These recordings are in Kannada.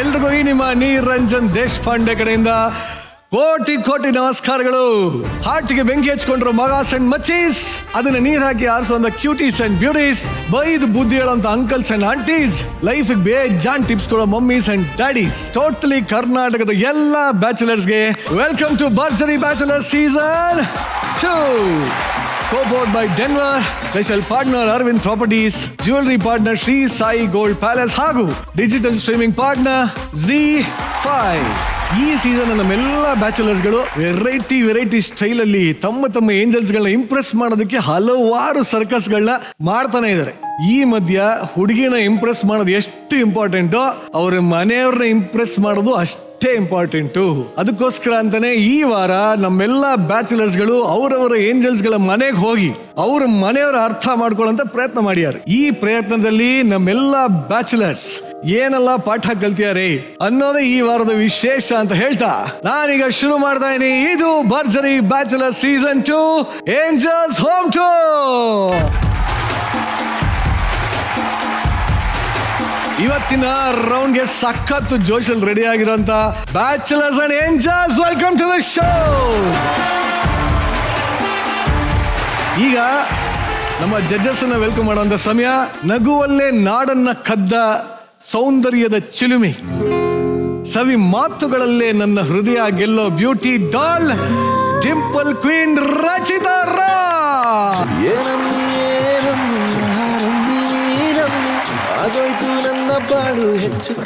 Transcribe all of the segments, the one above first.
ಎಲ್ರಿಗೂ ಈ ನಿಮ್ಮ ನಿರಂಜನ್ ದೇಶಪಾಂಡೆ ಕಡೆಯಿಂದ ಕೋಟಿ ಕೋಟಿ ನಮಸ್ಕಾರಗಳು. ಹಾರ್ಟ್ಗೆ ಬೆಂಕಿ ಹಚ್ಕೊಂಡ್ರು ಮಗಾಸ್ ಅಂಡ್ ಮಚ್ಚೀಸ್, ಅದನ್ನ ನೀರ್ ಹಾಕಿ ಆರಿಸುವಂತ ಕ್ಯೂಟೀಸ್ ಅಂಡ್ ಬ್ಯೂಟೀಸ್, ಬೈದು ಬುದ್ಧಿ ಹೇಳುವಂತ ಅಂಕಲ್ಸ್ ಅಂಡ್ ಆಂಟೀಸ್, ಲೈಫ್ ಬೇಜಾನ್ ಟಿಪ್ಸ್ ಕೊಡೋ ಮಮ್ಮೀಸ್ ಅಂಡ್ ಡ್ಯಾಡೀಸ್, ಟೋಟಲಿ ಕರ್ನಾಟಕದ ಎಲ್ಲ ಬ್ಯಾಚುಲರ್ಸ್ಗೆ ವೆಲ್ಕಮ್ ಟು ಭರ್ಜರಿ bachelor season 2. Co-powered by Denver, special partner Arvind Properties, jewelry partner Sri Sai Gold Palace ಹಾಗೂ ಡಿಜಿಟಲ್ ಸ್ಟ್ರೀಮಿಂಗ್ ಪಾರ್ಟ್ನರ್ ZEE5. ಈ ಸೀಸನ್ ನಮ್ಮೆಲ್ಲ ಬ್ಯಾಚುಲರ್ಸ್ಗಳು ವೆರೈಟಿ ಸ್ಟೈಲ್ ಅಲ್ಲಿ ತಮ್ಮ ಏಂಜಲ್ಸ್ಗಳನ್ನ ಇಂಪ್ರೆಸ್ ಮಾಡೋದಕ್ಕೆ ಹಲವಾರು ಸರ್ಕಸ್ಗಳನ್ನ ಮಾಡ್ತಾನೆ ಇದ್ದಾರೆ. ಈ ಮಧ್ಯ ಹುಡುಗಿನ ಇಂಪ್ರೆಸ್ ಮಾಡೋದು ಎಷ್ಟು ಇಂಪಾರ್ಟೆಂಟೋ ಅವ್ರ ಮನೆಯವ್ರನ್ನ ಇಂಪ್ರೆಸ್ ಮಾಡೋದು ಅಷ್ಟೇ ಇಂಪಾರ್ಟೆಂಟು. ಅದಕ್ಕೋಸ್ಕರ ಅಂತಾನೆ ಈ ವಾರ ನಮ್ಮೆಲ್ಲ ಬ್ಯಾಚುಲರ್ಸ್ಗಳು ಅವರವರ ಏಂಜಲ್ಸ್ಗಳ ಮನೆಗೆ ಹೋಗಿ ಅವ್ರ ಮನೆಯವರ ಅರ್ಥ ಮಾಡ್ಕೊಳ್ಳೋಂತ ಪ್ರಯತ್ನ ಮಾಡ್ಯಾರ. ಈ ಪ್ರಯತ್ನದಲ್ಲಿ ನಮ್ಮೆಲ್ಲ ಬ್ಯಾಚುಲರ್ಸ್ ಏನೆಲ್ಲ ಪಾಠ ಕಲ್ತಿಯಾರೆ ಅನ್ನೋದೇ ಈ ವಾರದ ವಿಶೇಷ ಅಂತ ಹೇಳ್ತಾ ನಾನೀಗ ಶುರು ಮಾಡ್ತಾ ಇದೀನಿ. ಇದು Bharjari bachelor season 2 angels home tour. ಇವತ್ತಿನ ರೌಂಡ್ಗೆ ಸಖತ್ತು ಜೋಶಲ್ ರೆಡಿ ಆಗಿರೋಂತ bachelors and angels, welcome to the show. ಈಗ ನಮ್ಮ ಜಡ್ಜಸ್ ಅನ್ನ ವೆಲ್ಕಮ್ ಮಾಡುವಂತ ಸಮಯ. ನಗುವಲ್ಲೇ ನಾಡನ್ನ ಕದ್ದ ಸೌಂದರ್ಯದ ಚಿಲುಮೆ, ಸವಿ ಮಾತುಗಳಲ್ಲೇ ನನ್ನ ಹೃದಯ ಗೆಲ್ಲೋ beauty doll, dimple queen Rachita Rao.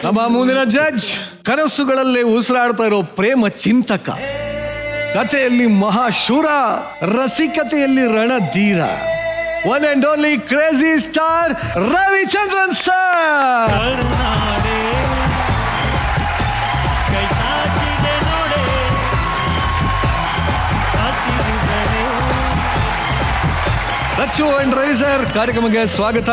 ನಮ್ಮ ಮುಂದಿನ ಜಡ್ಜ್ ಕನಸುಗಳಲ್ಲೇ ಉಸಿರಾಡ್ತಾ ಇರೋ ಪ್ರೇಮ ಚಿಂತಕ, ಕಥೆಯಲ್ಲಿ ಮಹಾಶೂರ, ರಸಿಕತೆಯಲ್ಲಿ ರಣಧೀರ, one and only crazy star Ravichandran sir. Rachchu and Ravi sir, ಕಾರ್ಯಕ್ರಮಕ್ಕೆ ಸ್ವಾಗತ.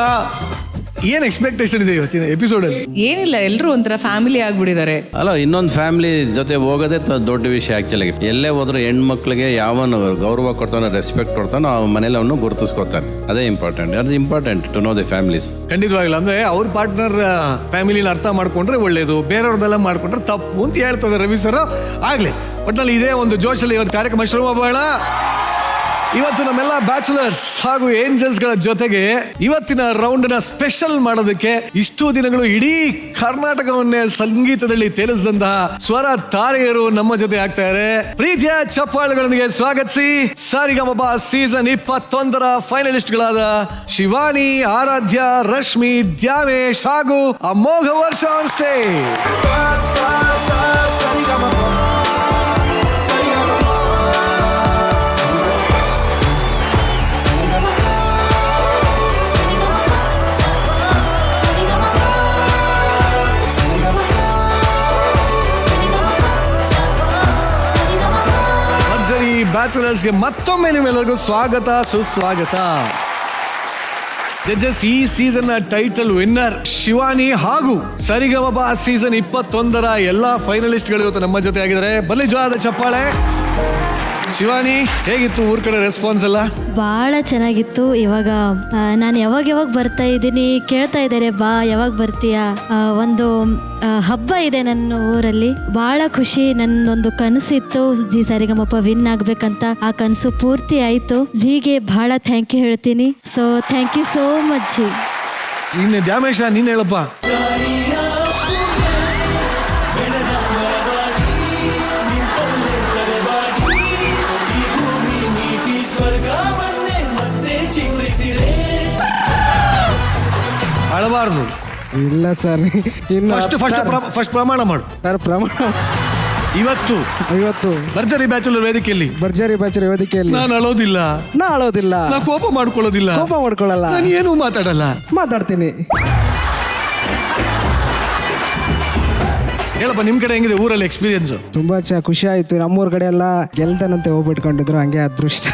ಏನ್ ಎಕ್ಸ್ಪೆಕ್ಟೇಷನ್ ಇದೆ ಇವತ್ತಿನ ಎಪಿಸೋಡ್ ಅಲ್ಲಿ? ಏನಿಲ್ಲ, ಎಲ್ಲರೂ ಒಂಥರ ಫ್ಯಾಮಿಲಿ ಆಗ್ಬಿಟ್ಟಿದ್ದಾರೆ. ಅಲ್ಲ, ಇನ್ನೊಂದು ಫ್ಯಾಮಿಲಿ ಜೊತೆ ಹೋಗೋದೇ ದೊಡ್ಡ ವಿಷಯ. ಆಕ್ಚುಲಿ ಎಲ್ಲೇ ಹೋದ್ರೆ ಹೆಣ್ಮಕ್ಳಿಗೆ ಯಾವನು ಗೌರವ ಕೊಡ್ತಾನೋ, ರೆಸ್ಪೆಕ್ಟ್ ಕೊಡ್ತಾನೋ, ಆ ಮನೇಲಿ ಅವನು ಗುರುತಿಸ್ಕೊತಾನೆ. ಅದೇ ಇಂಪಾರ್ಟೆಂಟ್. ಅದು important to know the families. ಖಂಡಿತವಾಗಿಲ್ಲ. ಅಂದ್ರೆ ಅವ್ರ ಪಾರ್ಟ್ನರ್ ಫ್ಯಾಮಿಲಿನ ಅರ್ಥ ಮಾಡ್ಕೊಂಡ್ರೆ ಒಳ್ಳೇದು, ಬೇರೆಯವ್ರದ್ದೆಲ್ಲ ಮಾಡ್ಕೊಂಡ್ರೆ ತಪ್ಪು ಅಂತ ಹೇಳ್ತಾರೆ ರವಿ ಸರ್. ಆಗ್ಲಿ, ಒಟ್ಟಲ್ಲಿ ಇದೇ ಒಂದು ಜೋಶಲ್ಲಿ ಇವತ್ತು ಕಾರ್ಯಕ್ರಮ ಶುರು ಮಾಡೋಣ. ಇವತ್ತು ನಮ್ಮೆಲ್ಲ ಬ್ಯಾಚುಲರ್ಸ್ ಹಾಗೂ ಏಂಜಲ್ಸ್ ಗಳ ಜೊತೆಗೆ ಇವತ್ತಿನ ರೌಂಡ್ ನ ಸ್ಪೆಷಲ್ ಮಾಡೋದಕ್ಕೆ ಇಷ್ಟು ದಿನಗಳು ಇಡೀ ಕರ್ನಾಟಕವನ್ನೇ ಸಂಗೀತದಲ್ಲಿ ತೇಲಿಸಿದಂತಹ ಸ್ವರ ತಾರೆಯರು ನಮ್ಮ ಜೊತೆ ಆಗ್ತಾರೆ. ಪ್ರೀತಿಯ ಚಪ್ಪಾಳುಗಳೊಂದಿಗೆ ಸ್ವಾಗತಿಸಿ ಸಾರಿಗಮಪ ಸೀಸನ್ 21 ಫೈನಲಿಸ್ಟ್ ಗಳಾದ ಶಿವಾನಿ, ಆರಾಧ್ಯ, ರಶ್ಮಿ, ದ್ಯಾವೇಶ್ ಹಾಗೂ ಅಮೋಘ ವರ್ಷ ಆನ್ ಸ್ಟೇಜ್. ಬ್ಯಾಚುಲರ್ಸ್ಗೆ ಮತ್ತೊಮ್ಮೆ ನಿಮ್ಮೆಲ್ಲರಿಗೂ ಸ್ವಾಗತ, ಸುಸ್ವಾಗತ. ಜಡ್ಜಸ್, ಈ ಸೀಸನ್ ನ ಟೈಟಲ್ ವಿನ್ನರ್ ಶಿವಾನಿ ಹಾಗೂ ಸರಿಗಮಪ ಸೀಸನ್ 21 ಎಲ್ಲಾ ಫೈನಲಿಸ್ಟ್ ಗಳು ಇವತ್ತು ನಮ್ಮ ಜೊತೆ ಆಗಿದ್ದಾರೆ. ಬನ್ನಿ ಜೋರಾದ ಚಪ್ಪಾಳೆ. ಶಿವಾನಿ, ಹೇಗಿತ್ತು ಊರ್ ಕಡೆ ರೆಸ್ಪಾನ್ಸ್ ಎಲ್ಲ? ಭಾಳ ಚೆನ್ನಾಗಿತ್ತು. ಇವಾಗ ನಾನು ಯಾವಾಗ ಬರ್ತಾ ಇದ್ದೀನಿ, ಕೇಳ್ತಾ ಇದ್ದಾರೆ ಬಾ ಯಾವಾಗ ಬರ್ತೀಯಾ. ಒಂದು ಹಬ್ಬ ಇದೆ ನನ್ನ ಊರಲ್ಲಿ, ಭಾಳ ಖುಷಿ. ನನ್ನೊಂದು ಕನಸಿತ್ತು ಜಿ ಸರಿಗಮಪ ವಿನ್ ಆಗ್ಬೇಕಂತ. ಆ ಕನಸು ಪೂರ್ತಿ ಆಯ್ತು. ಜಿಗೆ ಭಾಳ ಥ್ಯಾಂಕ್ ಯು ಹೇಳ್ತೀನಿ. So thank you so much ji. ಇನ್ನು ದ್ಯಾಮೇಶ, ನೀನ್ ಹೇಳಪ್ಪ. ಅಳಬಾರ್ದು. ಇಲ್ಲ ಸರ್, ಫಸ್ಟ್ ಪ್ರಮಾಣ ಮಾಡು ಸರ್. ಪ್ರಮಾಣ ಇವತ್ತು ಭರ್ಜರಿ ಬ್ಯಾಚುಲರ್ ವೇದಿಕೆಯಲ್ಲಿ ನಾನು ಅಳೋದಿಲ್ಲ, ನಾ ಕೋಪ ಮಾಡ್ಕೊಳ್ಳೋದಿಲ್ಲ, ನಾನು ಏನು ಮಾತಾಡ್ತೀನಿ. ಹೇಳಪ್ಪ, ನಿಮ್ ಕಡೆ ಹೆಂಗಿದೆ ಊರಲ್ಲಿ ಎಕ್ಸ್ಪೀರಿಯನ್ಸ್? ತುಂಬಾ ಖುಷಿ ಆಯ್ತು. ನಮ್ಮೂರ್ ಕಡೆ ಎಲ್ಲ ಗೆಲ್ತಾನಂತೆ ಹೋಗ್ಬಿಟ್ಕೊಂಡಿದ್ರು, ಹಂಗೆ ಅದೃಷ್ಟ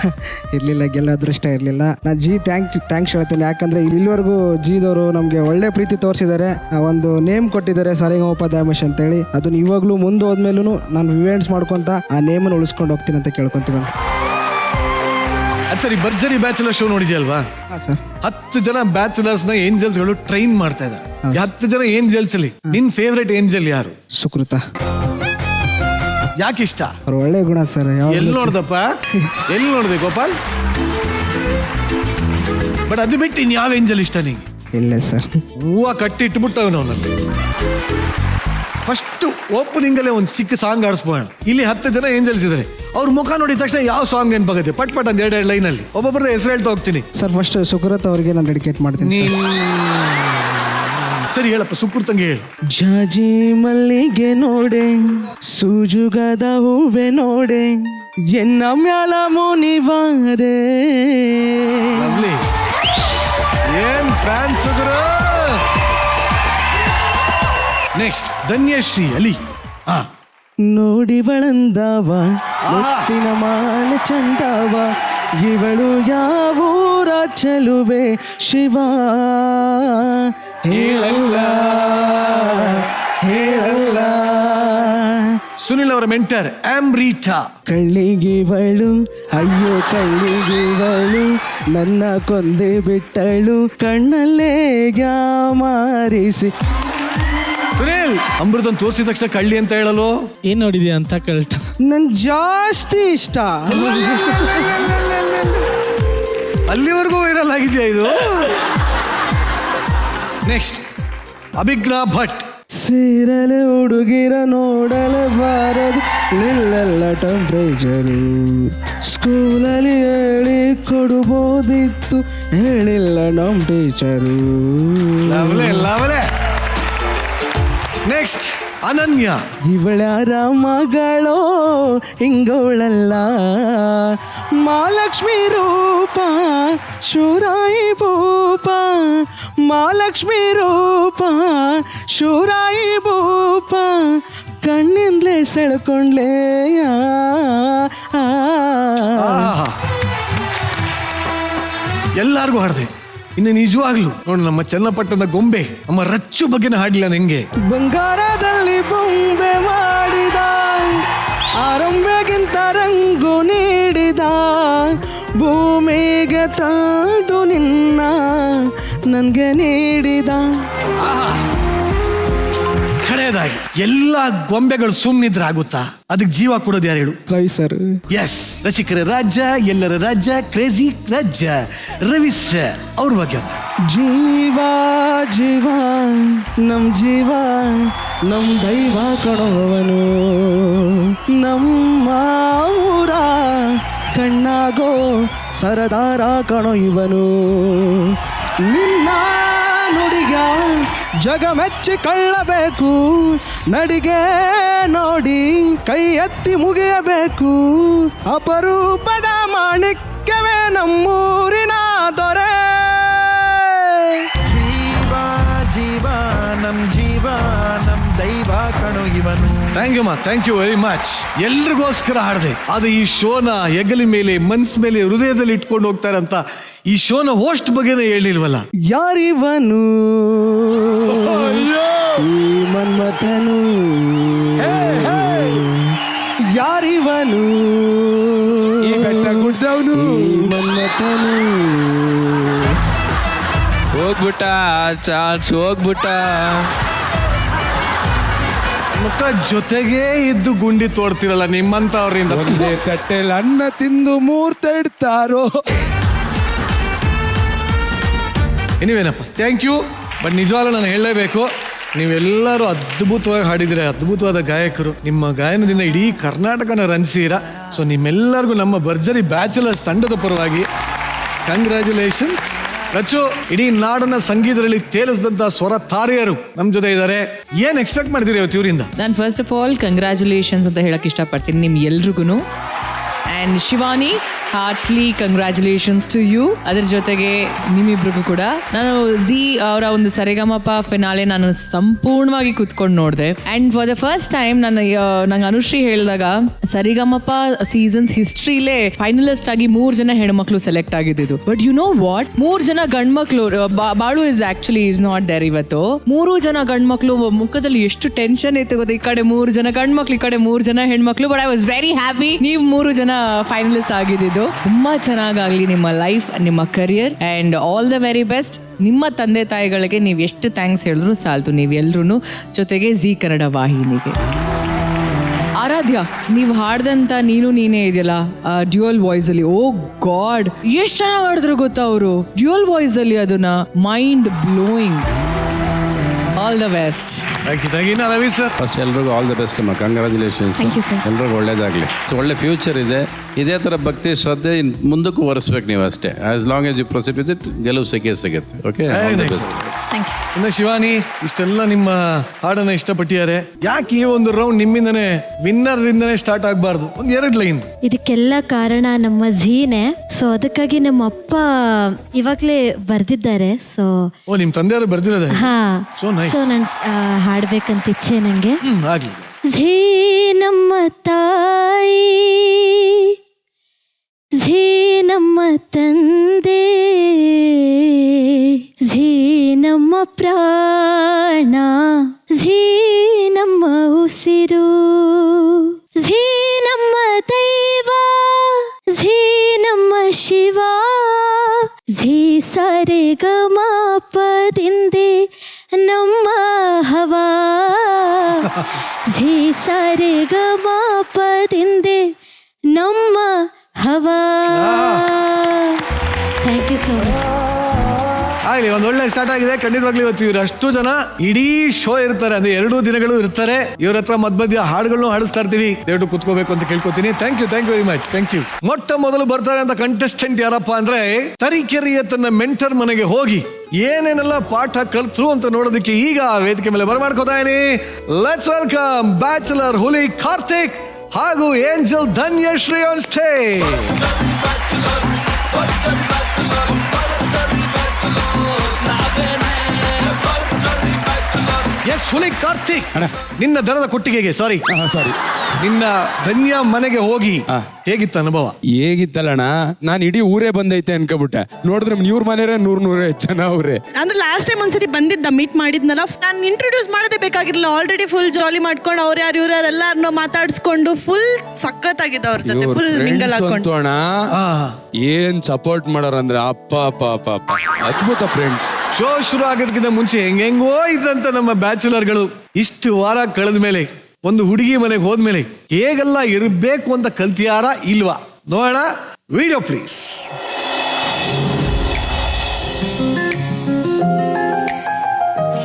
ಇರ್ಲಿಲ್ಲ, ಗೆಲ್ಲೋ ಅದೃಷ್ಟ ಇರ್ಲಿಲ್ಲ. ನಾನು ಜಿ ಥ್ಯಾಂಕ್ಸ್ ಹೇಳ್ತೇನೆ. ಯಾಕಂದ್ರೆ ಇಲ್ಲಿವರೆಗೂ ಜಿದವರು ನಮ್ಗೆ ಒಳ್ಳೆ ಪ್ರೀತಿ ತೋರಿಸಿದ್ದಾರೆ. ಒಂದು ನೇಮ್ ಕೊಟ್ಟಿದ್ದಾರೆ ಸರಿಗಮಪ ದ್ಯಾಮೇಶ್ ಅಂತೇಳಿ. ಅದನ್ನ ಇವಾಗ್ಲೂ ಮುಂದೆ ಹೋದ್ಮೇಲೂ ನಾನು ಇವೆಂಟ್ಸ್ ಮಾಡ್ಕೊಂತ ಆ ನೇಮನ್ನು ಉಳಿಸ್ಕೊಂಡು ಹೋಗ್ತೀನಿ ಅಂತ ಕೇಳ್ಕೊಂತೀನಿ. ಅದು ಸರಿ, ಭರ್ಜರಿ ಬ್ಯಾಚುಲರ್ ಶೋ ನೋಡಿದ್ಯಲ್ವಾ? ಹಾಂ ಸರ್. 10 ಜನ ಬ್ಯಾಚುಲರ್ಸ್ ನ ಏಂಜಲ್ಸ್ಗಳು ಟ್ರೈನ್ ಮಾಡ್ತಾ ಇದ್ದಾರೆ. 10 ಜನ ಏಂಜಲ್ಸ್ ಅಲ್ಲಿ ನಿನ್ ಫೇವ್ರೆಟ್ ಏಂಜಲ್ ಯಾರು? ಸುಕೃತ. ಯಾಕೆ ಇಷ್ಟ? ಅವ್ರು ಒಳ್ಳೆ ಗುಣ ಸರ್. ಎಲ್ಲಿ ನೋಡ್ದಪ್ಪ, ಎಲ್ಲಿ ನೋಡ್ದೆ ಗೋಪಾಲ್? ಬಟ್ ಅದು ಬಿಟ್ಟು ಇನ್ ಯಾವ ಏಂಜಲ್ ಇಷ್ಟ ನಿಂಗೆ? ಇಲ್ಲ ಸರ್. ಹೂವ ಕಟ್ಟಿಟ್ಬಿಟ್ಟವನು ಅವನಲ್ಲಿ. ಫಸ್ಟ್ ಓಪನಿಂಗ್ ಅಲ್ಲೇ ಒಂದು ಚಿಕ್ಕ ಸಾಂಗ್ ಆಡಿಸ್ಬೋಣ. ಇಲ್ಲಿ 10 ಜನ ಏಂಜಲ್ಸ್ ಇದಾರೆ. ಅವ್ರ ಮುಖ ನೋಡಿದ ತಕ್ಷಣ ಯಾವ ಸಾಂಗ್ ನೆನಪಾಗುತ್ತೆ? ಪಟ್ ಪಟ್ ಅಂತ 2 ಲೈನ್ ಅಲ್ಲಿ ಒಬ್ಬೊಬ್ಬರ ಹೆಸರು ಹೇಳ್ತಾ ಹೋಗ್ತೀನಿ. ಸರ್ ಫಸ್ಟ್ ಸುಕೃತ ಅವ್ರಿಗೆ ನಾನು ಡೆಡಿಕೇಟ್ ಮಾಡ್ತೀನಿ ನೀನ್ ಸರಿ ಹೇಳಪ್ಪ, ಸುಕೃತಂಗೆ ಹೇಳು. ಜಾಜಿ ಮಲ್ಲಿಗೆ ನೋಡೆ, ಸೂಜುಗದ ಹೂವೆ ನೋಡೆ, ಎನ್ನ ಮ್ಯಾಲ ಮುನಿವಾರೆ. ಲವ್ಲಿ. ಏನ್ ಫ್ಯಾನ್ಸ್. ನೆಕ್ಸ್ಟ್ ಧನ್ಯಶ್ರೀ ಅಲಿ. ನೋಡಿ ಬಳಂದವ ಮುತ್ತಿನ ಮಾಲೆ ಚಂದವ, ಇವಳು ಯಾವೂರ ಚೆಲುವೆ ಶಿವ ಹೇಳಲ್ಲ ಹೇಳಲ್ಲ. ಸುನಿಲ್ ಅವರ ಮೆಂಟರ್ ಆಮ್ರೀಟಾ. ಕಳ್ಳಿಗಿವಳು ಅಯ್ಯೋ ಕಳ್ಳಿಗಿವಳು, ನನ್ನ ಕೊಂದೆ ಬಿಟ್ಟಳು ಕಣ್ಣಲ್ಲೇ ಮಾರಿಸಿ. ಸುನಿಲ್, ಅಮೃತನ್ ತೋರಿಸಿದ ತಕ್ಷಣ ಕಳ್ಳಿ ಅಂತ ಹೇಳಲು ಏನ್ ನೋಡಿದ್ಯಾ ಅಂತ ಕೇಳ್ತಾ. ನನ್ ಜಾಸ್ತಿ ಇಷ್ಟ. ಅಲ್ಲಿವರೆಗೂ ವೈರಲ್ ಆಗಿದೆಯಾ ಇದು? ನೆಕ್ಸ್ಟ್ ಅಭಿಜ್ಞಾ ಭಟ್. ಸೀರಲೆ ಹುಡುಗಿರ ನೋಡಲೆ ಬಾರದು, ನಿಲ್ಲಲ್ಲ ಟೆಂಪ್ರೇಚರು, ಸ್ಕೂಲಲ್ಲಿ ಹೇಳಿ ಕೊಡ್ಬೋದಿತ್ತು, ಹೇಳಿಲ್ಲ ನಮ್ ಟೀಚರು. ಲವ್ಲೆ. ನೆಕ್ಸ್ಟ್ ಅನನ್ಯ. ಇವಳ್ಯಾರ ಮಗಳೋ ಹಿಂಗೋಳಲ್ಲ, ಮಹಾಲಕ್ಷ್ಮಿ ರೂಪ ಶೂರಾಯಿ ಭೂಪ, ಮಹಾಲಕ್ಷ್ಮಿ ರೂಪ ಶೂರಾಯಿ ಭೂಪ, ಕಣ್ಣಿಂದಲೇ ಸೆಳ್ಕೊಂಡ್ಲೇ. ಎಲ್ಲಾರ್ಗು ಹಾಡ್ದೆ. ಇನ್ನು ನಿಜವಾಗ್ಲು ನೋಡು, ನಮ್ಮ ಚನ್ನಪಟ್ಟಣದ ಗೊಂಬೆ ನಮ್ಮ ರಚ್ಚು ಬಗ್ಗೆನ ಹಾಡ್ಲಿಲ್ಲ ನಿಂಗೆ. ಬಂಗಾರದಲ್ಲಿ ಬೊಂಬೆ ಮಾಡಿದ, ಆರಂಭಗಿಂತ ರಂಗು ನೀಡಿದ, ಭೂಮಿಗೆ ತಂದು ನಿನ್ನ ನನ್ಗೆ ನೀಡಿದ. ಕಡೆಯದಾಗಿ ಎಲ್ಲಾ ಗೊಂಬೆಗಳು ಸುಮ್ಮನಿದ್ರೆ ಆಗುತ್ತಾ? ಅದಕ್ಕೆ ಜೀವ ಕೊಡೋದು ಯಾರು ಹೇಳು? ರವಿ ಸರ್. ಎಸ್, ರಸಿಕರ ರಾಜ್ಯ, ಎಲ್ಲರ ರಾಜ್ಯ, ಕ್ರೇಜಿ ರಾಜ್ಯ ರವಿ ಸರ್ ಅವ್ರ ಬಗ್ಗೆ. ಜೀವ ಜೀವ ನಮ್ ಜೀವ, ನಮ್ ದೈವ ಕಣೋವನು, ನಮ್ಮ ಊರ ಕಣ್ಣಾಗೋ ಸರದಾರ ಕಣೋ ಇವನು. ನಿನ್ನ ನುಡಿಗ ಜಗ ಮೆಚ್ಚಿಕೊಳ್ಳಬೇಕು, ನಡಿಗೆ ನೋಡಿ ಕೈ ಎತ್ತಿ ಮುಗಿಯಬೇಕು, ಅಪರೂಪದ ಮಾಣಿಕ್ಯವೇ ನಮ್ಮೂರಿನ ದೊರೆ. ಜೀವ ಜೀವ ನಮ್ ಜೀವ, ನಮ್ ದೈವ ಕಣೋ ಇವನು. Thank you very much. ಎಲ್ರಿಗೋಸ್ಕರ ಹಾಡ್ದೆ. ಅದು ಈ ಶೋನ ಹೆಗಲ ಮೇಲೆ, ಮನ್ಸ್ ಮೇಲೆ, ಹೃದಯದಲ್ಲಿ ಇಟ್ಕೊಂಡು ಹೋಗ್ತಾರಂತ ಈ ಶೋನ ಹೋಸ್ಟ್ ಬಗ್ಗೆನೇ ಹೇಳಿಲ್ವಲ್ಲ. ಯಾರಿವನು ಈ ಮನ್ಮಥನು, ಯಾರಿವನು ಈ ಬೆಟ್ಟ ಗುಡ್ಡವನು, ಮನ್ಮಥನು. ಹೋಗ್ಬಿಟ್ಟ ಚಾನ್ಸ್, ಹೋಗ್ಬಿಟ್ಟ. ಮುಖ ಜೊತೆಗೇ ಇದ್ದು ಗುಂಡಿ ತೋಡ್ತಿರಲ್ಲ ನಿಮ್ಮಂತವ್ರಿಂದ. ಒಂದೇ ತಟ್ಟೆಲ್ ಅನ್ನ ತಿಂದು ಮೂರ್ತ ಇಡ್ತಾರೋ. ಎನಿವೇನಪ್ಪ, ಥ್ಯಾಂಕ್ ಯು. ಬಟ್ ನಿಜವಾಗ್ಲೂ ನಾನು ಹೇಳಲೇಬೇಕು, ನೀವೆಲ್ಲರೂ ಅದ್ಭುತವಾಗಿ ಹಾಡಿದಿರ, ಅದ್ಭುತವಾದ ಗಾಯಕರು. ನಿಮ್ಮ ಗಾಯನದಿಂದ ಇಡೀ ಕರ್ನಾಟಕನ ರಂಜಿಸಿರ. ಸೊ ನಿಮ್ಮೆಲ್ಲರಿಗೂ ನಮ್ಮ ಭರ್ಜರಿ ಬ್ಯಾಚುಲರ್ಸ್ ತಂಡದ ಪರವಾಗಿ ಕಂಗ್ರ್ಯಾಚುಲೇಷನ್ಸ್. ರಚ್ಚು, ಇಡೀ ನಾಡನ್ನ ಸಂಗೀತದಲ್ಲಿ ತೇಲಿಸಿದಂತ ಸ್ವರ ತಾರೆಯರು ನಮ್ಮ ಜೊತೆ ಇದ್ದಾರೆ. ಏನ್ ಎಕ್ಸ್ಪೆಕ್ಟ್ ಮಾಡ್ತೀರಿ ಇವತ್ತು ಇವರಿಂದ? ನಾನು ಫಸ್ಟ್ ಆಫ್ ಆಲ್ ಕಂಗ್ರ್ಯಾಚುಲೇಷನ್ಸ್ ಅಂತ ಹೇಳಕ್ ಇಷ್ಟಪಡ್ತೀನಿ ನಿಮ್ ಎಲ್ರಿಗೂ. And Shivani, heartily congratulations to you. ಅದ್ರ ಜೊತೆಗೆ ನಿಮ್ಮಿಬ್ರಿಗೂ ಕೂಡ. ನಾನು ಝೀ ಅವರ ಒಂದು ಸರಿಗಮಪ ಫಿನಾಲೆ ನಾನು ಸಂಪೂರ್ಣವಾಗಿ ಕೂತ್ಕೊಂಡು ನೋಡಿದೆ. And for the first time ನಂಗೆ ಅನುಶ್ರೀ ಹೇಳಿದಾಗ ಸರಿಗಮಪ ಸೀಸನ್ಸ್ ಹಿಸ್ಟ್ರಿಲೇ ಫೈನಲಿಸ್ಟ್ ಆಗಿ 3 ಜನ ಹೆಣ್ಮಕ್ಳು ಸೆಲೆಕ್ಟ್ ಆಗಿದ್ದು. ಬಟ್ ಯು ನೋ ವಾಟ್, 3 ಜನ ಗಂಡ್ಮಕ್ಳು, Balu is actually is not there ಇವತ್ತು. 3 ಜನ ಗಂಡ್ಮಕ್ಳು ಮುಖದಲ್ಲಿ ಎಷ್ಟು ಟೆನ್ಷನ್ ಇತ್ತು ಗೊತ್ತಾ. ಈ ಕಡೆ 3 ಜನ ಗಂಡ್ಮಕ್ಳು, ಈ ಕಡೆ 3 ಜನ ಹೆಣ್ಮಕ್ಳು. But I was very happy ನೀವು 3 ಜನ ಫೈನಲಿಸ್ಟ್ ಆಗಿದ್ದು. ಹೇಳಿದ್ದು. ತುಂಬಾ ಚೆನ್ನಾಗಾಗ್ಲಿ ನಿಮ್ಮ ಲೈಫ್, ನಿಮ್ಮ career, and all the very best. ನಿಮ್ಮ ತಂದೆ ತಾಯಿಗಳಿಗೆ ನೀವು ಎಷ್ಟು ಥ್ಯಾಂಕ್ಸ್ ಹೇಳಿದ್ರು ಸಾಲ್ತು, ನೀವೆಲ್ರೂ. ಜೊತೆಗೆ ಜೀ ಕನ್ನಡ ವಾಹಿನಿಗೆ. ಆರಾಧ್ಯ, ನೀವು ಹಾಡ್ದಂತ ನೀನು ನೀನೇ ಇದೆಯಲ್ಲ ಡ್ಯೂಯಲ್ ವಾಯ್ಸ್ ಅಲ್ಲಿ, ಓ ಗಾಡ್ ಎಷ್ಟು ಚೆನ್ನಾಗಿ ಹಾಡಿದ್ರು ಗೊತ್ತಾ ಅವರು ಡ್ಯೂಯಲ್ ವಾಯ್ಸ್ ಅಲ್ಲಿ, ಅದನ್ನ mind blowing. All the best. Thank you Ravi sir. First ಎಲ್ರಿಗೂ ಆಲ್ ದ ಬೆಸ್ಟ್ ಅಮ್ಮ, ಕಂಗ್ರ್ಯಾಚುಲೇಷನ್ಸ್. ಎಲ್ರಿಗೂ ಒಳ್ಳೇದಾಗಲಿ. ಒಳ್ಳೆ ಫ್ಯೂಚರ್ ಇದೆ. ಇದೇ ಥರ ಭಕ್ತಿ ಶ್ರದ್ಧೆ ಮುಂದಕ್ಕೂ ಒರೆಸ್ಬೇಕು ನೀವು ಅಷ್ಟೇ. As long as you proceed with it, ಗೆಲುವು ಸಿಗುತ್ತೆ. Okay, all the best. ಇನ್ನು ಶಿವಾನಿ, ಇಷ್ಟೆಲ್ಲ ನಿಮ್ಮ ಹಾಡನ್ನ ಇಷ್ಟಪಟ್ಟಿದ್ದಾರೆ. ಯಾಕೆ ಈ ಒಂದು ರೌಂಡ್ ನಿಮ್ಮಿಂದನೇ ವಿನ್ನರ್ ಇಂದನೇ ಸ್ಟಾರ್ಟ್ ಆಗಬಾರ್ದು? ಒಂದು 2 ಲೈನ್. ಇದಕ್ಕೆಲ್ಲ ಕಾರಣ ನಮ್ಮ ಝೀನೇ. ಸೊ ಅದಕ್ಕಾಗಿ ನಮ್ಮ ಅಪ್ಪ ಇವಾಗಲೇ ಬರ್ದಿದ್ದಾರೆ. ಸೊ ನಿಮ್ಮ ತಂದೆಯವರು ಬರ್ದಿರೋದೇ? ಹಾ, So nice. ಸೊ ನಾನು ಹಾಡ್ಬೇಕಂತ ಇಚ್ಛೆ ನಂಗೆ. ಆಗ್ಲಿ. ಝೀ ನಮ್ಮ ತಾಯಿ, ಝೀ ನಮ್ಮ ತಂದೆ, ಝೀ ನಮ್ಮ ಪ್ರಾಣ, ಝೀ ನಮ್ಮ ಉಸಿರು, ಝೀ ನಮ್ಮ ದೈವ, ಝೀ ನಮ್ಮ ಶಿವ, ಝೀ ಸರೆ ಗಮ ಪದಿಂದೆ ನಮ್ಮ ಹವಾ, ಝೀ ಸರೆ ಗಮ ಪದಿಂದೆ ನಮ್ಮ ಹವಾ. Thank you so much. ಆಗ್ಲಿ, ಒಂದು ಒಳ್ಳೆ ಸ್ಟಾರ್ಟ್ ಆಗಿದೆ. ಖಂಡಿತವಾಗ್ಲೂ ಇವತ್ತು ಇವ್ರು ಅಷ್ಟು ಜನ ಇಡೀ ಶೋ ಇರ್ತಾರೆ, ಅಂದ್ರೆ 2 ದಿನಗಳು ಇರ್ತಾರೆ. ಇವ್ರ ಹತ್ರ ಮಧ್ಯ ಹಾಡುಗಳನ್ನು ಹಾಡಿಸ್ತಾ ಇರ್ತೀವಿ. ದಯವಿಟ್ಟು ಕುತ್ಕೋಬೇಕು ಅಂತ ಕೇಳ್ಕೊತೀನಿ. Thank you very much. Thank you. ಮೊಟ್ಟ ಮೊದಲು ಬರ್ತಾರೆ ಅಂತ ಕಂಟೆಸ್ಟೆಂಟ್ ಯಾರಪ್ಪ ಅಂದ್ರೆ, ತರೀಕೆರೆಯ ತನ್ನ ಮೆಂಟರ್ ಮನೆಗೆ ಹೋಗಿ ಏನೇನೆಲ್ಲ ಪಾಠ ಕಲ್ತ್ರು ಅಂತ ನೋಡೋದಕ್ಕೆ ಈಗ ವೇದಿಕೆ ಮೇಲೆ ಬರಮಾಡ್ಕೋತಾ ಇದೀನಿ. Let's welcome bachelor Huli Karthik ಹಾಗೂ angel Dhanyashree on stage. Yes Huli Karthik, ನಿನ್ನ ದನದ ಕೊಟ್ಟಿಗೆಗೆ ಸಾರಿ ನಿನ್ನ ಧನ್ಯ ಮನೆಗೆ ಹೋಗಿ ಹೇಗಿತ್ತು ಅನುಭವ? ಹೇಗಿತ್ತಲ್ಲಣ್ಣ, ನಾನು ಇಡೀ ಊರೇ ಬಂದೈತೆ ಅನ್ಕೋಬಿಟ್ಟೆ. ನೋಡಿದ್ರೆ ಇವ್ರ ಮನೆಯವ್ರೆ 100 ಜನ ಅವ್ರೆ. ಅಂದ್ರೆ ಲಾಸ್ಟ್ ಟೈಮ್ ಒಂದ್ಸತಿ ಬಂದಿದ್ದ ಮೀಟ್ ಮಾಡಿದ್ನಲ್ಲ, ನಾನು ಇಂಟ್ರೊಡ್ಯೂಸ್ ಮಾಡೋದೇ ಬೇಕಾಗಿರ್ಲಿಲ್ಲ. ಆಲ್ರೆಡಿ ಫುಲ್ ಜಾಲಿ ಮಾಡ್ಕೊಂಡು ಅವ್ರ ಯಾರು ಇವ್ರ ಎಲ್ಲಾರನ್ನೂ ಮಾತಾಡ್ಸ್ಕೊಂಡು ಫುಲ್ ಸಖತ್ತಾಗಿದ್ದ ಅವ್ರ ಜೊತೆ, ಫುಲ್ ಮಿಂಗಲ್ ಹಾಕೊಂಡು. ಅಣ್ಣ ಏನ್ ಸಪೋರ್ಟ್ ಮಾಡೋರಂದ್ರೆ ಅಪ್ಪ ಅಪ್ಪ ಅಪ್ಪ ಅಪ್ಪ, ಅದ್ಭುತ ಫ್ರೆಂಡ್ಸ್. ಶೋ ಶುರು ಆಗೋದಕ್ಕಿಂತ ಮುಂಚೆ ಹೆಂಗೆಂಗೋ ಇದ್ದಂತ ನಮ್ಮ ಬ್ಯಾಚುಲರ್ಗಳು ಇಷ್ಟು ವಾರ ಕಳೆದ ಮೇಲೆ ಒಂದು ಹುಡುಗಿ ಮನೆಗೆ ಹೋದ್ಮೇಲೆ ಹೇಗೆಲ್ಲ ಇರಬೇಕು ಅಂತ ಕಲ್ತಿಯಾರ ಇಲ್ವಾ ನೋಡೋಣ. Video please.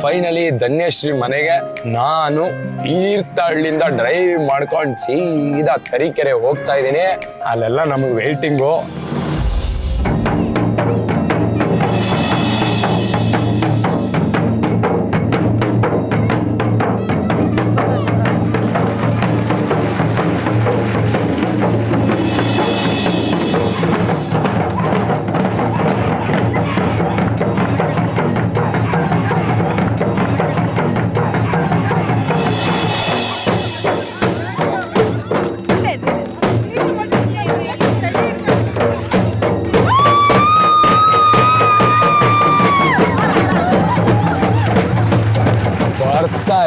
ಫೈನಲಿ ಧನ್ಯಶ್ರೀ ಮನೆಗೆ ನಾನು ತೀರ್ಥಹಳ್ಳಿಯಿಂದ ಡ್ರೈವ್ ಮಾಡ್ಕೊಂಡು ಸೀದಾ ತರೀಕೆರೆ ಹೋಗ್ತಾ ಇದ್ದೀನಿ. ಅಲ್ಲೆಲ್ಲ ನಮಗೆ ವೇಟಿಂಗು.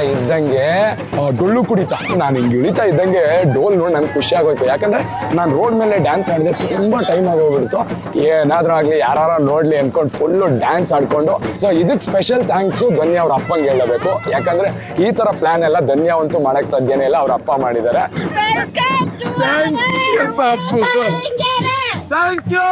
ಇದ್ದಂಗೆ ಡೊಳ್ಳು ಕುಡಿತಾ ನಾನು ಹಿಂಗೆ ಇಳಿತಾ ಇದ್ದಂಗೆ ಡೋಲ್ ನೋಡಿ ನನಗೆ ಖುಷಿ ಆಗೋಯ್ತು. ಯಾಕಂದ್ರೆ ನಾನು ರೋಡ್ ಮೇಲೆ ಡ್ಯಾನ್ಸ್ ಆಡಿದೆ, ತುಂಬಾ ಟೈಮ್ ಆಗೋಗ್ಬಿಡ್ತು. ಏನಾದ್ರೂ ಆಗಲಿ ಯಾರು ನೋಡ್ಲಿ ಅನ್ಕೊಂಡು ಫುಲ್ಲು ಡ್ಯಾನ್ಸ್ ಆಡ್ಕೊಂಡು. ಸೊ ಇದಕ್ಕೆ ಸ್ಪೆಷಲ್ ಥ್ಯಾಂಕ್ಸು ಧನ್ಯ ಅವ್ರ ಅಪ್ಪಂಗೆ ಹೇಳಬೇಕು. ಯಾಕಂದ್ರೆ ಈ ತರ ಪ್ಲಾನ್ ಎಲ್ಲ ಧನ್ಯ ಅಂತೂ ಮಾಡಕ್ ಸಾಧ್ಯನೇ ಇಲ್ಲ, ಅವ್ರ ಅಪ್ಪ ಮಾಡಿದ್ದಾರೆ. Thank you.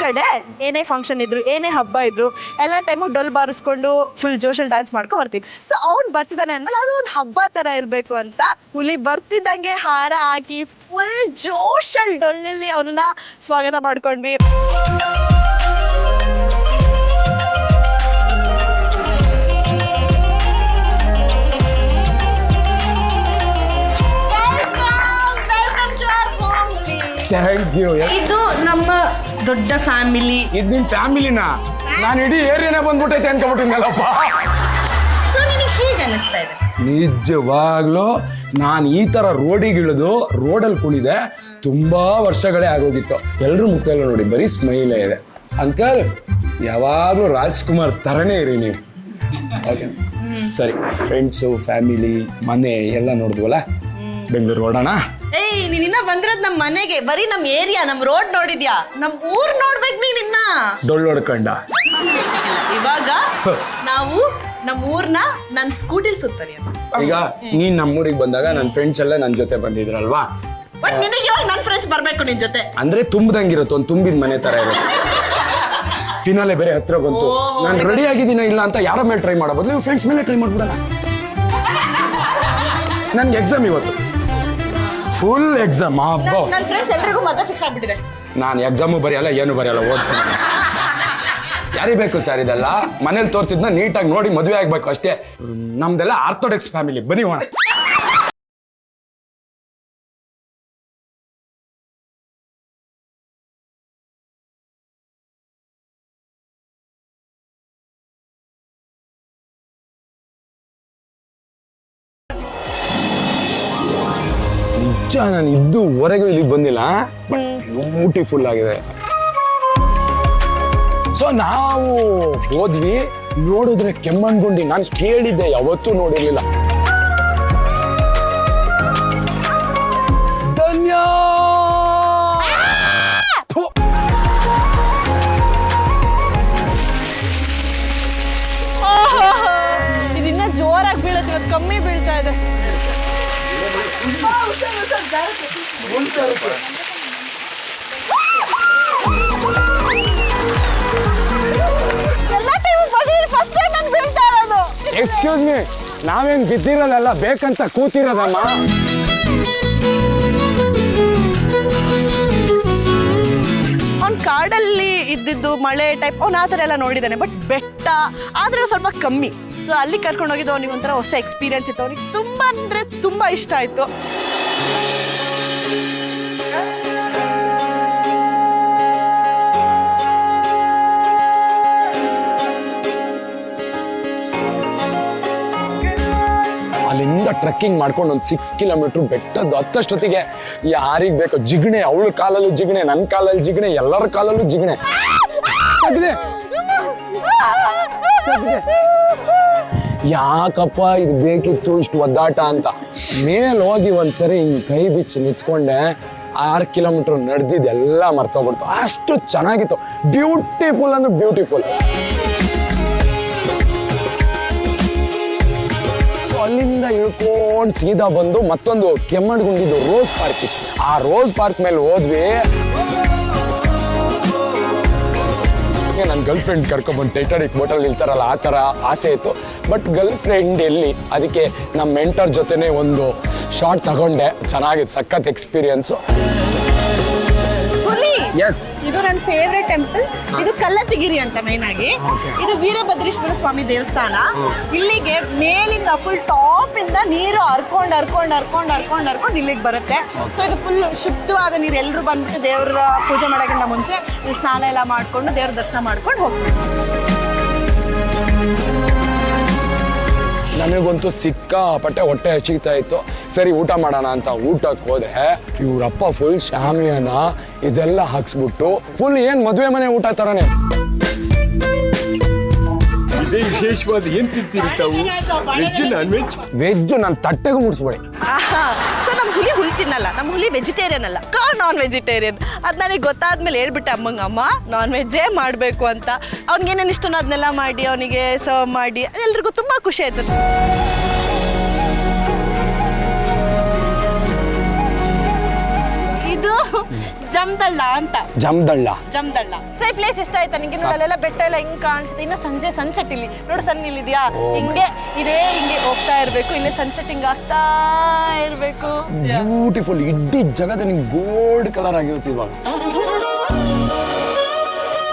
ಕಡೆ ಏನೇ ಫಂಕ್ಷನ್ ಇದ್ರು, ಏನೇ ಹಬ್ಬ ಇದ್ರು, ಎಲ್ಲ ಟೈಮು ಡೊಲ್ ಬಾರಿಸ್ಕೊಂಡು ಫುಲ್ ಜೋಶಲ್ಲಿ ಡ್ಯಾನ್ಸ್ ಮಾಡ್ಕೊಂಡು ಬರ್ತೀವಿ. ಸೊ ಅವ್ನು ಬರ್ತಿದ್ದಾನೆ ಅಂದ್ಮೇಲೆ ಅದು ಒಂದು ಹಬ್ಬ ತರ ಇರಬೇಕು ಅಂತ ಹುಲಿ ಬರ್ತಿದ್ದಂಗೆ ಹಾರ ಹಾಕಿ ಫುಲ್ ಜೋಶಲ್ಲಿ ಡೊಳ್ಳಲ್ಲಿ ಅವನನ್ನ ಸ್ವಾಗತ ಮಾಡ್ಕೊಂಡ್ವಿ. Thank you. ಇದು ನಮ್ಮ ದೊಡ್ಡ ಫ್ಯಾಮಿಲಿ. ಇದು ನಿಮ್ ಫ್ಯಾಮಿಲಿನ? ನಾನು ಇಡೀ ಏರಿಯಾನೇ ಬಂದ್ಬಿಟ್ಟೈತೆ ಅನ್ಕೊಂಡ್ಬಿಟ್ಟಿದ್ನಲ್ಲಪ್ಪ. ಸೊ ನಿನಗೆ ಹೇಗೆ ಅನಿಸ್ತಾ ಇದೆ? ನಿಜವಾಗ್ಲೂ ನಾನು ಈ ತರ ರೋಡಿಗಿಳಿದು ರೋಡಲ್ಲಿ ಕುಣಿದೆ ತುಂಬಾ ವರ್ಷಗಳೇ ಆಗೋಗಿತ್ತು. ಎಲ್ರೂ ಮುಖದಲ್ಲೂ ನೋಡಿ ಬರೀ ಸ್ಮೈಲೇ ಇದೆ. ಅಂಕಲ್ ಯಾವಾಗಲೂ ರಾಜ್ಕುಮಾರ್ ತರನೇ ಇರಿ ನೀವು. ಓಕೆ ಸರಿ, ಫ್ರೆಂಡ್ಸು ಫ್ಯಾಮಿಲಿ ಮನೆ ಎಲ್ಲ ನೋಡಿದ್ವಲ್ಲ, ಬೆಂಗಳೂರು ಹೊರಡೋಣ. ಏಯ್ ನೀನ್ ಇನ್ನ ಬಂದಿರೋದ್ ನಮ್ಮ ಮನೆಗೆ, ಬರೀ ನಮ್ ಏರಿಯಾ ನಮ್ ರೋಡ್ ನೋಡಿದ್ಯಾ? ನಮ್ ಊರ್ ನೋಡ್ಬೇಕು ನೀನ್ ಇನ್ನ. ಡೊಳ್ಳು ಹೊಡ್ಕೊಂಡ ಇವಾಗ ನಾವು ನಮ್ ಊರ್ನ ನನ್ ಸ್ಕೂಟಿಲ್ ಸುತ್ತರಿ. ಈಗ ನೀನ್ ನಮ್ಮೂರಿಗೆ ಬಂದಾಗ ನನ್ನ ಫ್ರೆಂಡ್ಸ್ ಎಲ್ಲ ನನ್ನ ಜೊತೆ ಬಂದಿದ್ರಲ್ವಾ? ಬಟ್ ನಿನಗೆ ಇವಾಗ ನನ್ ಫ್ರೆಂಡ್ಸ್ ಬರ್ಬೇಕು ನಿನ್ ಜೊತೆ. ಅಂದ್ರೆ ತುಂಬದಂಗಿರುತ್ತೆ, ಒಂದು ತುಂಬಿದ ಮನೆ ತರ ಇರುತ್ತೆ. ಫಿನಾಲೆ ಬೇರೆ ಹತ್ರ ಬಂತು. ನಾನು ರೆಡಿ ಆಗಿದ್ದೀನ ಇಲ್ಲ ಅಂತ ಯಾರ ಮೇಲೆ ಟ್ರೈ ಮಾಡಬಹುದು, ನೀವು ಫ್ರೆಂಡ್ಸ್ ಮೇಲೆ ಟ್ರೈ ಮಾಡ್ಬಿಡೋಣ. ನನ್ಗೆ ಎಕ್ಸಾಮ್ ಇವತ್ತು, ಫುಲ್ ಎಕ್ಸಾಮ್. ನನ್ ಫ್ರೆಂಡ್ಸ್ ಎಲ್ರಿಗೂ ಮದುವೆ ಫಿಕ್ಸ್ ಆಗ್ಬಿಟ್ಟಿದೆ. ನಾನು ಎಕ್ಸಾಮು ಬರೆಯಲ್ಲ ಏನು ಬರೆಯಲ್ಲ, ಓದ್ತೀನಿ. ಯಾರಿಗೆ ಬೇಕು ಸರ್ ಇದೆಲ್ಲ? ಮನೇಲಿ ತೋರಿಸಿದ್ನ ನೀಟಾಗಿ ನೋಡಿ ಮದುವೆ ಆಗ್ಬೇಕು ಅಷ್ಟೇ. ನಮ್ದೆಲ್ಲ ಆರ್ಥೋಡಾಕ್ಸ್ ಫ್ಯಾಮಿಲಿ. ಬನ್ನಿ ಹೋಣ. ನಿಜ ನಾನು ಇದುವರೆಗೂ ಇಲ್ಲಿಗೆ ಬಂದಿಲ್ಲ, ಬಟ್ ಬ್ಯೂಟಿಫುಲ್ ಆಗಿದೆ. ಸೊ ನಾವು ಹೋದ್ವಿ, ನೋಡಿದ್ರೆ ಕೆಮ್ಮಣ್ಗುಂಡಿ ನಾನು ಕೇಳಿದ್ದೆ, ಯಾವತ್ತೂ ನೋಡಿರ್ಲಿಲ್ಲ. ಧನ್ಯ ಇದಿನ್ನ ಜೋರಾಗಿ ಬೀಳುತ್ತೆ, ಕಮ್ಮಿ ಬೀಳ್ತಾ ಇದೆ. ಎಕ್ಸ್ಕ್ಯೂಸ್ ಮೀ, ನಾವೇನ್ ಬಿದ್ದಿರೋದಲ್ಲ, ಬೇಕಂತ ಕೂತಿರೋದಮ್ಮ. ಅವ್ನ್ ಕಾಡಲ್ಲಿ ಇದ್ದಿದ್ದು ಮಳೆ ಟೈಪ್ ಅವ್ನು ಆ ಥರ ಎಲ್ಲ ನೋಡಿದ್ದಾನೆ, ಬಟ್ ಬೆಟ್ಟ ಆದ್ರೆ ಸ್ವಲ್ಪ ಕಮ್ಮಿ. ಸೊ ಅಲ್ಲಿ ಕರ್ಕೊಂಡು ಹೋಗಿದ್ದು ಅವ್ನಿಗೆ ಒಂಥರ ಹೊಸ ಎಕ್ಸ್ಪೀರಿಯನ್ಸ್ ಇತ್ತು. ಅವ್ನಿಗೆ ತುಂಬ ಅಂದರೆ ತುಂಬ ಇಷ್ಟ ಆಯಿತು. ಅಲ್ಲಿಂದ ಟ್ರೆಕ್ಕಿಂಗ್ ಮಾಡ್ಕೊಂಡು ಒಂದು 6 ಕಿಲೋಮೀಟರ್ ಬೆಟ್ಟದ್ದು ಹತ್ತಷ್ಟೊತ್ತಿಗೆ ಯಾರಿಗೆ ಬೇಕೋ ಜಿಗಣೆ, ಅವಳ ಕಾಲಲ್ಲೂ ಜಿಗಣೆ, ನನ್ನ ಕಾಲಲ್ಲಿ ಜಿಗಣೆ, ಎಲ್ಲರ ಕಾಲಲ್ಲೂ ಜಿಗಣೆ. ಯಾಕಪ್ಪ ಇದು ಬೇಕಿತ್ತು ಇಷ್ಟು ಒದ್ದಾಟ ಅಂತ ಮೇಲ್ ಹೋಗಿ ಒಂದ್ಸರಿ ಹಿಂಗ್ ಕೈ ಬಿಚ್ಚಿ ನಿಂತ್ಕೊಂಡೆ. 6 ಕಿಲೋಮೀಟರ್ ನಡೆದಿದ್ದು ಎಲ್ಲ ಮರ್ತೋಗ್ಬಿಡ್ತು, ಅಷ್ಟು ಚೆನ್ನಾಗಿತ್ತು. ಬ್ಯೂಟಿಫುಲ್ ಅಂದ್ರೆ ಬ್ಯೂಟಿಫುಲ್. ಅಲ್ಲಿಂದ ಇಳ್ಕೊಂಡು ಸೀದಾ ಬಂದು ಮತ್ತೊಂದು ಕೆಮ್ಮಣ್ಗುಂಡಿದ್ದು ರೋಸ್ ಪಾರ್ಕ್ ಇತ್ತು. ಆ ರೋಸ್ ಪಾರ್ಕ್ ಮೇಲೆ ಹೋದ್ವಿ. ನನ್ನ ಗರ್ಲ್ ಫ್ರೆಂಡ್ ಕರ್ಕೊಂಡ್ಬಂದು ಟೈಟಾನಿಕ್ ಬೋಟಲ್ಲಿ ನಿಲ್ತಾರಲ್ಲ ಆ ಥರ ಆಸೆ ಇತ್ತು. ಬಟ್ ಗರ್ಲ್ ಫ್ರೆಂಡ್ ಎಲ್ಲಿ, ಅದಕ್ಕೆ ನಮ್ಮ ಮೆಂಟರ್ ಜೊತೆನೆ ಒಂದು ಶಾರ್ಟ್ ತಗೊಂಡೆ. ಚೆನ್ನಾಗಿತ್ತು, ಸಖತ್ ಎಕ್ಸ್ಪೀರಿಯನ್ಸು. ಎಸ್, ಇದು ನನ್ನ ಫೇವ್ರೆಟ್ ಟೆಂಪಲ್. ಇದು ಕಲ್ಲತ್ತಿಗಿರಿ ಅಂತ ಮೇನ್ ಆಗಿ. ಇದು ವೀರಭದ್ರೇಶ್ವರ ಸ್ವಾಮಿ ದೇವಸ್ಥಾನ. ಇಲ್ಲಿಗೆ ಮೇಲಿಂದ ಫುಲ್ ಟಾಪ್ ಇಂದ ನೀರು ಹರ್ಕೊಂಡು ಇಲ್ಲಿಗೆ ಬರುತ್ತೆ. ಸೊ ಇದು ಫುಲ್ ಶುದ್ಧವಾದ ನೀರು. ಎಲ್ಲರೂ ಬಂದ್ಬಿಟ್ಟು ದೇವರ ಪೂಜೆ ಮಾಡೋಕ್ಕಿಂತ ಮುಂಚೆ ಇಲ್ಲಿ ಸ್ನಾನ ಎಲ್ಲ ಮಾಡ್ಕೊಂಡು ದೇವ್ರ ದರ್ಶನ ಮಾಡ್ಕೊಂಡು ಹೋಗ್ಬೇಕು. ನನಗಂತೂ ಸಿಕ್ಕಾಪಟ್ಟೆ ಹೊಟ್ಟೆ ಹಸಿತಾ ಇತ್ತು. ಸರಿ ಊಟ ಮಾಡೋಣ ಅಂತ ಊಟಕ್ಕೆ ಹೋದ್ರೆ ಇವ್ರಪ್ಪ ಫುಲ್ ಶಾಮಿಯಾನ ಇದೆಲ್ಲ ಹಾಕ್ಸ್ಬಿಟ್ಟು ಫುಲ್ ಏನ್ ಮದುವೆ ಮನೆ ಊಟ ತರನೇ. ವಿಶೇಷವಾದ ಏನ್ ತಿಂತೀರಿ ತಾವು? Veg non veg? ವೆಜ್ ನನ್ನ ತಟ್ಟೆಗೂ ಮುಡಿಸ್ಬೇಡಿ. ಸೊ ನಮ್ಮ ಹುಲಿ ತಿನ್ನಲ್ಲ, ನಮ್ಮ ಹುಲಿ ವೆಜಿಟೇರಿಯನ್ ಅಲ್ಲ, ನಾನ್ ವೆಜಿಟೇರಿಯನ್. ಅದು ನನಗೆ ಗೊತ್ತಾದ್ಮೇಲೆ ಹೇಳ್ಬಿಟ್ಟೆ ಅಮ್ಮಂಗೆ, ಅಮ್ಮ ನಾನ್ ವೆಜ್ಜೇ ಮಾಡಬೇಕು ಅಂತ. ಅವ್ನಿಗೇನೇನು ಇಷ್ಟನೋ ಅದನ್ನೆಲ್ಲ ಮಾಡಿ ಅವನಿಗೆ ಸರ್ವ್ ಮಾಡಿ ಎಲ್ರಿಗೂ ತುಂಬ ಖುಷಿ ಆಯ್ತು. ಇದು ಜಮದಳ್ಳ ಅಂತ. ಜಮದಳ್ಳ. ಸೊ ಈ ಪ್ಲೇಸ್ ಇಷ್ಟ ಆಯ್ತಾ ನಿಂಗೆ? ಅಲ್ಲೆಲ್ಲ ಬೆಟ್ಟ ಎಲ್ಲ ಹಿಂಗ್ ಕಾಣಿಸುತ್ತೆ. ಇನ್ನು ಸಂಜೆ ಸನ್ಸೆಟ್ ಇಲ್ಲಿ ನೋಡು, ಸನ್ ಇಲ್ಲಿದ್ಯಾ, ಹಿಂಗೆ ಹೋಗ್ತಾ ಇರ್ಬೇಕು. ಇಲ್ಲೇ ಸನ್ಸೆಟ್ ಹಿಂಗ್ ಆಗ್ತಾ ಇರ್ಬೇಕು. ಬ್ಯೂಟಿಫುಲ್. ಇಡೀ ಜಗದ ನಿಂಗೆ ಗೋಲ್ಡ್ ಕಲರ್ ಆಗಿರುತ್ತೆ ಇವಾಗ.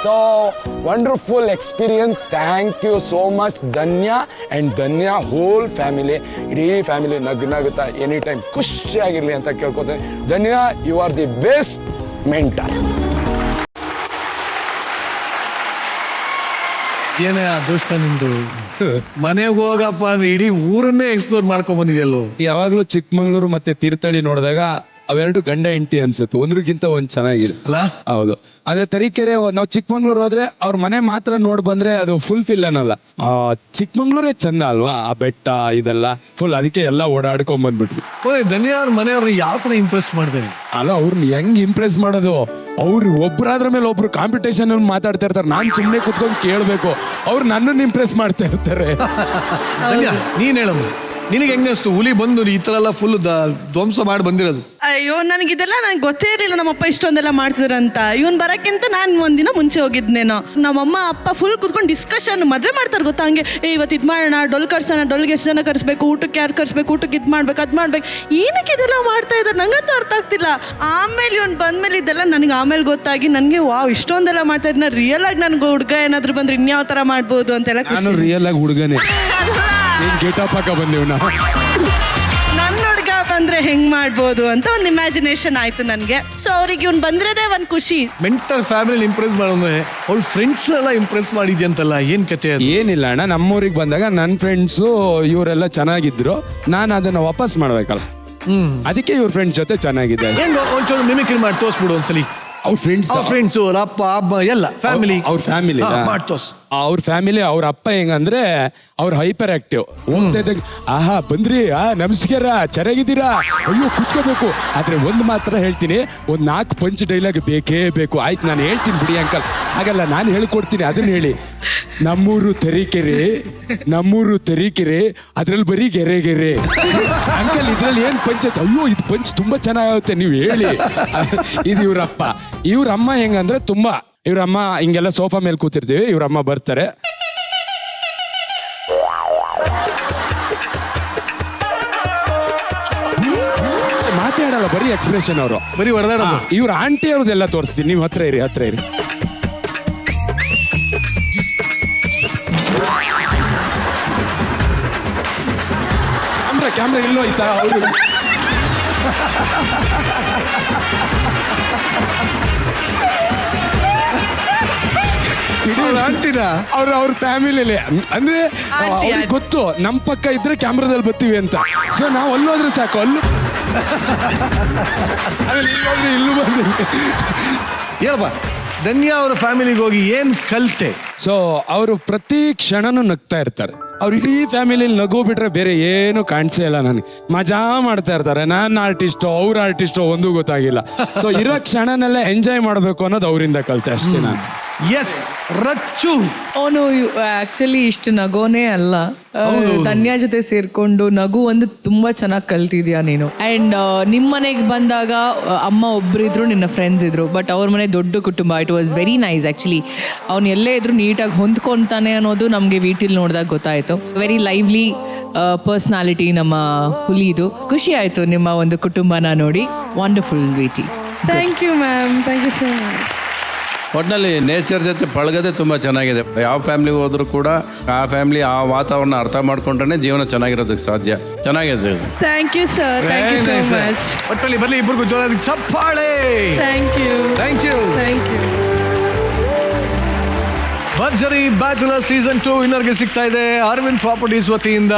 So wonderful experience. Thank you so much Dhanya and Dhanya whole family. ಇಡೀ ಫ್ಯಾಮಿಲಿ ನಗುತ್ತಾ ಎನಿ ಟೈಮ್ ಖುಷಿಯಾಗಿರಲಿ ಅಂತ ಕೇಳ್ಕೊತೇನೆ. Dhanya, you are the best. Mentor. ಏನೇ ಅದೃಷ್ಟ ನಿಂದು. ಮನೆಗೆ ಹೋಗಪ್ಪ ಅಂದ್ರೆ ಇಡೀ ಊರನ್ನೇ ಎಕ್ಸ್ಪ್ಲೋರ್ ಮಾಡ್ಕೊಂಡ್ ಬಂದಿದೆಯಲ್ಲೋ. ಯಾವಾಗ್ಲೂ ಚಿಕ್ಕಮಂಗ್ಳೂರು ಮತ್ತೆ ತೀರ್ಥಹಳ್ಳಿ ನೋಡಿದಾಗ ಅವೆರಡು ಗಂಡ ಹೆಂಡತಿ ಅನ್ಸುತ್ತೆ, ಒಂದ್ರಿಗಿಂತ ಒಂದ್ ಚೆನ್ನಾಗಿದೆ. ಅಲ್ಲ ಹೌದು. ಅದೇ ತರೀಕೆರೆ ನಾವು ಚಿಕ್ಕಮಂಗ್ಳೂರ್ ಹೋದ್ರೆ ಅವ್ರ ಮನೆ ಮಾತ್ರ ನೋಡ್ ಬಂದ್ರೆ ಅದು ಫುಲ್ ಫಿಲ್ ಅನ್ನಲ್ಲ. ಚಿಕ್ಕಮಂಗ್ಳೂರೇ ಚಂದ ಅಲ್ವಾ, ಆ ಬೆಟ್ಟ ಇದೆಲ್ಲ ಫುಲ್, ಅದಕ್ಕೆ ಎಲ್ಲ ಓಡಾಡ್ಕೊಂಡ್ ಬಂದ್ಬಿಟ್ವಿ. ಧನ್ಯವಾದ. ಮನೆಯವ್ರನ್ನ ಯಾವ ತರ ಇಂಪ್ರೆಸ್ ಮಾಡ್ತೇನೆ ಅಲ್ಲ, ಅವ್ರನ್ನ ಹೆಂಗ್ ಇಂಪ್ರೆಸ್ ಮಾಡೋದು, ಅವ್ರು ಒಬ್ರಾದ್ರ ಮೇಲೆ ಒಬ್ರು ಕಾಂಪಿಟೇಷನ್ ಮಾತಾಡ್ತಾ ಇರ್ತಾರೆ, ನಾನ್ ಸುಮ್ನೆ ಕುತ್ಕೊಂಡು ಕೇಳ್ಬೇಕು, ಅವ್ರು ನನ್ನನ್ನು ಇಂಪ್ರೆಸ್ ಮಾಡ್ತಾ ಇರ್ತಾರೆ. ಧನ್ಯ, ನೀನ್ ಹೇಳಮ್ಮ, ನಿನಗೆ ಹೆಂಗ ಅನಿಸ್ತು ಹುಲಿ ಬಂದು ಈ ತರ ಎಲ್ಲ ಫುಲ್ ಧ್ವಂಸ ಮಾಡಿ ಬಂದಿರೋದು? ಅಯ್ಯೋ ನನಗಿದೆಲ್ಲ ನಂಗೆ ಗೊತ್ತೇ ಇರಲಿಲ್ಲ ನಮ್ಮಪ್ಪ ಇಷ್ಟೊಂದೆಲ್ಲ ಮಾಡ್ತಿದ್ರಂತ. ಇವನ್ ಬರಕ್ಕಿಂತ ನಾನು ಒಂದಿನ ಮುಂಚೆ ಹೋಗಿದ್ನೇನೋ. ನಮ್ಮಮ್ಮ ಅಪ್ಪ ಫುಲ್ ಕುತ್ಕೊಂಡು ಡಿಸ್ಕಷನ್, ಮದುವೆ ಮಾಡ್ತಾರೆ ಗೊತ್ತಾ ಹಂಗೆ, ಇವತ್ತು ಇದು ಮಾಡೋಣ, ಡೊಲ್ ಕರ್ಸೋಣ, ಡೊಲ್ಗೆ ಎಷ್ಟು ಜನ ಕರ್ಸ್ಬೇಕು, ಊಟಕ್ಕೆ ಯಾರು ಕರ್ಸ್ಬೇಕು, ಊಟಕ್ಕೆ ಇದು ಮಾಡ್ಬೇಕು, ಅದು ಮಾಡ್ಬೇಕು, ಏನಕ್ಕೆ ಇದೆಲ್ಲ ಮಾಡ್ತಾ ಇದ್ದಾರೆ ನಂಗಂತೂ ಅರ್ಥ ಆಗ್ತಿಲ್ಲ. ಆಮೇಲೆ ಇವನು ಬಂದ್ಮೇಲೆ ಇದೆಲ್ಲ ನನಗೆ ಆಮೇಲೆ ಗೊತ್ತಾಗಿ ನನಗೆ ವಾವ್ ಇಷ್ಟೊಂದೆಲ್ಲ ಮಾಡ್ತಾ ಇದ್ನ, ರಿಯಲ್ ಆಗಿ ನನಗೆ ಹುಡುಗ ಏನಾದ್ರು ಬಂದ್ರೆ ಇನ್ಯಾವ ಥರ ಮಾಡ್ಬೋದು ಅಂತೆಲ್ಲ. ನಾನು ರಿಯಲ್ ಆಗಿ ಹುಡುಗನೇ, ಗೇಟಪ್ ಹಾಕ ಬಂದೇವ್ ನಾವು. ನನ್ನ ಹುಡುಗ ಬಂದ್ರೆ ಹೆಂಗ್ ಮಾಡ್ಬೋದು ಅಂತ ಒಂದು ಇಮ್ಯಾಜಿನೇಷನ್ ಆಯ್ತು ನನಗೆ. ಸೊ ಅವ್ರಿಗೆ ಇವ್ನು ಬಂದಿರೋದೇ ಒಂದು ಖುಷಿ. ಮೆಂಟಲ್ ಫ್ಯಾಮಿಲಿ ಇಂಪ್ರೆಸ್ ಮಾಡೋದ್ರೆ ಅವ್ಳ ಫ್ರೆಂಡ್ಸ್ ಎಲ್ಲ ಇಂಪ್ರೆಸ್ ಮಾಡಿದ್ಯಂತಲ್ಲ, ಏನ್ ಕತೆ ಅದು? ಏನಿಲ್ಲ ಅಣ್ಣ, ನಮ್ಮೂರಿಗೆ ಬಂದಾಗ ನನ್ನ ಫ್ರೆಂಡ್ಸು ಇವರೆಲ್ಲ ಚೆನ್ನಾಗಿದ್ರು, ನಾನು ಅದನ್ನ ವಾಪಸ್ ಮಾಡ್ಬೇಕಲ್ಲ, ಅದಕ್ಕೆ ಇವ್ರ ಫ್ರೆಂಡ್ಸ್ ಜೊತೆ ಚೆನ್ನಾಗಿದೆ. ಹೆಂಗ ಒಂಚೂರು ಮಿಮಿಕ್ರಿ ಮಾಡಿ ತೋರಿಸ್ಬಿಡು ಒಂದ್ಸಲಿ. ಅವ್ರ ಫ್ರೆಂಡ್ಸ್, ಅವ್ರ ಅಪ್ಪ ಅಮ್ಮ ಎಲ್ಲ ಫ್ಯಾಮಿಲಿ, ಅವ್ರ ಫ್ಯಾಮಿಲಿ ಮಾಡಿ ತೋರ್ಸು. ಅವ್ರ ಫ್ಯಾಮಿಲಿ, ಅವ್ರ ಅಪ್ಪ ಹೆಂಗಂದ್ರೆ ಅವ್ರ ಹೈಪರ್ ಆಕ್ಟಿವ್. ಹೋಗ್ತಾ ಇದ್ದಾಗ ಆಹಾ ಬಂದ್ರಿ, ನಮಸ್ಕಾರ, ಚೆನ್ನಾಗಿದ್ದೀರಾ, ಅಯ್ಯೋ ಕುತ್ಕೋಬೇಕು. ಆದ್ರೆ ಒಂದ್ ಮಾತ್ರ ಹೇಳ್ತೀನಿ, ಒಂದ್ 4 ಪಂಚ್ ಡೈಲಾಗ್ ಬೇಕೇ ಬೇಕು. ಆಯ್ತು ನಾನು ಹೇಳ್ತೀನಿ ಬಿಡಿ ಅಂಕಲ್, ಹಾಗಲ್ಲ ನಾನು ಹೇಳ್ಕೊಡ್ತೀನಿ, ಅದನ್ನ ಹೇಳಿ. ನಮ್ಮೂರು ತರೀಕೆರೆ ಅದ್ರಲ್ಲಿ ಬರೀ ಗೆರೆ ಅಂಕಲ್, ಇದ್ರಲ್ಲಿ ಏನ್ ಪಂಚಾಯತ್? ಅಯ್ಯೋ ಇದು ಪಂಚ್ ತುಂಬಾ ಚೆನ್ನಾಗುತ್ತೆ, ನೀವು ಹೇಳಿ. ಇದು ಇವ್ರಪ್ಪ. ಇವ್ರಮ್ಮ ಹೆಂಗಂದ್ರೆ ತುಂಬಾ, ಇವ್ರಮ್ಮ ಹಿಂಗೆಲ್ಲ ಸೋಫಾ ಮೇಲೆ ಕೂತಿರ್ತೀವಿ, ಇವ್ರಮ್ಮ ಬರ್ತಾರೆ, ಮಾತಾಡಲ್ಲ, ಬರೀ ಎಕ್ಸ್ಪ್ರೆಷನ್ ಅವರು, ಬರೀ ಹೊಡೆದಾಡೋದು. ಇವ್ರ ಆಂಟಿ ಅವ್ರದ್ದೆಲ್ಲ ತೋರಿಸ್ತೀನಿ, ನೀವು ಹತ್ರ ಇರಿ. ಕ್ಯಾಮ್ರಾ ಇಲ್ಲೋ ಆಯ್ತಾ ಅವರು? ಅವ್ರ ಫ್ಯಾಮಿಲಿಯಲ್ಲಿ ಅಂದ್ರೆ ಅವ್ರಿಗೆ ಗೊತ್ತು ನಮ್ ಪಕ್ಕ ಇದ್ರೆ ಕ್ಯಾಮ್ರಾದಲ್ಲಿ ಬರ್ತೀವಿ ಅಂತ. ಸೊ ನಾವು ಅಲ್ಲೋದ್ರೆ ಸಾಕು, ಅಲ್ಲೂ ಇಲ್ಲೂ ಬಂದ್ವಿ. ಹೇಳಪ್ಪ, ಧನ್ಯ ಅವ್ರ ಫ್ಯಾಮಿಲಿಗೆ ಹೋಗಿ ಏನ್ ಕಲ್ತೆ? ಸೊ ಅವರು ಪ್ರತಿ ಕ್ಷಣನೂ ನಗ್ತಾ ಇರ್ತಾರೆ. ಅವ್ರ ಇಡೀ ಫ್ಯಾಮಿಲಿಯಲ್ಲಿ ನಗು ಬಿಟ್ರೆ ಬೇರೆ ಏನು ಕಾಣಿಸೇ ಇಲ್ಲ ನನಗೆ. ಮಜಾ ಮಾಡ್ತಾ ಇರ್ತಾರೆ. ನಾನು ಆರ್ಟಿಸ್ಟೋ ಅವ್ರ ಆರ್ಟಿಸ್ಟೋ ಒಂದೂ ಗೊತ್ತಾಗಿಲ್ಲ. ಸೊ ಇರೋ ಕ್ಷಣನೆಲ್ಲ ಎಂಜಾಯ್ ಮಾಡಬೇಕು ಅನ್ನೋದು ಅವರಿಂದ ಕಲಿತೆ ಅಷ್ಟೇ ನಾನು. ಎಸ್, ರಚ್ಚು ಅವನು ಆಕ್ಚುಲಿ ಇಷ್ಟು ನಗೋನೇ ಅಲ್ಲ, ಧನ್ಯ ಜೊತೆ ಸೇರ್ಕೊಂಡು ನಗು ಒಂದು ತುಂಬಾ ಚೆನ್ನಾಗಿ ಕಲ್ತಿದ್ಯಾ ನೀನು. ಅಂಡ್ ನಿಮ್ಮ ಮನೆಗೆ ಬಂದಾಗ ಅಮ್ಮ ಒಬ್ರಿದ್ರು, ನಿನ್ನ ಫ್ರೆಂಡ್ಸ್ ಇದ್ರು, ಬಟ್ ಅವ್ರ ಮನೆ ದೊಡ್ಡ ಕುಟುಂಬ. It was very nice actually. ಅವ್ನು ಎಲ್ಲೇ ಇದ್ರು ನೀಟಾಗಿ ಹೊಂದ್ಕೊಂತಾನೆ ಅನ್ನೋದು ನಮಗೆ ವಿಟಿಲ್ ನೋಡಿದಾಗ ಗೊತ್ತಾಯ್ತು. ವೆರಿ ಲೈವ್ಲಿ ಪರ್ಸ್ನಾಲಿಟಿ ನಮ್ಮ ಹುಲಿದು. ಖುಷಿ ಆಯ್ತು ನಿಮ್ಮ ಒಂದು ಕುಟುಂಬನ ನೋಡಿ. ವಂಡರ್ಫುಲ್ ವಿಟಿ. Thank you ma'am, thank you so much. ಒಟ್ಟಿನಲ್ಲಿ ನೇಚರ್ ಜೊತೆ ಪಳಗದೆ ತುಂಬ ಚೆನ್ನಾಗಿದೆ. ಯಾವ ಫ್ಯಾಮಿಲಿಗೆ ಹೋದ್ರೂ ಕೂಡ ಆ ಫ್ಯಾಮಿಲಿ ಆ ವಾತಾವರಣ ಅರ್ಥ ಮಾಡ್ಕೊಂಡ್ರೆ ಜೀವನ ಚೆನ್ನಾಗಿರೋದಕ್ಕೆ ಸಾಧ್ಯ. ಚೆನ್ನಾಗಿದೆ. Thank you sir, thank you so much. ಒಟ್ಟಲ್ಲಿ ಬರ್ಲಿ ಇಬ್ಬರಿಗೂ ಜೋರಾಗಿ ಚಪ್ಪಾಳೆ. Thank you, thank you, thank you. ಭರ್ಜರಿ ಬ್ಯಾಚುಲರ್ ಸೀಸನ್ 2 ವಿನ್ನರ್ಗೆ ಸಿಗ್ತಾ ಇದೆ ಅರವಿಂದ್ ಪ್ರಾಪರ್ಟೀಸ್ ವತಿಯಿಂದ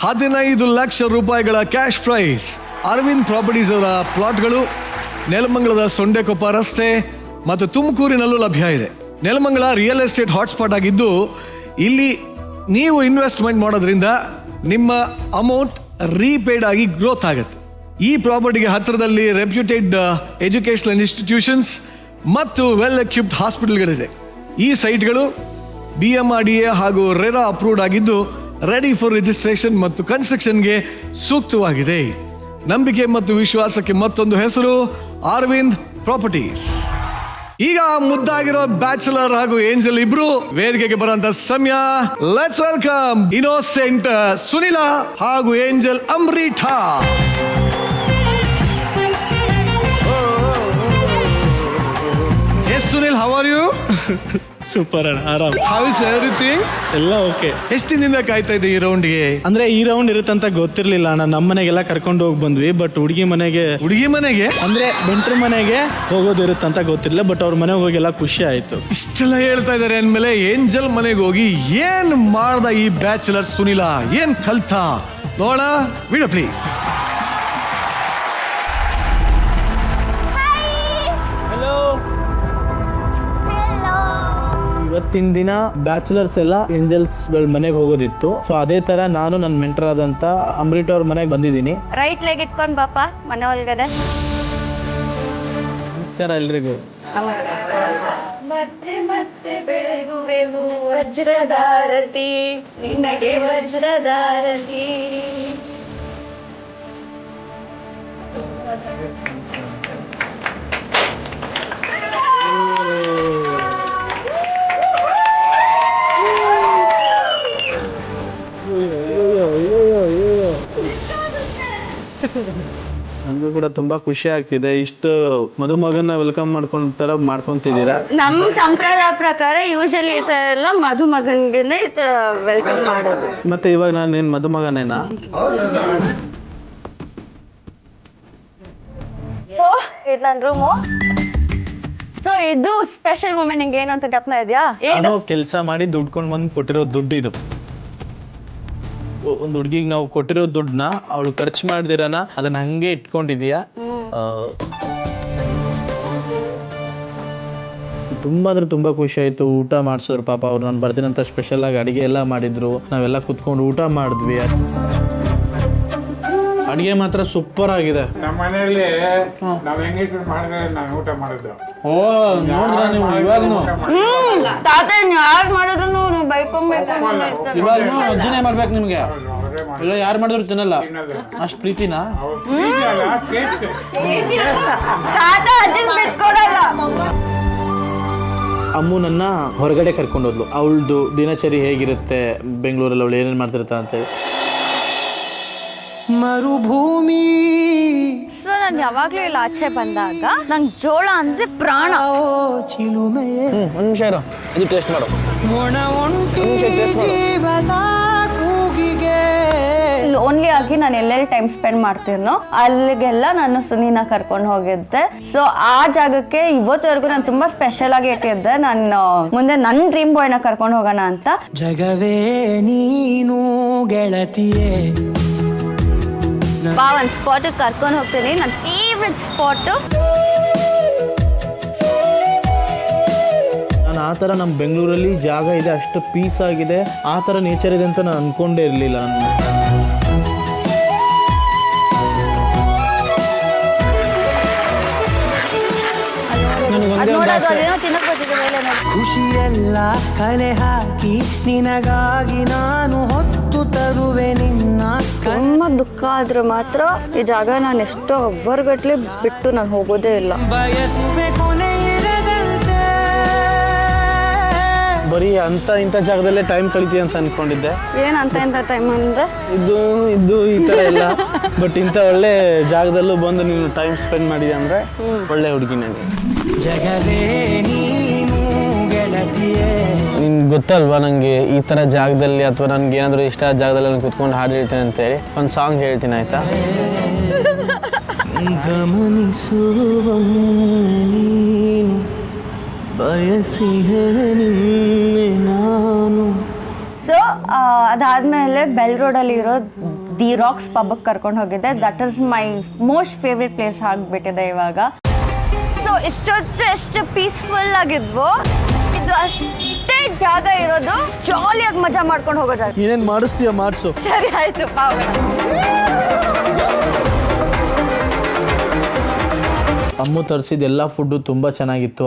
15 ಲಕ್ಷ ರೂಪಾಯಿಗಳ ಕ್ಯಾಶ್ ಪ್ರೈಸ್. ಅರವಿಂದ್ ಪ್ರಾಪರ್ಟೀಸ್ ಅವರ ಪ್ಲಾಟ್ಗಳು ನೆಲಮಂಗಲದ ಸೊಂಡೆಕೊಪ್ಪ ರಸ್ತೆ ಮತ್ತು ತುಮಕೂರಿನಲ್ಲೂ ಲಭ್ಯ ಇದೆ. ನೆಲಮಂಗಲ ರಿಯಲ್ ಎಸ್ಟೇಟ್ ಹಾಟ್ಸ್ಪಾಟ್ ಆಗಿದ್ದು, ಇಲ್ಲಿ ನೀವು ಇನ್ವೆಸ್ಟ್ಮೆಂಟ್ ಮಾಡೋದ್ರಿಂದ ನಿಮ್ಮ ಅಮೌಂಟ್ ರೀಪೇಡ್ ಆಗಿ ಗ್ರೋತ್ ಆಗುತ್ತೆ. ಈ ಪ್ರಾಪರ್ಟಿಗೆ ಹತ್ತಿರದಲ್ಲಿ ರೆಪ್ಯೂಟೆಡ್ ಎಜುಕೇಷನಲ್ ಇನ್ಸ್ಟಿಟ್ಯೂಷನ್ಸ್ ಮತ್ತು ವೆಲ್ ಎಕ್ವಿಪ್ಡ್ ಹಾಸ್ಪಿಟಲ್ಗಳಿದೆ. ಈ ಸೈಟ್ಗಳು BMRDA ಹಾಗೂ ರೆರಾ ಅಪ್ರೂವ್ಡ್ ಆಗಿದ್ದು, ರೆಡಿ ಫಾರ್ ರಿಜಿಸ್ಟ್ರೇಷನ್ ಮತ್ತು ಕನ್ಸ್ಟ್ರಕ್ಷನ್ಗೆ ಸೂಕ್ತವಾಗಿದೆ. ನಂಬಿಕೆ ಮತ್ತು ವಿಶ್ವಾಸಕ್ಕೆ ಮತ್ತೊಂದು ಹೆಸರು ಅರವಿಂದ್ ಪ್ರಾಪರ್ಟೀಸ್. ಈಗ ಮುದ್ದಾಗಿರೋ ಬ್ಯಾಚುಲರ್ ಹಾಗೂ ಏಂಜಲ್ ಇಬ್ರು ವೇದಿಕೆಗೆ ಬರುವಂತ ಸಮಯ. ಲೆಟ್ಸ್ ವೆಲ್ಕಮ್ ಇನ್ನೋಸೆಂಟ್ ಸುನಿಲ ಹಾಗೂ angel Amrita. Yes Sunil, how are you? Super ಅಣ್ಣ, ಆರಾಮ್. How is everything? ಎಲ್ಲ ಓಕೆ. ಎಷ್ಟು ದಿನದಿಂದ ಕಾಯ್ತಾ ಇದ್ದೆ ಈ ರೌಂಡ್ಗೆ? ಅಂದ್ರೆ ಈ ರೌಂಡ್ ಇರುತ್ತಂತ ಗೊತ್ತಿರ್ಲಿಲ್ಲ ಅಣ್ಣ. ನಮ್ಮ ಮನೆಗೆಲ್ಲ ಕರ್ಕೊಂಡು ಹೋಗಿ ಬಂದ್ವಿ, ಬಟ್ ಹುಡುಗಿ ಮನೆಗೆ ಅಂದ್ರೆ ಬೆಂಟ್ರ ಮನೆಗೆ ಹೋಗೋದು ಇರುತ್ತಂತ ಗೊತ್ತಿರಲಿಲ್ಲ, ಬಟ್ ಅವ್ರ ಮನೆಗೆ ಹೋಗಿ ಎಲ್ಲ ಖುಷಿ ಆಯ್ತು. ಇಷ್ಟೆಲ್ಲ ಹೇಳ್ತಾ ಇದಾರೆ ಅಂದ್ಮೇಲೆ ಏಂಜಲ್ ಮನೆಗೆ ಹೋಗಿ ಏನ್ ಮಾಡ್ದ ಈ ಬ್ಯಾಚುಲರ್ ಸುನಿಲ, ಏನ್ ಕಲ್ತ ನೋಡ ವಿಡಿಯೋ ಪ್ಲೀಸ್. ಇವತ್ತಿನ ದಿನ ಬ್ಯಾಚುಲರ್ಸ್ ಎಲ್ಲ ಏಂಜಲ್ಸ್ ಗಳ ಮನೆಗೆ ಹೋಗೋದಿತ್ತು. ಸೊ ಅದೇ ತರ ನಾನು ನನ್ನ ಮೆಂಟರ್ ಆದಂತ ಅಮೃತ ಅವ್ರ ಮನೆಗೆ ಬಂದಿದ್ದೀನಿ. ರೈಟ್ ಲೆಗ್ ಇಟ್ಕೊಂಡ್ ಬಾಪ ಮನೆ ಒಳಗಡೆ. ನಮಸ್ಕಾರ ಎಲ್ರಿಗೂ. ಮತ್ತೆ ಮತ್ತೆ ಬೆಳಗುವೆವು ವಜ್ರದಾರತಿ, ನಿನಗೆ ವಜ್ರದಾರತಿ. ನನಗೂ ಕೂಡ ತುಂಬಾ ಖುಷಿ ಆಗ್ತಿದೆ. ಇಷ್ಟು ಮದುಮಗನ ವೆಲ್ಕಮ್ ಮಾಡ್ಕೊಂತಿದ್ದೀರಾ. ನಮ್ಮ ಸಂಪ್ರದಾಯ ಪ್ರಕಾರ ಯೂಶಲಿ ಈ ತರ ಎಲ್ಲ ಮದುಮಗನ್ಗೆ ವೆಲ್ಕಮ್ ಮಾಡೋದು. ಮತ್ತೆ ಇವಾಗ ನಾನು ಏನ್ ಮದುಮಗನೇನಾ? ಸೊ ಇದು ನನ್ನ ರೂಮು. ಸೊ ಇದು ಸ್ಪೆಷಲ್ ಮೂಮೆಂಟ್. ನಿಂಗೆ ಏನು ಅಂತ ಜ್ಞಾಪನ ಇದೆಯಾ? ನಾನು ಕೆಲಸ ಮಾಡಿ ದುಡ್ಕೊಂಡು ಬಂದು ಕೊಟ್ಟಿರೋ ದುಡ್ಡು ಇದು. ಒಂದು ಹುಡುಗಿಗೆ ನಾವು ಕೊಟ್ಟಿರೋ ದುಡ್ಡನ್ನ ಅವಳು ಖರ್ಚು ಮಾಡ್ದಿರನ ಅದನ್ನ ಹಂಗೆ ಇಟ್ಕೊಂಡಿದೀಯಾ? ತುಂಬಾ ಅಂದ್ರೆ ತುಂಬಾ ಖುಷಿ ಆಯ್ತು. ಊಟ ಮಾಡಿಸೋರು ಪಾಪ ಅವ್ರು. ನಾನು ಬರ್ತೀನಂತ ಸ್ಪೆಷಲ್ ಆಗಿ ಅಡಿಗೆ ಎಲ್ಲ ಮಾಡಿದ್ರು. ನಾವೆಲ್ಲ ಕುತ್ಕೊಂಡು ಊಟ ಮಾಡಿದ್ವಿ. ಅಡಿಗೆ ಮಾತ್ರ ಸೂಪರ್ ಆಗಿದೆ. ನಮ್ಮ ಮನೆಯಲ್ಲಿ ನಾವು ಹೆಂಗಸರು ಮಾಡಿದ್ರೆ ನಾನು ಊಟ ಮಾಡಿದ್ದು. ಓ ನೋಡಿದ್ರ ನೀವು ಇವಾಗನು ತಾತ ಯಾರು ಮಾಡಿದ್ರು ಬೈಕೊಂಬೇಕು. ಇವಾಗನು ಅಜ್ಜನೇ ಮಾಡ್ಬೇಕು ನಿಮ್ಗೆ. ಇಲ್ಲ ಯಾರು ಮಾಡಿದ್ರು ತಿನ್ನಲ್ಲ, ಅಷ್ಟು ಪ್ರೀತಿನಾ? ತಾತ ಅಜ್ಜನ್ ಬಿಟ್ಕೊಡಲ್ಲ. ಅಮ್ಮು ನನ್ನ ಹೊರಗಡೆ ಕರ್ಕೊಂಡು ಹೋದ್ಲು. ಅವಳದು ದಿನಚರಿ ಹೇಗಿರುತ್ತೆ ಬೆಂಗಳೂರಲ್ಲಿ, ಅವಳು ಏನೇನು ಮಾಡ್ತಿರ್ತಾ ಅಂತೇಳಿ. ಮರುಭೂಮಿ. ಸೊ ನಾನು ಯಾವಾಗ್ಲೂ ಇಲ್ಲಿ ಆಚೆ ಬಂದಾಗ ನಂಗೆ ಜೋಳ ಅಂದ್ರೆ ಪ್ರಾಣ. ಚಿಲುಮೆಯೇ ಒಂದು ನಿಮಿಷ ಇರು, ಇದು ಟೇಸ್ಟ್ ಮಾಡು. ಮೊಣ ಒಂಟಿ ಜೀವದ ಕೂಗಿಗೆ. ಓನ್ಲಿ ಆಗಿ ನಾನು ಎಲ್ಲೆಲ್ಲಿ ಟೈಮ್ ಸ್ಪೆಂಡ್ ಮಾಡ್ತೀನೋ ಅಲ್ಲಿಗೆಲ್ಲ ನಾನು ಸುನಿನ ಕರ್ಕೊಂಡು ಹೋಗಿದ್ದೆ. ಸೊ ಆ ಜಾಗಕ್ಕೆ ಇವತ್ತವರೆಗೂ ನಾನು ತುಂಬಾ ಸ್ಪೆಷಲ್ ಆಗಿ ಇಟ್ಟಿದ್ದೆ. ನಾನು ಮುಂದೆ ನನ್ನ ಡ್ರೀಮ್ ಬಾಯ್ನ ಕರ್ಕೊಂಡು ಹೋಗೋಣ ಅಂತ. ಜಗವೇ ನೀನು ಗೆಳತಿಯೇ. ಬಾ ಒಂದು ಸ್ಪಾಟಿಗೆ ಕರ್ಕೊಂಡು ಹೋಗ್ತೀನಿ. ನನ್ನ ಫೇವ್ರೆಟ್ ಸ್ಪಾಟು. ನಾನು ಆ ಥರ ನಮ್ಮ ಬೆಂಗಳೂರಲ್ಲಿ ಜಾಗ ಇದೆ, ಅಷ್ಟು ಪೀಸ್ ಆಗಿದೆ, ಆ ಥರ ನೇಚರ್ ಇದೆ ಅಂತ ನಾನು ಅಂದ್ಕೊಂಡೇ ಇರಲಿಲ್ಲ. ಖುಷಿಯೆಲ್ಲ ಕಲೆ ಹಾಕಿ ನಿನಗಾಗಿ ನಾನು ಹೊತ್ತು ತರುವೆ ನಿನ್ನ. ತುಂಬ ದುಃಖ ಆದ್ರೆ ಮಾತ್ರ ಈ ಜಾಗ ನಾನು ಎಷ್ಟೋ ಅವರ್ಗಟ್ಲೆ ಬಿಟ್ಟು ನಾನು ಹೋಗೋದೇ ಇಲ್ಲ. ಬಯಸುವೆ ಕೊನೆ ಇರದಂತೆ. ಬರೀ ಅಂತ ಇಂಥ ಜಾಗದಲ್ಲೇ ಟೈಮ್ ಕಳಿತೀಯ ಅಂತ ಅನ್ಕೊಂಡಿದ್ದೆ. ಏನಂತ ಇಂಥ ಟೈಮ್ ಅಂದ್ರೆ ಇದು ಈ ಥರ ಇಲ್ಲ, ಬಟ್ ಇಂಥ ಒಳ್ಳೆ ಜಾಗದಲ್ಲೂ ಬಂದು ನೀನು ಟೈಮ್ ಸ್ಪೆಂಡ್ ಮಾಡಿದೆ ಅಂದರೆ ಒಳ್ಳೆ ಹುಡುಗಿ ನನಗೆ. ಜಗವೇ ನೀನು ಗೆಳತಿಯೇ. ನಿನ್ಗೆ ಗೊತ್ತಲ್ವಾ ನನಗೆ ಈ ಥರ ಜಾಗದಲ್ಲಿ ಅಥವಾ ನನಗೆ ಏನಾದರೂ ಇಷ್ಟ ಆದ ಜಾಗದಲ್ಲಿ ನಾನು ಕುತ್ಕೊಂಡು ಹಾಡು ಹೇಳ್ತೀನಿ ಅಂತೇಳಿ ಒಂದು ಸಾಂಗ್ ಹೇಳ್ತೀನಿ, ಆಯಿತಾ? ಗಮನಿಸುವ ನೀನು ಬಯಸಿಹೆ ನಾನು. ಸೊ ಅದಾದ್ಮೇಲೆ ಬೆಲ್ ರೋಡಲ್ಲಿ ಇರೋ ದಿ ರಾಕ್ಸ್ ಪಬ್ಗೆ ಕರ್ಕೊಂಡು ಹೋಗಿದ್ದೆ. That is my most favourite place ಆಗಿಬಿಟ್ಟಿದೆ ಇವಾಗ. ಸೊ ಇಷ್ಟೊತ್ತು ಎಷ್ಟು ಪೀಸ್ಫುಲ್ ಆಗಿದ್ವು. ಇದು ಅಷ್ಟೇ ಜಾಗ ಇರೋದು, ಜಾಲಿಯಾಗಿ ಮಜಾ ಮಾಡ್ಕೊಂಡು ಹೋಗೋ ಜಾಗ. ಏನೇನು ಮಾಡಿಸ್ತೀಯ ಮಾಡಿಸು. ಸರಿ ಆಯ್ತು ಪಾವ. ಅಮ್ಮ ತರಿಸಿದ ಎಲ್ಲ ಫುಡ್ಡು ತುಂಬ ಚೆನ್ನಾಗಿತ್ತು.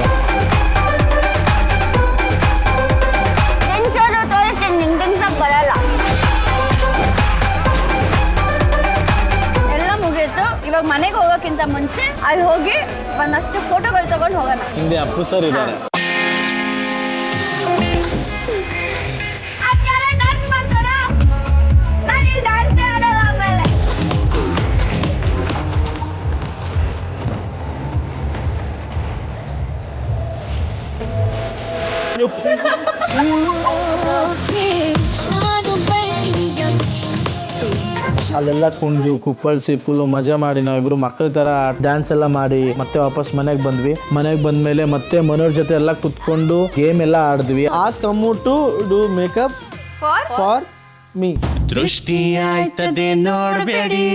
ಬರಲ್ಲ, ಎಲ್ಲ ಮುಗೀತು. ಇವಾಗ ಮನೆಗೆ ಹೋಗೋಕ್ಕಿಂತ ಮುಂಚೆ ಅಲ್ಲಿ ಹೋಗಿ ಒಂದಷ್ಟು ಫೋಟೋಗಳು ತಗೊಂಡು ಹೋಗೋಣ. ಹಿಂದೆ ಅಪ್ಪು ಸರ್ ಇದ್ದಾರೆ. ಅಲ್ಲೆಲ್ಲ ಕುಂಡು ಕುಪ್ಪಳಿಸಿ ಫುಲ್ಲು ಮಜಾ ಮಾಡಿ ನಾವಿಬ್ರು ಮಕ್ಕಳ ಥರ ಡ್ಯಾನ್ಸ್ ಎಲ್ಲ ಮಾಡಿ ಮತ್ತೆ ವಾಪಸ್ ಮನೆಗೆ ಬಂದ್ವಿ. ಮನೆಗೆ ಬಂದ್ಮೇಲೆ ಮತ್ತೆ ಮನೆಯವ್ರ ಜೊತೆ ಎಲ್ಲ ಕುತ್ಕೊಂಡು ಗೇಮ್ ಎಲ್ಲ ಆಡಿದ್ವಿ. Ask Ammu to do makeup for me. ದೃಷ್ಟಿ ಆಯ್ತದೆ ನೋಡ್ಬೇಡಿ,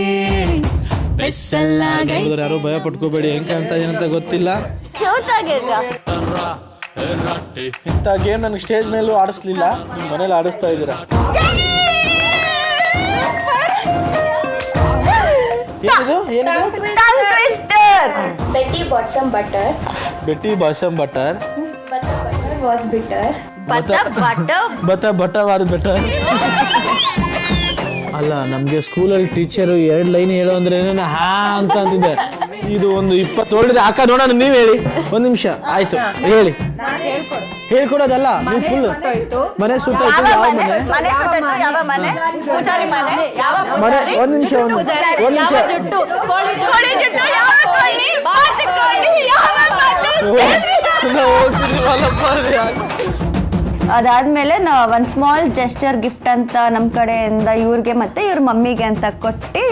ಯಾರು ಭಯ ಪಟ್ಕೋಬೇಡಿ, ಹೆಂಗ್ ಕಾಣ್ತಾ ಇದೀನಿ ಅಂತ ಗೊತ್ತಿಲ್ಲ. ಇಂಥ ಗೇಮ್ ನನಗೆ ಸ್ಟೇಜ್ ಮೇಲೂ ಆಡಿಸ್ಲಿಲ್ಲ, ನಿಮ್ಮ ಮನೇಲಿ ಆಡಿಸ್ತಾ ಇದ್ದೀರಾ. ಏನಿದು Betty bought some butter. Betty bought some butter. Butter was bitter. Butter was better. ಅಲ್ಲ, ನಮಗೆ ಸ್ಕೂಲಲ್ಲಿ ಟೀಚರು 2 ಲೈನ್ ಹೇಳೋ ಅಂದ್ರೆ ಹಾ ಅಂತ ಅಂತಿದ್ದೆ. ಇದು ಒಂದು 20 ಹೊಡೆದ್ರೆ ಅಕ್ಕ ನೋಡೋಣ, ನೀವು ಹೇಳಿ. 1 ನಿಮಿಷ ಆಯ್ತು, ಹೇಳಿ. ಹೇಳ್ಕೊಡೋದಲ್ಲ, ನೀವು ಫುಲ್ ಮನೆ ಸುಟ್ಟಾಯ್ತು. ಯಾವ ಮನೆ? ಮನೆ. 1 ನಿಮಿಷ. ಅದಾದ್ಮೇಲೆ ನಾವು ಒಂದು ಸ್ಮಾಲ್ ಜೆಸ್ಚರ್ ಗಿಫ್ಟ್ ಅಂತ ನಮ್ಮ ಕಡೆಯಿಂದ ಇವ್ರಿಗೆ ಮತ್ತೆ ಇವ್ರ ಮಮ್ಮಿಗೆ ಅಂತ ಕೊಟ್ಟು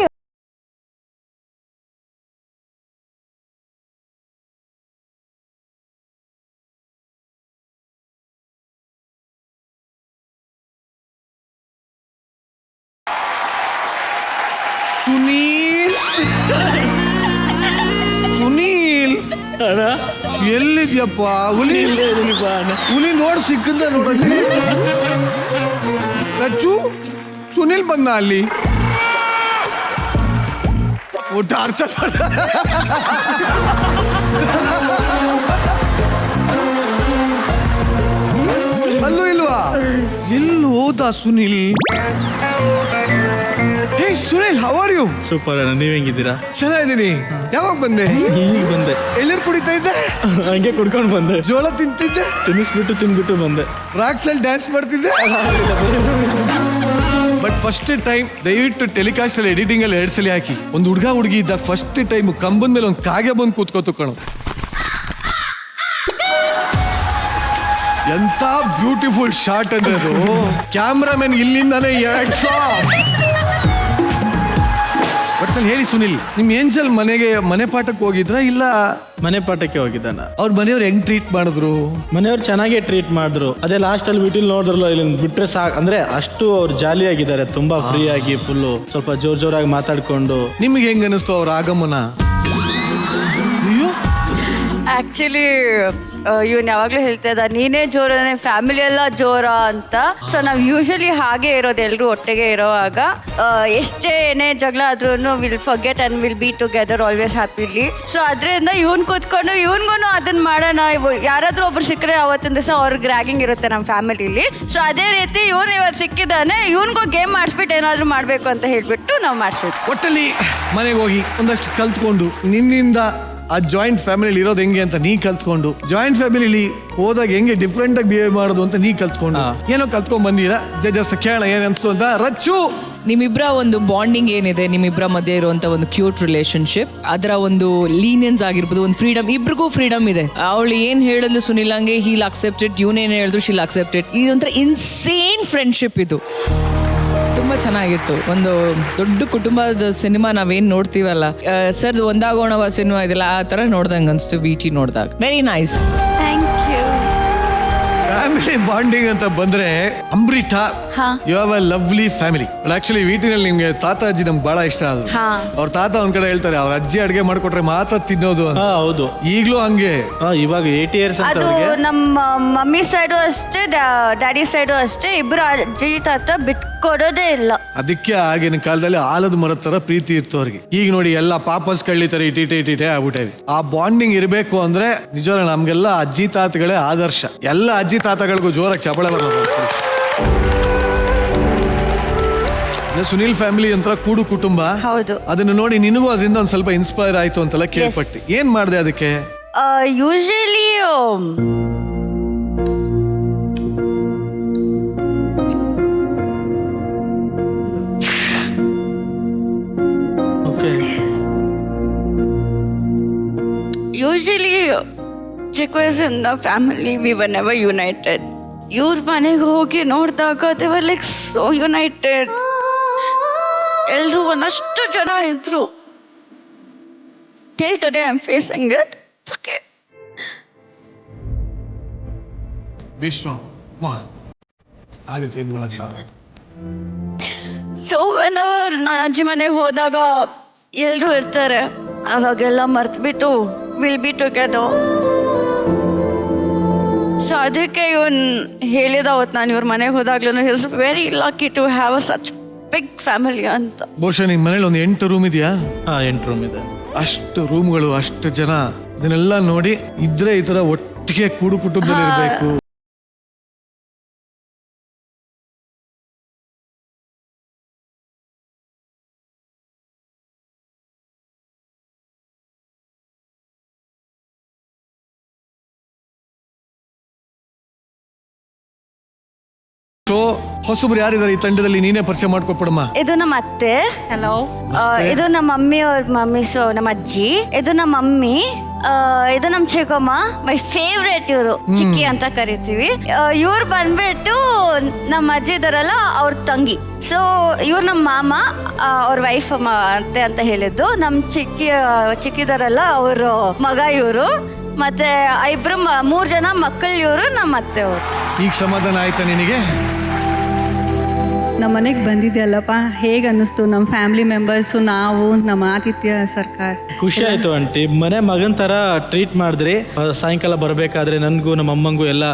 ಸುನೀಲ್ ಅಣ್ಣ ಎಲ್ಲಿದ್ಯಪ್ಪ? ಹುಲಿ ನೋಡ್ ಸಿಕ್ಕಂದ ನೋಡಲ್ಲಿ. ರಚ್ಚು, ಸುನೀಲ್ ಬಂದ ಅಲ್ಲಿ. ಟಾರ್ಚರ್ ಅಲ್ಲೂ ಇಲ್ವಾ? ಎಲ್ಲಿ ಹೋದ Sunil? Hey Sunil, how are you? Super ಅಣ್ಣ, ನೀವ್ ಹೆಂಗಿದ್ದೀರಾ? ಚೆನ್ನಾಗಿದ್ದೀನಿ. ಯಾವಾಗ ಬಂದೆ? ಈಗ ಬಂದೆ. ಎಳ್ಳೀರು ಕುಡಿತಾ ಇದ್ದೆ? ಹಂಗೆ ಕುಡ್ಕೊಂಡು ಬಂದೆ. ಜೋಳ ತಿಂತಿದ್ದೆ? ತಿನ್ಬಿಟ್ಟು ಬಂದೆ. ರಾಕ್ಸಲ್ಲಿ ಡ್ಯಾನ್ಸ್ ಮಾಡ್ತಿದ್ದೆ. ಬಟ್ ಫಸ್ಟ್ ಟೈಮ್ ದಯವಿಟ್ಟು ಟೆಲಿಕಾಸ್ಟ್ ಅಲ್ಲಿ ಎಡಿಟಿಂಗ್ ಅಲ್ಲಿ 2 ಸಲ ಹಾಕಿ. ಒಂದು ಹುಡುಗಿ ಇದ್ದ ಫಸ್ಟ್ ಟೈಮ್ ಕಂಬದ ಮೇಲೆ ಒಂದು ಕಾಗೆ ಬಂದು ಕೂತ್ಕೋತು ಕಣು. ಎಂತ ಬ್ಯೂಟಿಫುಲ್ ಶಾಟ್ ಅಂದ್ರೆ ಅದು. ಕ್ಯಾಮ್ರಾಮನ್ ಇಲ್ಲಿಂದಾನೆ ಒಟ್ಟಲ್ಲಿ ಹೇಳಿ ಸುನಿಲ್, ನಿಮ್ ಏಂಜಲ್ ಮನೆ ಪಾಠಕ್ಕೆ ಹೋಗಿದ್ರ ಇಲ್ಲ? ಮನೆ ಪಾಠಕ್ಕೆ ಹೋಗಿದ್ದಾನ. ಅವ್ರ ಮನೆಯವ್ರು ಹೆಂಗ್ ಟ್ರೀಟ್ ಮಾಡಿದ್ರು? ಮನೆಯವ್ರು ಚೆನ್ನಾಗೇ ಟ್ರೀಟ್ ಮಾಡಿದ್ರು. ಅದೇ ಲಾಸ್ಟ್ ಅಲ್ಲಿ ವಿಟಿಲ್ ನೋಡಿದ್ರಲ್ಲ, ಇಲ್ಲಿ ಬಿಟ್ರೆ ಸಾಕು. ಅಂದ್ರೆ ಅಷ್ಟು ಅವ್ರು ಜಾಲಿ ಆಗಿದ್ದಾರೆ, ತುಂಬಾ ಫ್ರೀ ಆಗಿ, ಫುಲ್ಲು ಸ್ವಲ್ಪ ಜೋರಾಗಿ ಮಾತಾಡ್ಕೊಂಡು. ನಿಮ್ಗೆ ಹೆಂಗ್ ಅನಿಸ್ತು ಅವ್ರ ಆಗಮನ? ಆಕ್ಚುಲಿ ಇವನ್ ಯಾವಾಗ್ಲೂ ಹೇಳ್ತಾ ಇದ್ದ, ನೀನೇ ಜೋರನೇ, ಫ್ಯಾಮಿಲಿ ಎಲ್ಲ ಜೋರ ಅಂತ. ಸೊ ನಾವು ಯೂಶಲಿ ಹಾಗೆ ಇರೋದು, ಎಲ್ರು ಒಟ್ಟಿಗೆ ಇರೋವಾಗ. ಎಷ್ಟೇ ಏನೇ ಜಗಳ ಆದ್ರೂ will forget and will be together always happily. So ಅದರಿಂದ ಇವ್ನ್ ಕೂತ್ಕೊಂಡು ಇವ್ನಿಗೂ ಅದನ್ನ ಮಾಡೋಣ, ಯಾರಾದ್ರೂ ಒಬ್ರು ಸಿಕ್ಕರೆ ಅವತ್ತಿನ ದಿವಸ ಅವ್ರಿಗೆ ರ್ಯಾಗಿಂಗ್ ಇರುತ್ತೆ ನಮ್ಮ ಫ್ಯಾಮಿಲಿಲಿ. ಸೊ ಅದೇ ರೀತಿ ಇವನು ಇವತ್ತು ಸಿಕ್ಕಿದ್ದಾನೆ, ಇವನ್ಗೂ ಗೇಮ್ ಮಾಡಿಸ್ಬಿಟ್ಟು ಏನಾದ್ರು ಮಾಡ್ಬೇಕು ಅಂತ ಹೇಳ್ಬಿಟ್ಟು ನಾವು ಮಾಡಿಸಿದ್ವಿ. ಒಟ್ಟಲ್ಲಿ ಮನೆಗೆ ಹೋಗಿ ಒಂದಷ್ಟು ಕಲ್ತ್ಕೊಂಡು, ನಿನ್ನಿಂದ ಆ ಜಾಯಿಂಟ್ ಫ್ಯಾಮಿಲಿ ಇರೋದು ಹೆಂಗೆ ಅಂತ ನೀ ಕಲ್ತ್ಕೊಂಡು, ಜಾಯಿಂಟ್ ಫ್ಯಾಮಿಲಿ ಹೋದಾಗ ಹೆಂಗೆ ಡಿಫ್ರೆಂಟ್ ಆಗಿ ಬಿಹೇವ್ ಮಾಡೋದು ಅಂತ ನೀ ಕಲ್ತ್ಕೊಂಡು, ಏನೋ ಕಲ್ತ್ಕೊಂಡ್ ಬಂದಿರಾ. ಜಸ್ಟ್ ಕೇಳ ಏನ್ ಅನ್ಸ್ತು ಅಂತ. ರಚ್ಚು, ನಿಮ್ಮಿಬ್ಬರ ಒಂದು ಬಾಂಡಿಂಗ್ ಏನಿದೆ, ನಿಮ್ಮಿಬ್ಬರ ಮಧ್ಯೆ ಇರುವಂತ ಒಂದು ಕ್ಯೂಟ್ ರಿಲೇಶನ್ಶಿಪ್, ಅದರ ಒಂದು ಲೀನಿಯನ್ಸ್ ಆಗಿರ್ಬೋದು, ಒಂದು ಫ್ರೀಡಮ್, ಇಬ್ರಿಗೂ ಫ್ರೀಡಮ್ ಇದೆ. ಅವಳು ಏನ್ ಹೇಳಿದ್ಲು ಸುನಿಲ್ ಹಂಗೆ ಹೀಲ್ ಅಕ್ಸೆಪ್ಟೆಡ್, ಇವನೇನು ಹೇಳಿದ್ರು ಶೀಲ್ ಅಕ್ಸೆಪ್ಟೆಡ್. ಇದೊಂಥರ ಇನ್ಸೇನ್ ಫ್ರೆಂಡ್ಶಿಪ್ ಇದು. ತುಂಬ ಚೆನ್ನಾಗಿತ್ತು. ಒಂದು ದೊಡ್ಡ ಕುಟುಂಬದ ಸಿನಿಮಾ ನಾವೇನು ನೋಡ್ತೀವಲ್ಲ, ಸರ್ ಒಂದಾಗೋಣವ ಸಿನಿಮಾ ಇದೆಲ್ಲ, ಆ ಥರ ನೋಡ್ದಂಗೆ ಅನಿಸ್ತು ವಿಟಿ ನೋಡಿದಾಗ. Very nice. Thank you. Family bonding ಅಂತ ಬಂದ್ರೆ Amrita, you have a lovely family. Actually ವಿಟಿನಲ್ಲಿ ನಿಮ್ಗೆ ತಾತ ಅಜ್ಜಿ ನಮ್ಗೆ ಬಹಳ ಇಷ್ಟ ಆದ್ರು. ಅವ್ರ ತಾತ ಒಂದ್ ಕಡೆ ಹೇಳ್ತಾರೆ, ಅವ್ರ ಅಜ್ಜಿ ಅಡ್ಗೆ ಮಾಡ್ಕೊಟ್ರೆ ಮಾತ್ರ ತಿನ್ನೋದು ಅಂತ. ಹೌದು, ಈಗ್ಲೂ ಹಂಗೆ. ಇವಾಗ 80 years ಅಂತ. ಅದು ನಮ್ಮ ಮಮ್ಮಿ ಸೈಡು ಅಷ್ಟೇ, ಡ್ಯಾಡಿ ಸೈಡು ಅಷ್ಟೇ. ಇಬ್ರು ಅಜ್ಜಿ ತಾತ ಬಿಟ್ಕೊಡೋದೇ ಇಲ್ಲ. ಅದಕ್ಕೆ ಆಗಿನ ಕಾಲದಲ್ಲಿ ಆಲದ ಮರದ ತರ ಪ್ರೀತಿ ಇತ್ತು ಅವ್ರಿಗೆ. ಈಗ ನೋಡಿ ಎಲ್ಲ ಪಾಪಸ್ ಕಳ್ಳಿತಾರೆ, ಇಟಿಟೆ ಆಗ್ಬಿಟ್ಟೇವಿ. ಆ ಬಾಂಡಿಂಗ್ ಇರಬೇಕು ಅಂದ್ರೆ ನಿಜವಲ್ಲ ನಮ್ಗೆಲ್ಲ ಅಜ್ಜಿ ತಾತಗಳೇ ಆದರ್ಶ. ಎಲ್ಲ ಅಜ್ಜಿ ತಾತಗಳಿಗೂ ಜೋರಾಗಿ ಚಪಳೆ ಬರೋದು. ಸುನಿಲ್ ಫ್ಯಾಮಿಲಿ ಒಂಥರ ಕೂಡು ಕುಟುಂಬ. ಹೌದು. ಅದನ್ನ ನೋಡಿ ನಿನಗೂ ಅದರಿಂದ ಒಂದ್ ಸ್ವಲ್ಪ ಇನ್ಸ್ಪೈರ್ ಆಯ್ತು ಅಂತೆಲ್ಲ ಕೇಳ್ಪಟ್ಟಿ. ಏನ್ ಮಾಡಿದೆ ಅದಕ್ಕೆ? ಯೂಶಲಿ ಚಿಕ್ಕ ವಯಸ್ಸಿಂದ family we were never United. ಇವ್ರ ಮನೆಗೆ ಹೋಗಿ ನೋಡಿದಾಗ ದೇವರ್ ಲೈಕ್ ಸೋ ಯುನೈಟೆಡ್. ಎಲ್ಲರೂ ಒಂದಷ್ಟು ಜನ ಇದ್ರು. Till today I'm facing it. It's okay. Be strong. Come on. ಆಗುತ್ತೆ ಏನು ಮಾಡೋಕ್ಕಾಗಲ್ಲ. ಸೊ ವೆನವರ್ ನಾನು ಅಜ್ಜಿ ಮನೆಗೆ ಹೋದಾಗ ಎಲ್ಲರೂ ಇರ್ತಾರೆ, ಅವಾಗೆಲ್ಲ ಮರ್ತ್ಬಿಟ್ಟು ವಿಲ್ ಬಿ ಟುಗೆದರ್. ಸೊ ಅದಕ್ಕೆ ಇವನ್ ಹೇಳಿದ ಅವತ್ತು ನಾನು ಇವ್ರ ಮನೆಗೆ ಹೋದಾಗ್ಲೂ is very lucky to have a such big family ಅಂತ. ಬಹುಶಃ ನಿಮ್ಮ ಮನೇಲಿ ಒಂದು 8 ರೂಮ್ ಇದೆಯಾ? 8 ರೂಮ್ ಇದೆ. ಅಷ್ಟು ರೂಮ್ಗಳು, ಅಷ್ಟು ಜನ, ಇದನ್ನೆಲ್ಲ ನೋಡಿ ಇದ್ರೆ ಈ ತರ ಒಟ್ಟಿಗೆ ಕೂಡು ಕುಟುಂಬದಲ್ಲಿ ಇರಬೇಕು. ಹೊಸಬ್ರು ಯಾರಿದ್ದಾರೆ ಈ ತಂಡದಲ್ಲಿ? ನೀನೇ ಪರಿಚಯ ಮಾಡ್ಕೊಡ್ಬಿಡಮ್ಮ. ಇದು ನಮ್ಮ ಅತ್ತೆ. ಹಲೋ. ಇದು ನಮ್ಮ ಮಮ್ಮಿ ಅವ್ರ ಮಮ್ಮಿ, ಸೊ ನಮ್ಮ ಅಜ್ಜಿ. ಇದು ನಮ್ಮ ಮಮ್ಮಿ. ಇದು ನಮ್ಮ ಚಿಕ್ಕಮ್ಮ, ಮೈ ಫೇವ್ರೇಟ್. ಇವರು ಚಿಕ್ಕಿ ಅಂತ ಕರಿತೀವಿ. ಇವ್ರು ಬಂದ್ಬಿಟ್ಟು ನಮ್ಮ ಅಜ್ಜಿ ಇದಾರಲ್ಲ ಅವ್ರ ತಂಗಿ. ಸೊ ಇವ್ರು ನಮ್ಮ ಮಾಮ, ಅವ್ರ ವೈಫ್ ಅತ್ತೆ ಅಂತ ಹೇಳಿದ್ದು. ನಮ್ಮ ಚಿಕ್ಕಿದಾರಲ್ಲ ಅವ್ರ ಮಗ ಇವರು. ಮತ್ತೆ ಇಬ್ರು 3 ಜನ ಮಕ್ಕಳು ಇವರು, ನಮ್ಮ ಅತ್ತೆ ಅವರು. ಈಗ ಸಮಾಧಾನ ಆಯ್ತಾ ನಿನಗೆ? ನಮ್ಮ ಮನೆಗೆ ಬಂದಿದೆಯಲ್ಲಪ್ಪ, ಹೇಗೆ ಅನ್ನಿಸ್ತು? ನಮ್ಮ ಫ್ಯಾಮಿಲಿ ಮೆಂಬರ್ಸು, ನಾವು, ನಮ್ಮ ಆತಿಥ್ಯ ಸರ್ಕಾರ. ಖುಷಿ ಆಯ್ತು ಆಂಟಿ. ಮನೆ ಮಗನ ಥರ ಟ್ರೀಟ್ ಮಾಡಿದ್ರಿ. ಸಾಯಂಕಾಲ ಬರಬೇಕಾದ್ರೆ ನನಗೂ ನಮ್ಮ ಅಮ್ಮಂಗೂ ಎಲ್ಲ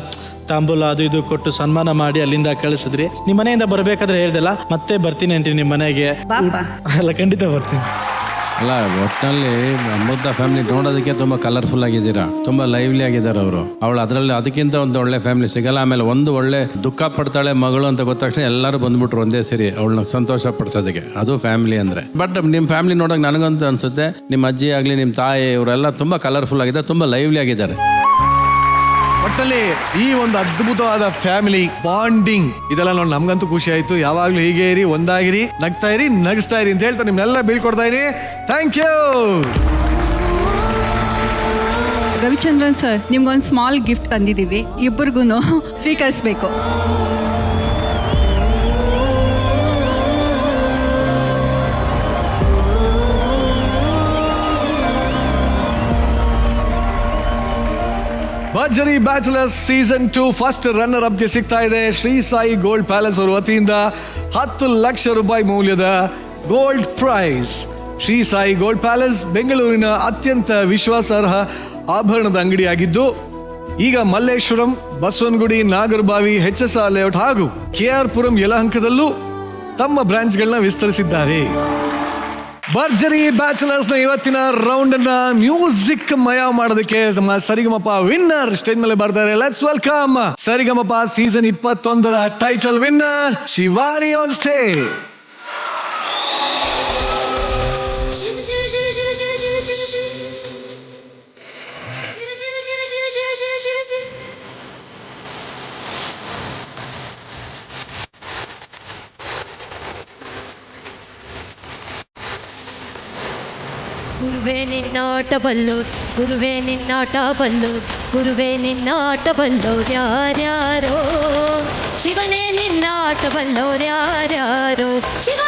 ತಾಂಬೂಲ ಅದು ಇದು ಕೊಟ್ಟು ಸನ್ಮಾನ ಮಾಡಿ ಅಲ್ಲಿಂದ ಕಳಿಸಿದ್ರಿ. ನಿಮ್ಮ ಮನೆಯಿಂದ ಬರಬೇಕಾದ್ರೆ ಹೇಳ್ದಲ್ಲ, ಮತ್ತೆ ಬರ್ತೀನಿ ಆಂಟಿ ನಿಮ್ಮ ಮನೆಗೆ. ಅಲ್ಲ, ಖಂಡಿತ ಬರ್ತೀನಿ. ಅಲ್ಲ, ಒಟ್ಟಿನಲ್ಲಿ ಮುದ್ದ ಫ್ಯಾಮಿಲಿ ನೋಡೋದಕ್ಕೆ ತುಂಬ ಕಲರ್ಫುಲ್ ಆಗಿದ್ದೀರಾ, ತುಂಬ ಲೈವ್ಲಿ ಆಗಿದ್ದಾರೆ ಅವರು. ಅವಳು ಅದರಲ್ಲಿ ಅದಕ್ಕಿಂತ ಒಂದು ಒಳ್ಳೆ ಫ್ಯಾಮಿಲಿ ಸಿಗಲ್ಲ. ಆಮೇಲೆ ಒಂದು ಒಳ್ಳೆ ದುಃಖ ಪಡ್ತಾಳೆ ಮಗಳು ಅಂತ ಗೊತ್ತ ತಕ್ಷಣ ಎಲ್ಲರೂ ಬಂದ್ಬಿಟ್ರು ಒಂದೇ ಸೇರಿ ಅವಳನ್ನ ಸಂತೋಷ ಪಡಿಸೋದಕ್ಕೆ. ಅದು ಫ್ಯಾಮಿಲಿ ಅಂದರೆ. ಬಟ್ ನಿಮ್ಮ ಫ್ಯಾಮಿಲಿ ನೋಡೋಕೆ ನನಗಂತೂ ಅನಿಸುತ್ತೆ, ನಿಮ್ಮ ಅಜ್ಜಿ ಆಗಲಿ ನಿಮ್ಮ ತಾಯಿ ಇವರೆಲ್ಲ ತುಂಬ ಕಲರ್ಫುಲ್ ಆಗಿದ್ದಾರೆ, ತುಂಬ ಲೈವ್ಲಿ ಆಗಿದ್ದಾರೆ. ಒಟ್ಟಲ್ಲಿ ಈ ಒಂದು ಅದ್ಭುತವಾದ ಫ್ಯಾಮಿಲಿ ಬಾಂಡಿಂಗ್ ಇದೆಲ್ಲ ನೋಡಿ ನಮ್ಗಂತೂ ಖುಷಿ ಆಯ್ತು. ಯಾವಾಗ್ಲೂ ಹೀಗೆ ಇರಿ, ಒಂದಾಗಿರಿ, ನಗ್ತಾ ಇರಿ, ನಗಿಸ್ತಾ ಇರಿ ಅಂತ ಹೇಳ್ತಾ ನಿಮ್ನೆಲ್ಲ ಬೀಳ್ಕೊಡ್ತಾ ಇದೀನಿ. Thank you. ರವಿಚಂದ್ರನ್ ಸರ್, ನಿಮ್ಗೊಂದು ಸ್ಮಾಲ್ ಗಿಫ್ಟ್ ತಂದಿದ್ದೀವಿ, ಇಬ್ಬರಿಗೂ ಸ್ವೀಕರಿಸಬೇಕು. Bharjari bachelors season 2 first runner ಅಪ್ಗೆ ಸಿಗ್ತಾ ಇದೆ ಶ್ರೀ ಸಾಯಿ ಗೋಲ್ಡ್ ಪ್ಯಾಲೇಸ್ ಅವರ ವತಿಯಿಂದ 10 ಲಕ್ಷ ರೂಪಾಯಿ ಮೌಲ್ಯದ gold prize. Shri Sai gold palace ಬೆಂಗಳೂರಿನ ಅತ್ಯಂತ ವಿಶ್ವಾಸಾರ್ಹ ಆಭರಣದ ಅಂಗಡಿಯಾಗಿದ್ದು, ಈಗ ಮಲ್ಲೇಶ್ವರಂ, ಬಸವನಗುಡಿ, ನಾಗರಬಾವಿ, HSR ಲೇಔಟ್ ಹಾಗೂ KR ಪುರಂ ಯಲಹಂಕದಲ್ಲೂ ತಮ್ಮ ಬ್ರಾಂಚ್ಗಳನ್ನ ವಿಸ್ತರಿಸಿದ್ದಾರೆ. ಭರ್ಜರಿ ಬ್ಯಾಚುಲರ್ಸ್ ನ ಇವತ್ತಿನ ರೌಂಡ್ ಅನ್ನ ಮ್ಯೂಸಿಕ್ ಮಯ ಮಾಡೋದಕ್ಕೆ ನಮ್ಮ ಸರಿಗಮಪ ವಿನ್ನರ್ ಸ್ಟೇಜ್ ಮೇಲೆ ಬರ್ತಾರೆ. Let's welcome Sarigamapa season 21 title winner Shivani on stage. ಗುರುವೇ ನಿನ್ನಾಟ ಬಲ್ಲೋರು, ಗುರುವೇ ನಿನ್ನಾಟ ಬಲ್ಲೋರು, ಗುರುವೇ ನಿನ್ನಾಟ ಬಲ್ಲೋರು ಯಾರ್ಯಾರೋ, ಶಿವನೇ ನಿನ್ನಾಟ ಬಲ್ಲೋರು ಯಾರ್ಯಾರೋ, ಶಿವ.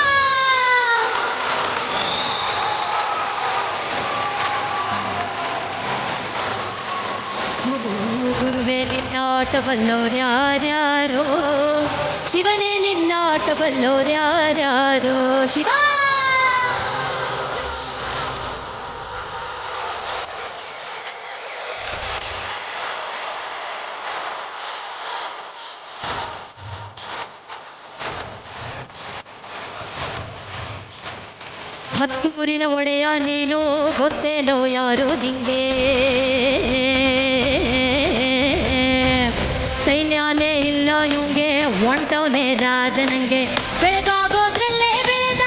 ಗುರುವೇ ನಿನ್ನಾಟ ಬಲ್ಲೋರು ಯಾರ್ಯಾರೋ, ಶಿವನೇ ನಿನ್ನಾಟ ಬಲ್ಲೋರು ಯಾರ್ಯಾರೋ, ಶಿವ. ಹತ್ತೂರಿನ ಒಡೆಯ ನೀನು, ಗೊತ್ತೇನೋ ಯಾರು ನಿಂಗೆ, ಸೈನ್ಯನೇ ಇಲ್ಲ ಇವಂಗೆ, ಹೊಂಟವನೇ ರಾಜನಂಗೆ, ಬೆಳಗಾಗೋದ್ರಲ್ಲೇ ಬೆಳೆದ,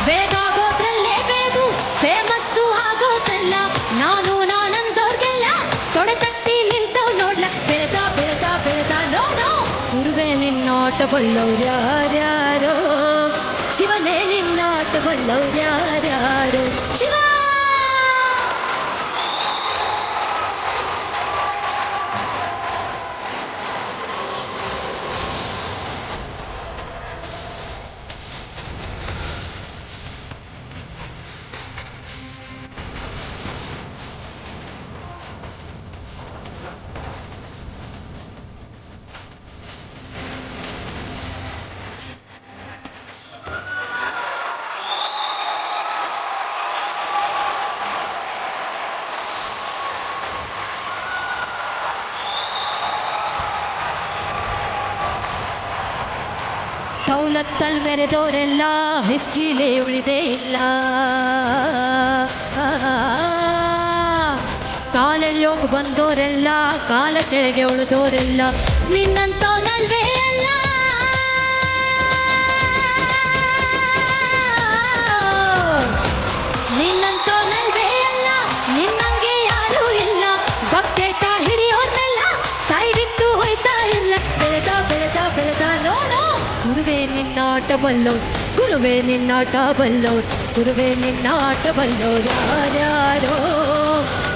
ಬೆಳಗಾಗೋದ್ರಲ್ಲೇ ಬೆಳೆದು ಫೇಮಸ್ಸು ಆಗೋದಲ್ಲ, ನಾನಂದೋರ್ಗೆಲ್ಲ ತೊಡೆ ತಟ್ಟಿ ನಿಂತವ್ ನೋಡ್ಲ, ಬೆಳೆದ ಬೆಳೆದ ಬೆಳೆದ ನೋಡು. ಗುರುವೇ ನಿನ್ನಾಟ ಬಲ್ಲವ್ರು ಯಾರ್ಯಾರೋ, ಶಿವನೇ ನಿನ್ನಾಟ ಬಲ್ಲವ್ರು ಯಾರ್ಯಾರೋ, ಶಿವ. ಮೂಲತ್ತಲ್ ಮೆರೆದೋರೆಲ್ಲ ಹಿಸ್ಟ್ರಿಲೇ ಉಳಿದೇ ಇಲ್ಲ. ಕಾಲೆಲ್ಲೋಗಿ ಬಂದೋರೆಲ್ಲ ಕಾಲ ಕೆಳಗೆ ಉಳಿದೋರೆಲ್ಲ ನಿನ್ನಂತವನಲ್ವೇ ಅಲ್ಲ. ನಿನ್ನಂತವನಲ್ವೇ ಅಲ್ಲ, ನಿನ್ನಂಗೆ ಯಾರೂ ಇಲ್ಲ. ಬಕೆಟ ಹಿಡಿಯೋರ್ನೆಲ್ಲ ಸೈಡಿಟ್ಟು ಹೋಯ್ತಾ ಇಲ್ಲ. ಬೆಳೆದ ಬೆಳೆದ ಬೆಳೆದ ನೋಡು ಗುರುವೇ ನಿನ್ನಾಟ ಬಲ್ಲೋರು, ಗುರುವೇ ನಿನ್ನಾಟ ಬಲ್ಲೋರು, ಗುರುವೇ ನಿನ್ನಾಟ ಬಲ್ಲೋರು ಯಾರ್ಯಾರೋ.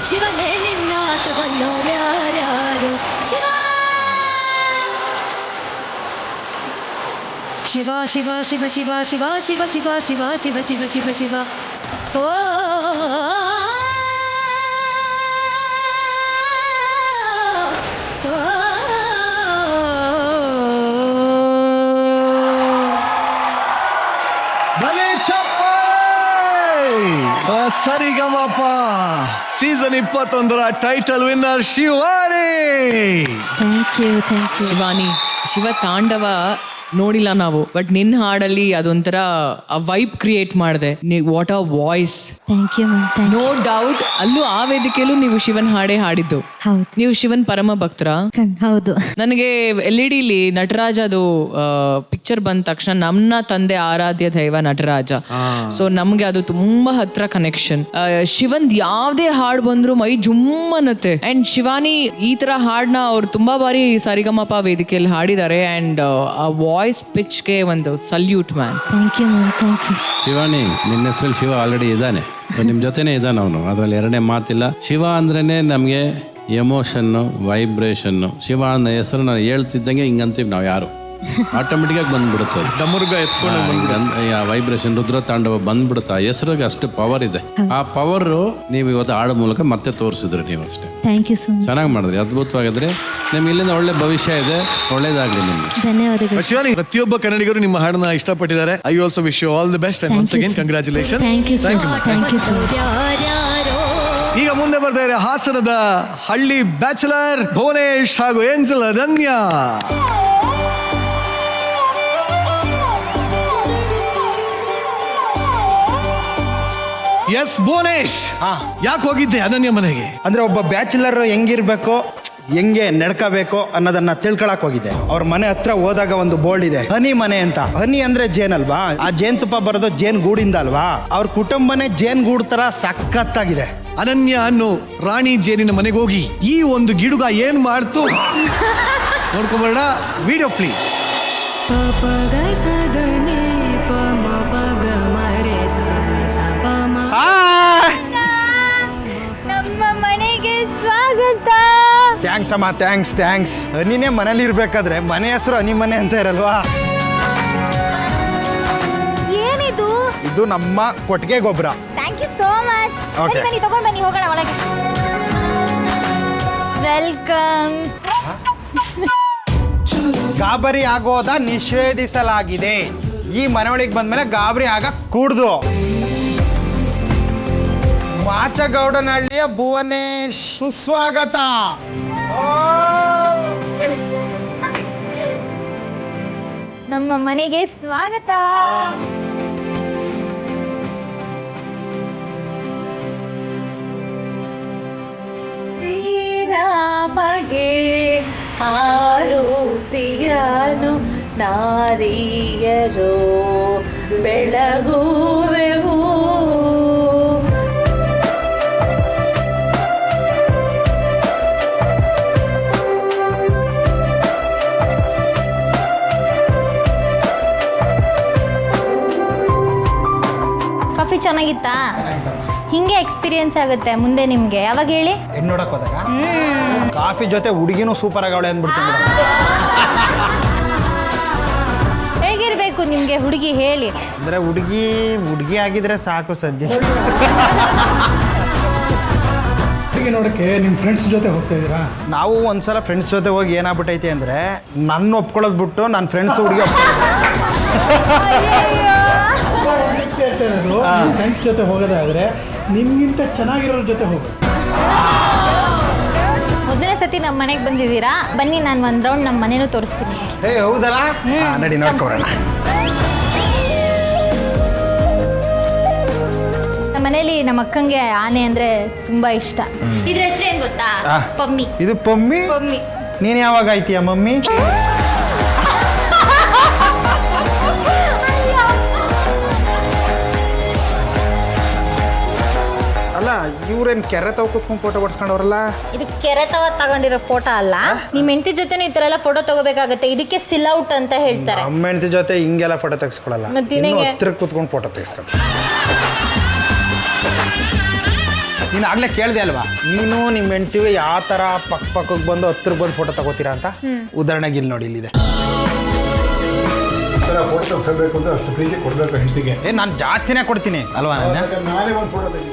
ಶಿವನೇ ನಿನ್ನಾಟ ಬಲ್ಲೋರು ಯಾರ್ಯಾರೋ. ಶಿವ ಶಿವ ಶಿವ ಶಿವ ಶಿವ ಶಿವ ಶಿವ ಶಿವ ಶಿವ ಶಿವ ಶಿವ ಶಿವ ಶಿವ ಓ Sa Re Ga Ma Pa season 21 title winner Shivani. Thank you thank you. Shivani, Shiva Tandava ನೋಡಿಲ್ಲ ನಾವು, ಬಟ್ ನಿನ್ನ ಹಾಡಲ್ಲಿ ಅದೊಂಥರ ಆ ವೈಬ್ ಕ್ರಿಯೇಟ್ ಮಾಡಿದೆ. What a voice. Thank you ma'am. Thank no doubt ಅಲ್ಲೂ ಆ ವೇದಿಕೆಯಲ್ಲೂ ನೀವು ಶಿವನ್ ಹಾಡೇ ಹಾಡಿದ್ದು. ಹೌದು ನೀವು ಶಿವನ್ ಪರಮ ಭಕ್ತರ. ಹೌದು. ನನಗೆ LED ನಟರಾಜ ಅದು ಪಿಕ್ಚರ್ ಬಂದ ತಕ್ಷಣ ನನ್ನ ತಂದೆ ಆರಾಧ್ಯ ದೈವ ನಟರಾಜ. ಸೊ ನಮ್ಗೆ ಅದು ತುಂಬಾ ಹತ್ರ ಕನೆಕ್ಷನ್. ಶಿವಂದ್ ಯಾವ್ದೇ ಹಾಡ್ ಬಂದ್ರು ಮೈ ಜುಮ್ ಅನ್ನತ್ತೆ. ಅಂಡ್ ಶಿವಾನಿ ಈ ತರ ಹಾಡ್ನ ಅವ್ರು ತುಂಬಾ ಬಾರಿ ಸರಿಗಮಪ ವೇದಿಕೆಯಲ್ಲಿ ಹಾಡಿದ್ದಾರೆ. ಅಂಡ್ ಆ ವಾಯ್ಸ್ ಪಿಚ್ಗೆ ಒಂದು salute man. Thank you ma'am. Thank you. Shivani, ನಿನ್ನ ಹೆಸರಲ್ಲಿ ಶಿವ ಆಲ್ರೆಡಿ ಇದ್ದಾನೆ, ಸೊ ನಿಮ್ಮ ಜೊತೆನೇ ಇದ್ದಾನೆ ಅವನು, ಅದರಲ್ಲಿ ಎರಡನೇ ಮಾತಿಲ್ಲ. ಶಿವ ಅಂದ್ರೇ ನಮಗೆ ಎಮೋಷನ್ನು, ವೈಬ್ರೇಷನ್ನು. ಶಿವ ಅನ್ನೋ ಹೆಸರು ನಾವು ಹೇಳ್ತಿದ್ದಂಗೆ ಹಿಂಗಂತೀವಿ ನಾವು ಯಾರು, ಆಟೋಮೆಟಿಕ್ಕಾಗಿ ಬಂದ್ಬಿಡುತ್ತೆ. ಡಮರುಗ ಎತ್ಕೊಂಡು ವೈಬ್ರೇಷನ್, ರುದ್ರ ತಾಂಡವ ಬಂದ್ಬಿಡುತ್ತೆ. ಆ ಹೆಸರಿಗೆ ಅಷ್ಟು ಪವರ್ ಇದೆ. ಆ ಪವರ್ ನೀವು ಇವತ್ತು ಹಾಡೋ ಮೂಲಕ ಮತ್ತೆ ತೋರಿಸಿದ್ರಿ ನೀವು ಅಷ್ಟೇ. Thank you so much. ಚೆನ್ನಾಗಿ ಮಾಡಿದ್ರಿ, ಅದ್ಭುತವಾಗಿದ್ರೆ. ನಿಮ್ಗೆ ಇಲ್ಲಿಂದ ಒಳ್ಳೆ ಭವಿಷ್ಯ ಇದೆ, ಒಳ್ಳೇದಾಗ್ಲಿ ನಿಮ್ಗೆ. ಧನ್ಯವಾದಗಳು. ಶಿವಾನಿ, ಪ್ರತಿಯೊಬ್ಬ ಕನ್ನಡಿಗರು ನಿಮ್ಮ ಹಾಡನ್ನ ಇಷ್ಟಪಟ್ಟಿದ್ದಾರೆ. I also wish you all the best and once again congratulation. Thank you sir. Thank you sir. ಈಗ ಮುಂದೆ ಬರ್ತಾ ಇದೆ ಹಾಸನದ ಹಳ್ಳಿ ಬ್ಯಾಚುಲರ್ ಭುವನೇಶ್ ಹಾಗೂ ಏಂಜಲ್ ಅನನ್ಯ. ಎಸ್ ಭುವನೇಶ್, ಯಾಕೆ ಹೋಗಿದ್ದೆ ಅನನ್ಯ ಮನೆಗೆ? ಅಂದ್ರೆ ಒಬ್ಬ ಬ್ಯಾಚುಲರ್ ಹೆಂಗಿರ್ಬೇಕು, ಹೆಂಗೆ ನಡ್ಕೋಬೇಕು ಅನ್ನೋದನ್ನ ತಿಳ್ಕೊಳಕ್ ಹೋಗಿದ್ದೆ. ಅವ್ರ ಮನೆ ಹತ್ರ ಹೋದಾಗ ಒಂದು ಬೋರ್ಡ್ ಇದೆ, ಹನಿ ಮನೆ ಅಂತ. ಹನಿ ಅಂದ್ರೆ ಜೇನ್ ಅಲ್ವಾ, ಆ ಜೇನ್ ತುಪ್ಪ ಬರೋದು ಜೇನ್ ಗೂಡಿಂದ ಅಲ್ವಾ. ಅವ್ರ ಕುಟುಂಬನೇ ಜೇನ್ ಗೂಡ್ ತರ ಸಖತ್ತಾಗಿದೆ. ಅನನ್ಯ ಅನ್ನೋ ರಾಣಿ ಜೇನಿನ ಮನೆಗೆ ಹೋಗಿ ಈ ಒಂದು ಗಿಡುಗ ಏನ್ ಮಾಡ್ತು ನೋಡ್ಕೊಂಬರೋಣ. Video please. ನಮ್ಮ ಮನೆಗೆ ಸ್ವಾಗತ. ಥ್ಯಾಂಕ್ಸ್ ಅಮ್ಮ, ಥ್ಯಾಂಕ್ಸ್ ಥ್ಯಾಂಕ್ಸ್. ಹನಿನೇ ಮನೇಲಿ ಇರ್ಬೇಕಾದ್ರೆ ಮನೆ ಹೆಸರು ಹನಿ ಮನೆ ಅಂತ ಇರಲ್ವಾ? ಏನಿದು? ಇದು ನಮ್ಮ ಕೊಟ್ಟಿಗೆ ಗೊಬ್ಬರ. Thank you so much. Okay. ಬನ್ನಿ ತಗೊಂಡು ಬನ್ನಿ, ಹೋಗೋಣ ಒಳಗೆ. ವೆಲ್ಕಮ್. ಗಾಬರಿ ಆಗೋದ ನಿಷೇಧಿಸಲಾಗಿದೆ. ಈ ಮನೆಯೊಳಗೆ ಬಂದ್ಮೇಲೆ ಗಾಬರಿ ಆಗ ಕೂಡ್ದು. ಮಾಚಗೌಡನಹಳ್ಳಿಯ ಭುವನೇಶ್ ಸುಸ್ವಾಗತ. ನಮ್ಮ ಮನೆಗೆ ಸ್ವಾಗತ. ಶ್ರೀರಾಮಗೆ ಆರೋಪಿಯನು ನಾರಿಯರು ಬೆಳಗುವೆವು. ಕಾಫಿ ಚೆನ್ನಾಗಿತ್ತಾ? ಹಿಂಗೆ ಎಕ್ಸ್ಪೀರಿಯನ್ಸ್ ಆಗುತ್ತೆ ಮುಂದೆ ನಿಮ್ಗೆ. ಯಾವಾಗ ಹೇಳಿ? ಹೆಣ್ಣು ನೋಡಕ್ ಹೋದಾಗ ಕಾಫಿ ಜೊತೆ ಹುಡುಗಿನೂ ಸೂಪರ್ ಆಗವಳೆ ಅಂದ್ಬಿಡ್ತೀನಿ. ಹೇಗಿರ್ಬೇಕು ನಿಮ್ಗೆ ಹುಡುಗಿ ಹೇಳಿ? ಅಂದ್ರೆ ಹುಡುಗಿ ಆಗಿದ್ರೆ ಸಾಕು ಸದ್ಯ. ನೋಡಕ್ಕೆ ನಿಮ್ಮ ಫ್ರೆಂಡ್ಸ್ ಜೊತೆ ಹೋಗ್ತಾ ಇದ್ದೀರಾ? ನಾವು ಒಂದ್ಸಲ ಫ್ರೆಂಡ್ಸ್ ಜೊತೆ ಹೋಗಿ ಏನಾಗ್ಬಿಟ್ಟೈತಿ ಅಂದ್ರೆ ನನ್ನ ಒಪ್ಕೊಳ್ಳೋದು ಬಿಟ್ಟು ನನ್ನ ಫ್ರೆಂಡ್ಸ್ ಹುಡುಗಿ ಫ್ರೆಂಡ್ಸ್ ಜೊತೆ ಹೋಗೋದಾದ್ರೆ ನಿಮ್ಗಿಂತ ಚೆನ್ನಾಗಿರೋರ ಜೊತೆ ಹೋಗಿ. ಮೊದಲನೇ ಸತಿ ನಮ್ಮ ಮನೆಗೆ ಬಂದಿದ್ದೀರಾ? ಬನ್ನಿ, ನಾನು ಒಂದು ರೌಂಡ್ ನಮ್ಮ ಮನೇನೂ ತೋರಿಸ್ತೀನಿ. ಹೌದಲ್ಲ, ನಡಿ ನೋಡ್ಕೊಡೋಣ. ಮನೇಲಿ ನಮ್ಮ ಅಕ್ಕಂಗೆ ಆನೆ ಅಂದ್ರೆ ತುಂಬಾ ಇಷ್ಟ. ಇದ್ರ ಹೆಸರು ಏನ್ ಗೊತ್ತಾ? ಪಮ್ಮಿ. ಇದು ಪಮ್ಮಿ. ಪಮ್ಮಿ. ನೀನ್ ಯಾವಾಗ ಆಯ್ತೀಯ ಮಮ್ಮಿ? ಅಲ್ಲ ಇವ್ರೇನ್ ಕೆರೆ ತಾವ್ ಕೂತ್ಕೊಂಡು ಫೋಟೋ ಹೊಡ್ಸ್ಕೊಂಡವ್ರಲ್ಲ. ಇದು ಕೆರೆತವ ತಗೊಂಡಿರೋ ಫೋಟೋ ಅಲ್ಲ. ನಿಮ್ ಹೆಂಡತಿ ಜೊತೆ ಈ ತರ ಎಲ್ಲ ಫೋಟೋ ತಗೋಬೇಕಾಗತ್ತೆ. ಇದಕ್ಕೆ ಸಿಲ್ಔಟ್ ಅಂತ ಹೇಳ್ತಾರೆ. ನಮ್ಮ ಹೆಂಡತಿ ಜೊತೆ ಹಿಂಗೆಲ್ಲ ಫೋಟೋ ತೆಗೆಸ್ಕೊಳಲ್ಲ. ಹತ್ರ ಕೂತ್ಕೊಂಡು ಫೋಟೋ ತೆಗೆಸ್ಕೊತ. ನೀನು ಆಗ್ಲೇ ಕೇಳಿದೆ ಅಲ್ವಾ, ನೀನು ನಿಮ್ಮ ಹೆಂಡತಿಗೆ ಯಾವ ಥರ ಪಕ್ಕಕ್ಕೆ ಬಂದು ಹತ್ರಕ್ಕೆ ಬಂದು ಫೋಟೋ ತಗೋತೀರಾ ಅಂತ. ಉದಾಹರಣೆಗೆ ಇಲ್ಲಿ ನೋಡಿ, ಇಲ್ಲಿದೆ. ಫೋಟೋ ತೆಗಿಸಬೇಕು ಅಂತ ಅಷ್ಟು ಪ್ರೀತಿ ಕೊಡಬೇಕು ಹೆಂಡತಿಗೆ. ನಾನು ಜಾಸ್ತಿನೇ ಕೊಡ್ತೀನಿ ಅಲ್ವಾ? ನಾಳೆ ಒಂದು ಫೋಟೋ ತೆಗಿ.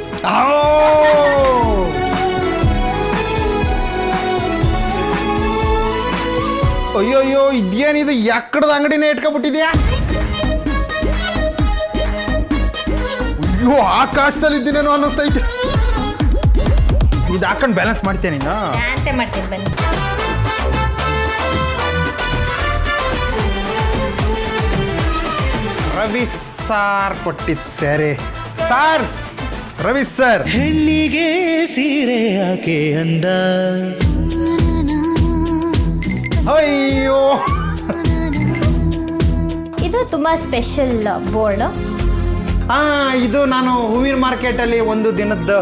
ಅಯ್ಯೋಯ್ಯೋ, ಇದೇನಿದು ಎಕ್ಕಡದ ಅಂಗಡಿನೇ ಇಟ್ಕೊಬಿಟ್ಟಿದ್ಯಾ? ಅಯ್ಯೋ, ಆಕಾಶದಲ್ಲಿ ಇದ್ದೀನೇನೋ ಅನ್ನಿಸ್ತೈತೆ. ಇದು ಹಾಕೊಂಡು ಬ್ಯಾಲೆನ್ಸ್ ಮಾಡ್ತೇನೆ ನೀನು. ಮಾಡ್ತೀನಿ ಬನ್ನಿ. ರವಿ ಸಾರ್ ಕೊಟ್ಟಿದ್ದು ಸರಿ. Sir, Ravi sir. ಹೆಣ್ಣಿಗೆ ಸೀರೆ ಯಾಕೆ ಅಂದ? ಅಯ್ಯೋ, ಇದು ತುಂಬಾ ಸ್ಪೆಷಲ್ ಬೋರ್ಡ್. ಇದು ನಾನು ಹೂವಿನ ಮಾರ್ಕೆಟಲ್ಲಿ ಒಂದು ದಿನದ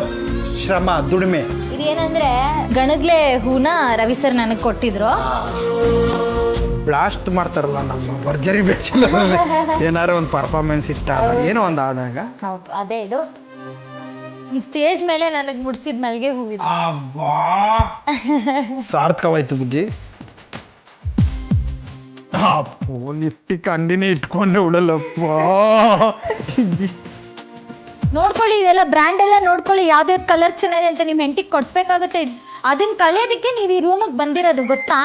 ಶ್ರಮ, ದುಡಿಮೆ. ಇದೇನಂದ್ರೆ ಗಣಗ್ಲೆ ಹೂನ ರವಿ ಸರ್ ನನಗೆ ಕೊಟ್ಟಿದ್ರು. ಬ್ಲಾಸ್ಟ್ ಮಾಡ್ತಾರಲ್ಲ ನಮ್ಮ ಭರ್ಜರಿ ಬ್ಯಾಚಲ್ಲಿ ಏನಾರು ಒಂದು ಪರ್ಫಾರ್ಮೆನ್ಸ್ ಇಷ್ಟ ಏನೋ ಒಂದು ಆದಾಗ. ಹೌದು, ಅದೇ ಇದು ಸ್ಟೇಜ್ ಮೇಲೆ ನನಗೆ ಮುಡ್ಸಿದ ಮಲ್ಲಿಗೆ ಹೂವಿದೆ. ಸಾರ್ಥಕವಾಯ್ತು ಬುಜ್ಜಿ. ಲಿಪ್ಟಿಕ್ ಅಂಡಿನೇ ಇಟ್ಕೊಂಡೆ ಉಳಲ್ಲಪ್ಪ. ನೋಡ್ಕೊಳ್ಳಿ, ಇದೆಲ್ಲ ಬ್ರ್ಯಾಂಡ್ ಎಲ್ಲ ನೋಡ್ಕೊಳ್ಳಿ, ಯಾವ್ದೇ ಕಲರ್ ಚೆನ್ನಾಗಿದೆ ಅಂತ ನಿಮ್ಮ ಹೆಂಡತಿಗೆ ಕೊಡ್ಸ್ಬೇಕಾಗುತ್ತೆ. ಅದನ್ನ ಕಲಿಯೋದಕ್ಕೆ ನೀವು ಈ ರೂಮಿಗೆ ಬಂದಿರೋದು ಗೊತ್ತಾ?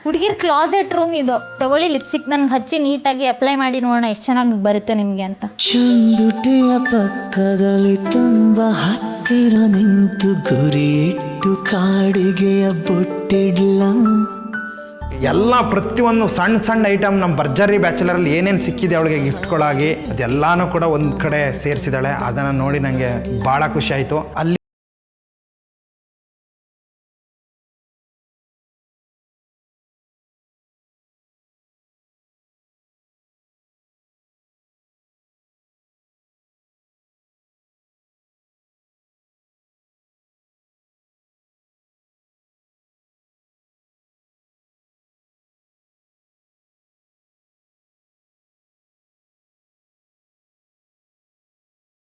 ಹುಡುಗಿರ್ ಕ್ಲಾಸೆಟ್ ರೂಮ್ ಇದು. ತಗೊಳ್ಳಿ ಲಿಪ್ಸ್ಟಿಕ್ ನನ್ಗೆ ಹಚ್ಚಿ ನೀಟಾಗಿ ಅಪ್ಲೈ ಮಾಡಿ ನೋಡೋಣ ಎಷ್ಟು ಚೆನ್ನಾಗಿ ಬರುತ್ತೆ ನಿಮಗೆ ಅಂತ. ಚಂದುಟಿಯ ಪಕ್ಕದಲ್ಲಿ ತುಂಬಾ ಹತ್ತಿರ ನಿಂತು ಗುರಿ ಇಟ್ಟು ಕಾಡಿಗೆಯ ಬೊಟ್ಟಿಡ್ಲ. ಎಲ್ಲ ಪ್ರತಿಯೊಂದು ಸಣ್ಣ ಸಣ್ಣ ಐಟಮ್ ನಮ್ಮ ಭರ್ಜರಿ ಬ್ಯಾಚುಲರಲ್ಲಿ ಏನೇನು ಸಿಕ್ಕಿದೆ ಅವಳಿಗೆ ಗಿಫ್ಟ್ಗಳಾಗಿ ಅದೆಲ್ಲಾನು ಕೂಡ ಒಂದು ಕಡೆ ಸೇರಿಸಿದಾಳೆ. ಅದನ್ನು ನೋಡಿ ನನಗೆ ಭಾಳ ಖುಷಿ ಆಯಿತು. ಅಲ್ಲಿ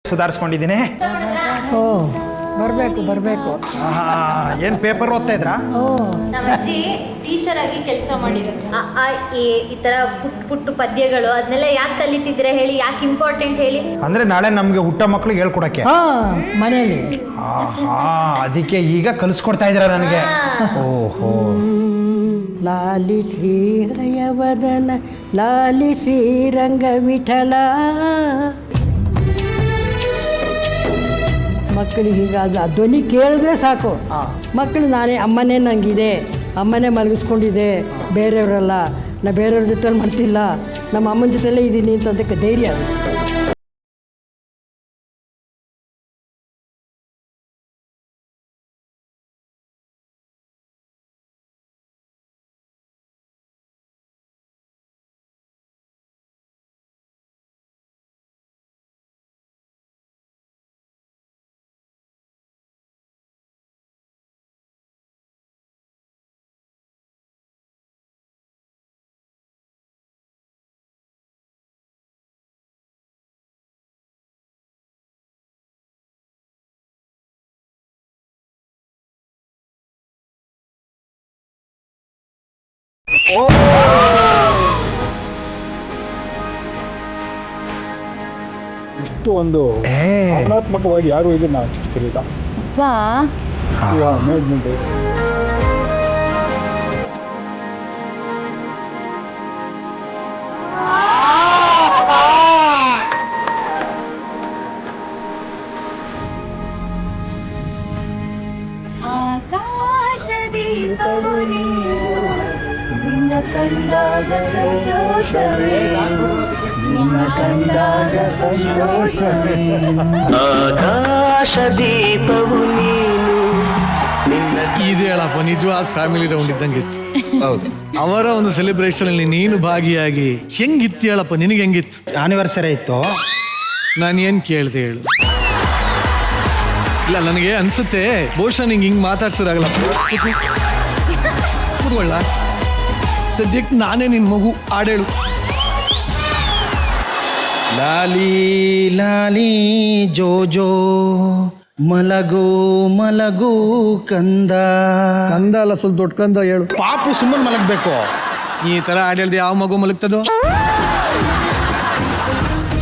ಸುಧಾರಿಸ್ಕೊಂಡಿದ್ದೀನಿ. ಬರಬೇಕು. ಏನು ಪೇಪರ್ ಓದ್ತಾ ಇದ್ರಾ? ನಮ್ಮ ಅಜ್ಜಿ ಟೀಚರ್ ಆಗಿ ಕೆಲಸ ಮಾಡಿರೋದು. ಈ ತರ ಪುಟ್ಟು ಪದ್ಯಗಳು ಅದನ್ನೆಲ್ಲ ಯಾಕೆ ಕಲಿತಿದ್ರೆ ಹೇಳಿ, ಯಾಕೆ ಇಂಪಾರ್ಟೆಂಟ್ ಹೇಳಿ? ಅಂದ್ರೆ ನಾಳೆ ನಮ್ಗೆ ಹುಟ್ಟ ಮಕ್ಳಿಗೆ ಹೇಳ್ಕೊಡಕ್ಕೆ ಮನೆಯಲ್ಲಿ. ಅದಕ್ಕೆ ಈಗ ಕಲಿಸ್ಕೊಡ್ತಾ ಇದ್ದೀರಾ ನನಗೆ. ಓಹೋ. ಲಾಲಿ ಶ್ರೀ ಹಯವದನ ಲಾಲಿ ಶ್ರೀರಂಗ ವಿಠಲ. ಮಕ್ಕಳಿಗೆ ಈಗ ಅದು ಧ್ವನಿ ಕೇಳಿದ್ರೆ ಸಾಕು. ಮಕ್ಕಳು ನಾನೇ ಅಮ್ಮನೇ ನಂಗಿದೆ, ಅಮ್ಮನೇ ಮಲಗಿಸ್ಕೊಂಡಿದೆ, ಬೇರೆಯವರಲ್ಲ, ನಾ ಬೇರೆಯವ್ರ ಜೊತೆ ಮಾಡ್ತಿಲ್ಲ, ನಮ್ಮ ಅಮ್ಮನ ಜೊತೆಲೇ ಇದ್ದೀನಿ ಅಂತದಕ್ಕೆ ಧೈರ್ಯ. ಇಷ್ಟು ಒಂದು ಭಾವನಾತ್ಮಕವಾಗಿ ಯಾರು ಇದನ್ನ ಚಿಕಿತ್ಸೆಲಿಲ್ಲ. ಮೇಡ್ಮೆಂಟ್ ಕಂಡಾಗ ಸಂತೋಷವೇ. ಆಕಾಶ ದೀಪವು ನೀನು ನಿನ್ನ ಇದು ಹೇಳಪ್ಪ ನಿಜವಾದ ಫ್ಯಾಮಿಲಿ ರೌಂಡ್ ಇದ್ದಂಗಿತ್ತು. ಹೌದು, ಅವರ ಒಂದು ಸೆಲೆಬ್ರೇಷನ್ ಅಲ್ಲಿ ನೀನು ಭಾಗಿಯಾಗಿ ಹೆಂಗಿತ್ತು ಹೇಳಪ್ಪ, ನಿನಗೆ ಹೆಂಗಿತ್ತು? ಆನಿವರ್ಸರಿ ಇತ್ತು. ನಾನು ಏನ್ ಕೇಳ್ದೆ ಹೇಳು. ಇಲ್ಲ, ನನಗೆ ಅನ್ಸುತ್ತೆ ಬಹುಶಃ ನಿಂಗೆ ಹಿಂಗ್ ಮಾತಾಡ್ಸೋದಾಗಲ್ಲ. ಕೂತ್ಕೊಳ್ಳ, ಸದ್ಯಕ್ಕೆ ನಾನೇ ನಿನ್ ಮಗು, ಹಾಡೇಳು. ಲಾಲಿ ಲಾಲಿ ಜೋ ಜೋ ಮಲಗೋ ಮಲಗೋ ಕಂದ. ಕಂದ ಅಲ್ಲ, ಸ್ವಲ್ಪ ದೊಡ್ಡ ಕಂದ ಹೇಳು. ಪಾಪು ಸುಮ್ಮನೆ ಮಲಗಬೇಕು. ಈ ತರ ಹಾಡು ಹೇಳ್ದೆ ಯಾವ ಮಗು ಮಲಗ್ತದೋ?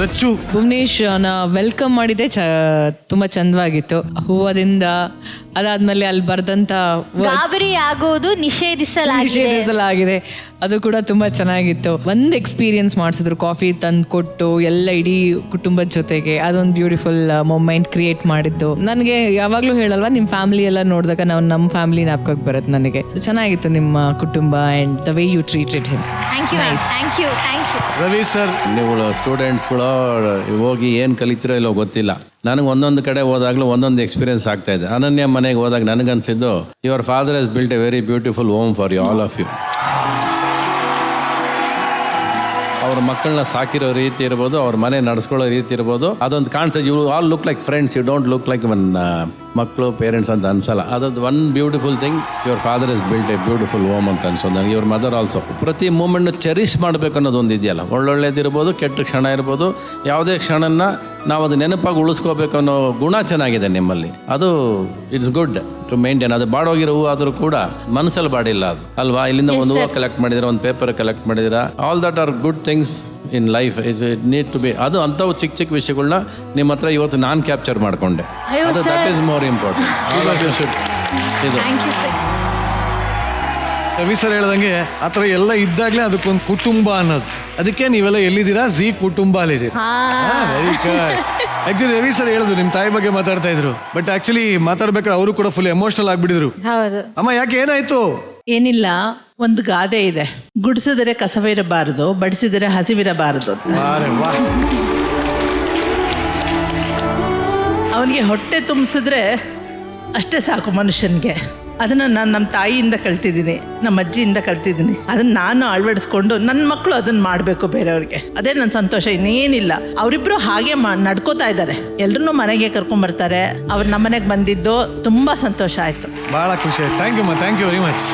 ರಚ್ಚು ಭುವನೇಶ್ ವೆಲ್ಕಮ್ ಮಾಡಿದೆ, ತುಂಬಾ ಚಂದವಾಗಿತ್ತು. ಹೂವದಿಂದ ಅದಾದ್ಮೇಲೆ ಅಲ್ಲಿ ಬರ್ದಂತ ಗಾಬರಿ ಆಗೋದು ನಿಷೇಧಿಸಲಾಗಿದೆ, ಅದು ಕೂಡ ತುಂಬಾ ಚೆನ್ನಾಗಿತ್ತು. ಒಂದು ಎಕ್ಸ್ಪೀರಿಯನ್ಸ್ ಮಾಡಿಸಿದ್ರು, ಕಾಫಿ ತಂದು ಕೊಟ್ಟು ಎಲ್ಲ ಇಡೀ ಕುಟುಂಬದ ಜೊತೆಗೆ ಅದೊಂದು ಬ್ಯೂಟಿಫುಲ್ ಮೊಮೆಂಟ್ ಕ್ರಿಯೇಟ್ ಮಾಡಿದ್ದು. ನನಗೆ ಯಾವಾಗಲೂ ಹೇಳಲ್ವಾ, ನಿಮ್ಮ ಫ್ಯಾಮಿಲಿ ಎಲ್ಲ ನೋಡಿದಾಗ ನಾವು ನಮ್ಮ ಫ್ಯಾಮಿಲಿ ನಾಪ್ಕೋಕ್ ಬರುತ್ತೆ ನನಗೆ. ಚೆನ್ನಾಗಿತ್ತು ನಿಮ್ಮ ಕುಟುಂಬ and the way you treated him. Thank you. Ravi sir, ನೀವು ಸ್ಟೂಡೆಂಟ್ಸ್ಗಳು ಹೋಗಿ ಏನು ಕಲಿತಿರೋ ಇಲ್ಲೋ ಗೊತ್ತಿಲ್ಲ. ನನಗೆ ಒಂದೊಂದು ಕಡೆ ಹೋದಾಗಲೂ ಒಂದೊಂದು ಎಕ್ಸ್ಪೀರಿಯನ್ಸ್ ಆಗ್ತಾ ಇದೆ. ಅನನ್ಯ ಮನೆಗೆ ಹೋದಾಗ ನನಗನ್ಸಿದ್ದು, your father has built a very beautiful home for you, all of you. ಅವ್ರ ಮಕ್ಕಳನ್ನ ಸಾಕಿರೋ ರೀತಿ ಇರ್ಬೋದು, ಅವ್ರ ಮನೆ ನಡೆಸ್ಕೊಳ್ಳೋ ರೀತಿ ಇರ್ಬೋದು, ಅದೊಂದು ಕಾಣಿಸ್ತದೆ. You all look like friends, you don't look like one ಮಕ್ಕಳು ಪೇರೆಂಟ್ಸ್ ಅಂತ ಅನ್ಸಲ್ಲ. ಅದೊಂದು one beautiful thing. Your father is built a beautiful home ಅಂತ ಅನ್ಸೋದು ನನಗೆ. Your mother also. ಪ್ರತಿ ಮೂಮೆಂಟ್ನು ಚೆರಿಷ್ ಮಾಡಬೇಕು ಅನ್ನೋದೊಂದು ಇದೆಯಲ್ಲ, ಒಳ್ಳೊಳ್ಳೇದಿರ್ಬೋದು, ಕೆಟ್ಟ ಕ್ಷಣ ಇರ್ಬೋದು, ಯಾವುದೇ ಕ್ಷಣನ ನಾವು ಅದು ನೆನಪಾಗಿ ಉಳಿಸ್ಕೋಬೇಕು ಅನ್ನೋ ಗುಣ ಚೆನ್ನಾಗಿದೆ ನಿಮ್ಮಲ್ಲಿ. ಅದು ಇಟ್ಸ್ ಗುಡ್ ಟು ಮೇಂಟೈನ್. ಅದು ಬಾಡೋಗಿರೋ ಹೂವು ಆದರೂ ಕೂಡ ಮನಸ್ಸಲ್ಲಿ ಬಾಡಿಲ್ಲ ಅದು, ಅಲ್ವಾ? ಇಲ್ಲಿಂದ ಒಂದು ಹೂವು ಕಲೆಕ್ಟ್ ಮಾಡಿದಿರ, ಒಂದು ಪೇಪರ್ ಕಲೆಕ್ಟ್ ಮಾಡಿದಿರ, all that are good things in life. It need to be. ಅದು ಅಂಥವು ಚಿಕ್ಕ ಚಿಕ್ಕ ವಿಷಯಗಳನ್ನ ನಿಮ್ಮ ಹತ್ರ ಇವತ್ತು ನಾನು ಕ್ಯಾಪ್ಚರ್ ಮಾಡಿಕೊಂಡೆ. ಅದು that is more important. All of you should. ಇದು ರವಿ ಸರ್ ಹೇಳ್ದಂಗೆ ಆ ಥರ ಎಲ್ಲ ಇದ್ದಾಗಲೇ ಅದಕ್ಕೊಂದು ಕುಟುಂಬ ಅನ್ನೋದು. ಅದಕ್ಕೆ ನೀವೆಲ್ಲ ಎಲ್ಲಿದ್ದೀರಾ? ಝೀ ಕುಟುಂಬ ಅಲ್ಲಿದ್ದೀರಾ. Very good. Actually Ravi sir ಹೇಳಿದ್ರು ನಿಮ್ಮ ತಾಯಿ ಬಗ್ಗೆ ಮಾತಾಡ್ತಾ ಇದ್ರು, ಬಟ್ ಆಕ್ಚುಲಿ ಮಾತಾಡ್ಬೇಕಾದ್ರೆ ಅವರು ಕೂಡ ಫುಲ್ ಎಮೋಷನಲ್ ಆಗ್ಬಿಟ್ಟಿದ್ರು. ಅಮ್ಮ, ಯಾಕೆ, ಏನಾಯ್ತು? ಏನಿಲ್ಲ, ಒಂದು ಗಾದೆ ಇದೆ, ಗುಡಿಸಿದರೆ ಕಸವಿರಬಾರದು, ಬಡಿಸಿದರೆ ಹಸಿವಿರಬಾರದು. ಅವನಿಗೆ ಹೊಟ್ಟೆ ತುಂಬಿಸಿದ್ರೆ ಅಷ್ಟೇ ಸಾಕು ಮನುಷ್ಯನಿಗೆ. ಅದನ್ನು ನಾನು ನಮ್ಮ ತಾಯಿಯಿಂದ ಕಲ್ತಿದ್ದೀನಿ, ನಮ್ಮ ಅಜ್ಜಿಯಿಂದ ಕಲ್ತಿದ್ದೀನಿ. ಅದನ್ನು ನಾನು ಅಳವಡಿಸ್ಕೊಂಡು ನನ್ನ ಮಕ್ಕಳು ಅದನ್ನು ಮಾಡಬೇಕು ಬೇರೆಯವ್ರಿಗೆ. ಅದೇ ನನ್ನ ಸಂತೋಷ, ಇನ್ನೇನಿಲ್ಲ. ಅವರಿಬ್ಬರು ಹಾಗೆ ನಡ್ಕೋತಾ ಇದ್ದಾರೆ. ಎಲ್ಲರೂ ಮನೆಗೆ ಕರ್ಕೊಂಡ್ಬರ್ತಾರೆ. ಅವ್ರು ನಮ್ಮ ಮನೆಗೆ ಬಂದಿದ್ದು ತುಂಬ ಸಂತೋಷ ಆಯಿತು, ಭಾಳ ಖುಷಿ ಆಯ್ತು. Thank you thank you very much.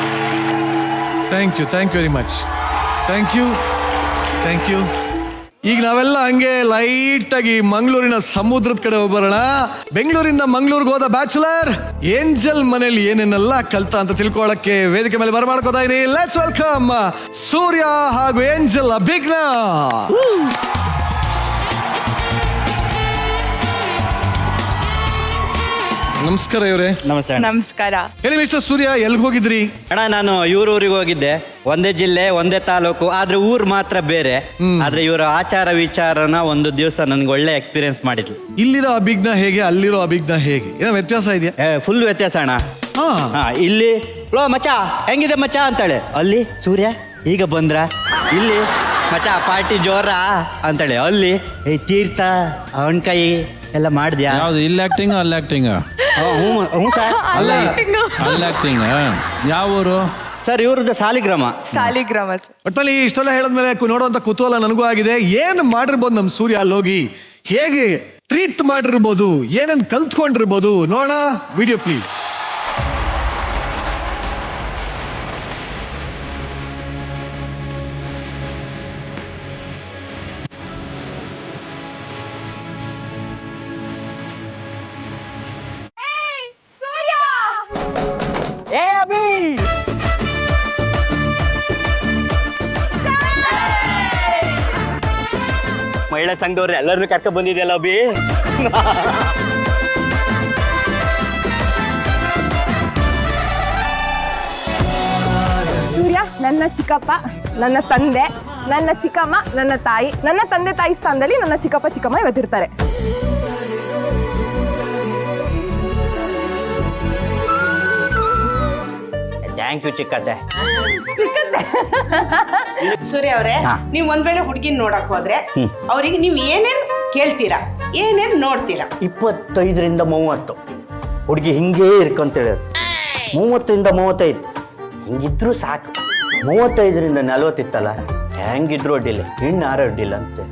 Thank you very much. Thank you. ಈಗ ನಾವೆಲ್ಲ ಹಂಗೆ ಲೈಟ್ ಆಗಿ ಮಂಗಳೂರಿನ ಸಮುದ್ರದ ಕಡೆ ಹೋಗ್ಬರೋಣ. ಬೆಂಗಳೂರಿಂದ ಮಂಗಳೂರಿಗೆ ಹೋದ ಬ್ಯಾಚುಲರ್ ಏಂಜಲ್ ಮನೇಲಿ ಏನೇನೆಲ್ಲ ಕಲ್ತ ಅಂತ ತಿಳ್ಕೊಳ್ಳಕ್ಕೆ ವೇದಿಕೆ ಮೇಲೆ ಬರಮಾಡ್ಕೋತಾ ಇದೀನಿ. ಲೆಟ್ಸ್ ವೆಲ್ಕಮ್ ಸೂರ್ಯ ಹಾಗೂ ಏಂಜಲ್ ಅಭಿಜ್ಞ. ನಮಸ್ಕಾರ ಇವರೇ. ನಮಸ್ತೆ. ನಮಸ್ಕಾರ. ಹೇಳಿ ಮಿಸ್ಟರ್ ಸೂರ್ಯ, ಎಲ್ಲಿಗೆ ಹೋಗಿದ್ರಿ? ಅಣ್ಣ, ನಾನು ಊರಿಗೆ ಹೋಗಿದ್ದೆ. ಒಂದೇ ಜಿಲ್ಲೆ, ಒಂದೇ ತಾಲೂಕು, ಆದ್ರೆ ಊರು ಮಾತ್ರ ಬೇರೆ. ಆದ್ರೆ ಇವರ ಆಚಾರ ವಿಚಾರನ ಒಂದು ದಿವಸ ನನ್ಗೆ ಒಳ್ಳೆ ಎಕ್ಸ್ಪೀರಿಯನ್ಸ್ ಮಾಡಿದ್ಲು. ಇಲ್ಲಿರೋ ಅಭಿಜ್ಞ ಹೇಗೆ, ಅಲ್ಲಿರೋ ಅಭಿಜ್ಞ ಹೇಗೆ, ಏನೋ ವ್ಯತ್ಯಾಸ ಇದೆಯಾ? ಫುಲ್ ವ್ಯತ್ಯಾಸ ಅಣ್ಣ. ಇಲ್ಲಿ ಲೋ ಮಚ ಹೆಂಗಿದೆ ಮಚ ಅಂತಾಳೆ, ಅಲ್ಲಿ ಸೂರ್ಯ ಈಗ ಬಂದ್ರ, ಇಲ್ಲಿ ಮಚ ಪಾರ್ಟಿ ಜೋರ ಅಂತಾಳೆ, ಅಲ್ಲಿ ತೀರ್ಥ ಅವನ್ ಕೈ ಎಲ್ಲ ಮಾಡಿದ್ಯಾ? ಯಾವ್ದು, ಇಲ್ಲಿ ಆಕ್ಟಿಂಗ್ ಅಲ್ಲಿ ಆಕ್ಟಿಂಗ್? ಹ್ಞೂ ಸರ್. ಅಲ್ಲಿ ಆಕ್ಟಿಂಗ್. ಯಾವ ಊರು ಸರ್? ಇವ್ರದ್ದು ಸಾಲಿಗ್ರಾಮ. ಒಟ್ಟಲ್ಲಿ ಇಷ್ಟೆಲ್ಲ ಹೇಳದ್ಮೇಲೆ ನೋಡುವಂತ ಕುತೂಹಲ ನನಗೂ ಆಗಿದೆ. ಏನ್ ಮಾಡಿರ್ಬೋದು ನಮ್ ಸೂರ್ಯ ಅಲ್ಲೋಗಿ, ಹೇಗೆ ಟ್ರೀಟ್ ಮಾಡಿರ್ಬೋದು, ಏನೇನ್ ಕಲ್ತ್ಕೊಂಡಿರ್ಬೋದು ನೋಡೋಣ. Video please. ಮಹಿಳಾ ಸಂಘದವ್ರು ಎಲ್ಲರನ್ನೂ ಕರ್ಕೊಂಡ್ ಬಂದಿದೆಯಲ್ಲ ಅಭಿ. ಸೂರ್ಯ ನನ್ನ ಚಿಕ್ಕಪ್ಪ, ನನ್ನ ತಂದೆ, ನನ್ನ ಚಿಕ್ಕಮ್ಮ, ನನ್ನ ತಾಯಿ. ನನ್ನ ತಂದೆ ತಾಯಿ ಸ್ಥಾನದಲ್ಲಿ ನನ್ನ ಚಿಕ್ಕಪ್ಪ ಚಿಕ್ಕಮ್ಮ ಇವತ್ತಿರ್ತಾರೆ. Thank you ಚಿಕ್ಕತ್ತೆ. ಸೂರ್ಯ ಅವರೇ, ನೀವು ಒಂದ್ ವೇಳೆ ಹುಡುಗಿನ ನೋಡಕ್ ಹೋದ್ರೆ ಅವ್ರಿಗೆ ನೀವು ಏನೇನ್ ಕೇಳ್ತೀರಾ? ಏನೇನು ನೋಡ್ತೀರಾ? 25ರಿಂದ 30 ಹುಡುಗಿ ಹಿಂಗೇ ಇರ್ಕೊಂತೇಳಿ 30ರಿಂದ 35 ಹಿಂಗಿದ್ರು ಸಾಕು. 35ರಿಂದ 40 ಇತ್ತಲ್ಲ ಹೆಂಗಿದ್ರು ಅಡ್ಡಿಲ್ಲ, ಹೆಣ್ಣು ಯಾರು ಅಡ್ಡಿಲ್ಲ ಅಂತೆ.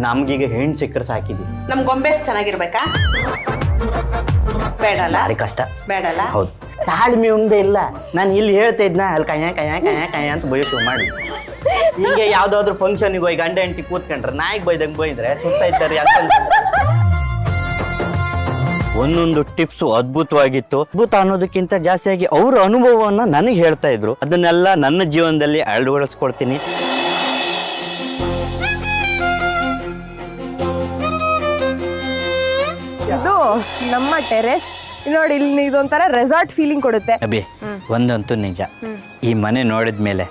ನಮ್ಗೀಗ ಹೆಣ್ಣು ಸಿಕ್ಕರೆ ಸಾಕಿದ್ವಿ. ನಮ್ ಗೊಂಬೆ ಎಷ್ಟು ಚೆನ್ನಾಗಿರ್ಬೇಕಾ? ಬೇಡಲ್ಲ? ಭಾರಿ ಕಷ್ಟ. ಬೇಡಲ್ಲ? ಹೌದು, ತಾಳ್ಮೆ ಒಂದೇ ಇಲ್ಲ. ನಾನು ಇಲ್ಲಿ ಹೇಳ್ತಾ ಇದ್ನ ಅಲ್ಲಿ ಕಯ್ಯ ಅಂತ ಬಯಸು ಮಾಡಿ. ಹೀಗೆ ಯಾವ್ದಾದ್ರು ಫಂಕ್ಷನ್ಗೆ ಹೋಗಿ ಗಂಡ ಹೆಂಡತಿ ಕೂತ್ಕೊಂಡ್ರೆ ನಾಯಿಗೆ ಬೈದಂಗೆ ಬೈದ್ರೆ ಸುತ್ತ ಇದ್ದಾರೆ ಅಂತ. ಒಂದೊಂದು ಟಿಪ್ಸು ಅದ್ಭುತವಾಗಿತ್ತು. ಅದ್ಭುತ ಅನ್ನೋದಕ್ಕಿಂತ ಜಾಸ್ತಿಯಾಗಿ ಅವ್ರ ಅನುಭವವನ್ನ ನನಗೆ ಹೇಳ್ತಾ ಇದ್ರು. ಅದನ್ನೆಲ್ಲ ನನ್ನ ಜೀವನದಲ್ಲಿ ಅಳವಡಿಸ್ಕೊಳ್ತೀನಿ. ಇದು ನಮ್ಮ ಟೆರೆಸ್ ನೋಡಿ. ಇಲ್ಲಿ ಇದೊಂಥರ ರೆಸಾರ್ಟ್ ಫೀಲಿಂಗ್ ಕೊಡುತ್ತೆ. ಅಭಿ, ಒಂದಂತೂ ನಿಜ, ಈ ಮನೆ ನೋಡಿದ ಮೇಲೆ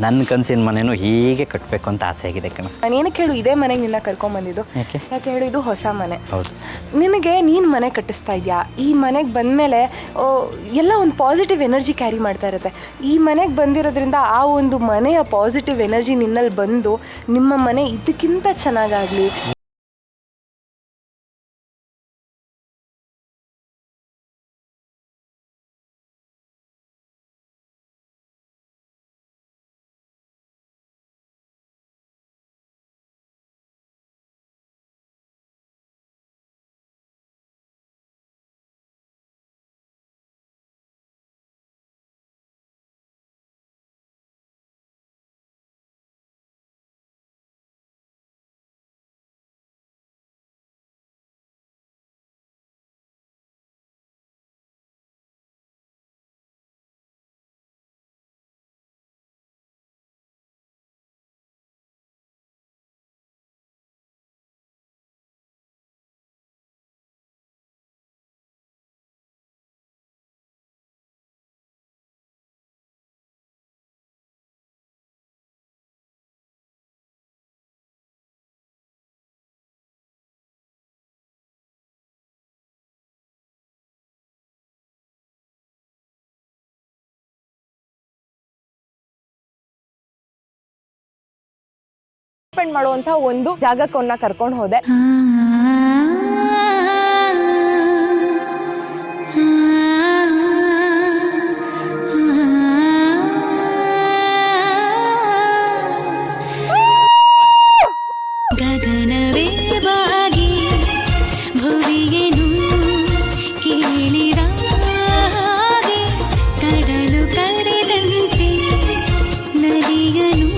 ನನ್ನ ಕನಸಿನ ಮನೆನೂ ಹೀಗೆ ಕಟ್ಟಬೇಕು ಅಂತ ಆಸೆ ಆಗಿದೆ ಕಣ. ನಾನೇನಕ್ಕೆ ಹೇಳು ಇದೇ ಮನೆಗೆ ನಿನ್ನ ಕರ್ಕೊಂಡ್ ಬಂದಿದ್ದು? ಯಾಕೆ ಹೇಳು, ಇದು ಹೊಸ ಮನೆ. ಹೌದು. ನಿನಗೆ ನೀನು ಮನೆ ಕಟ್ಟಿಸ್ತಾ ಇದೆಯಾ? ಈ ಮನೆಗೆ ಬಂದಮೇಲೆ ಎಲ್ಲ ಒಂದು ಪಾಸಿಟಿವ್ ಎನರ್ಜಿ ಕ್ಯಾರಿ ಮಾಡ್ತಾ ಇರುತ್ತೆ. ಈ ಮನೆಗೆ ಬಂದಿರೋದ್ರಿಂದ ಆ ಒಂದು ಮನೆಯ ಪಾಸಿಟಿವ್ ಎನರ್ಜಿ ನಿನ್ನಲ್ಲಿ ಬಂದು ನಿಮ್ಮ ಮನೆ ಇದಕ್ಕಿಂತ ಚೆನ್ನಾಗಾಗಲಿ. ಮಾಡುವಂತ ಒಂದು ಜಾಗಕ್ಕನ್ನ ಕರ್ಕೊಂಡು ಹೋದೆ. ಗಗನವೇ ಬಾಗಿ ಭುವಿಯೇನು ಕೇಳಿದ ಹಾಗೆ ಕಡಲು ಕರೆದಂತೆ ನದಿಯನು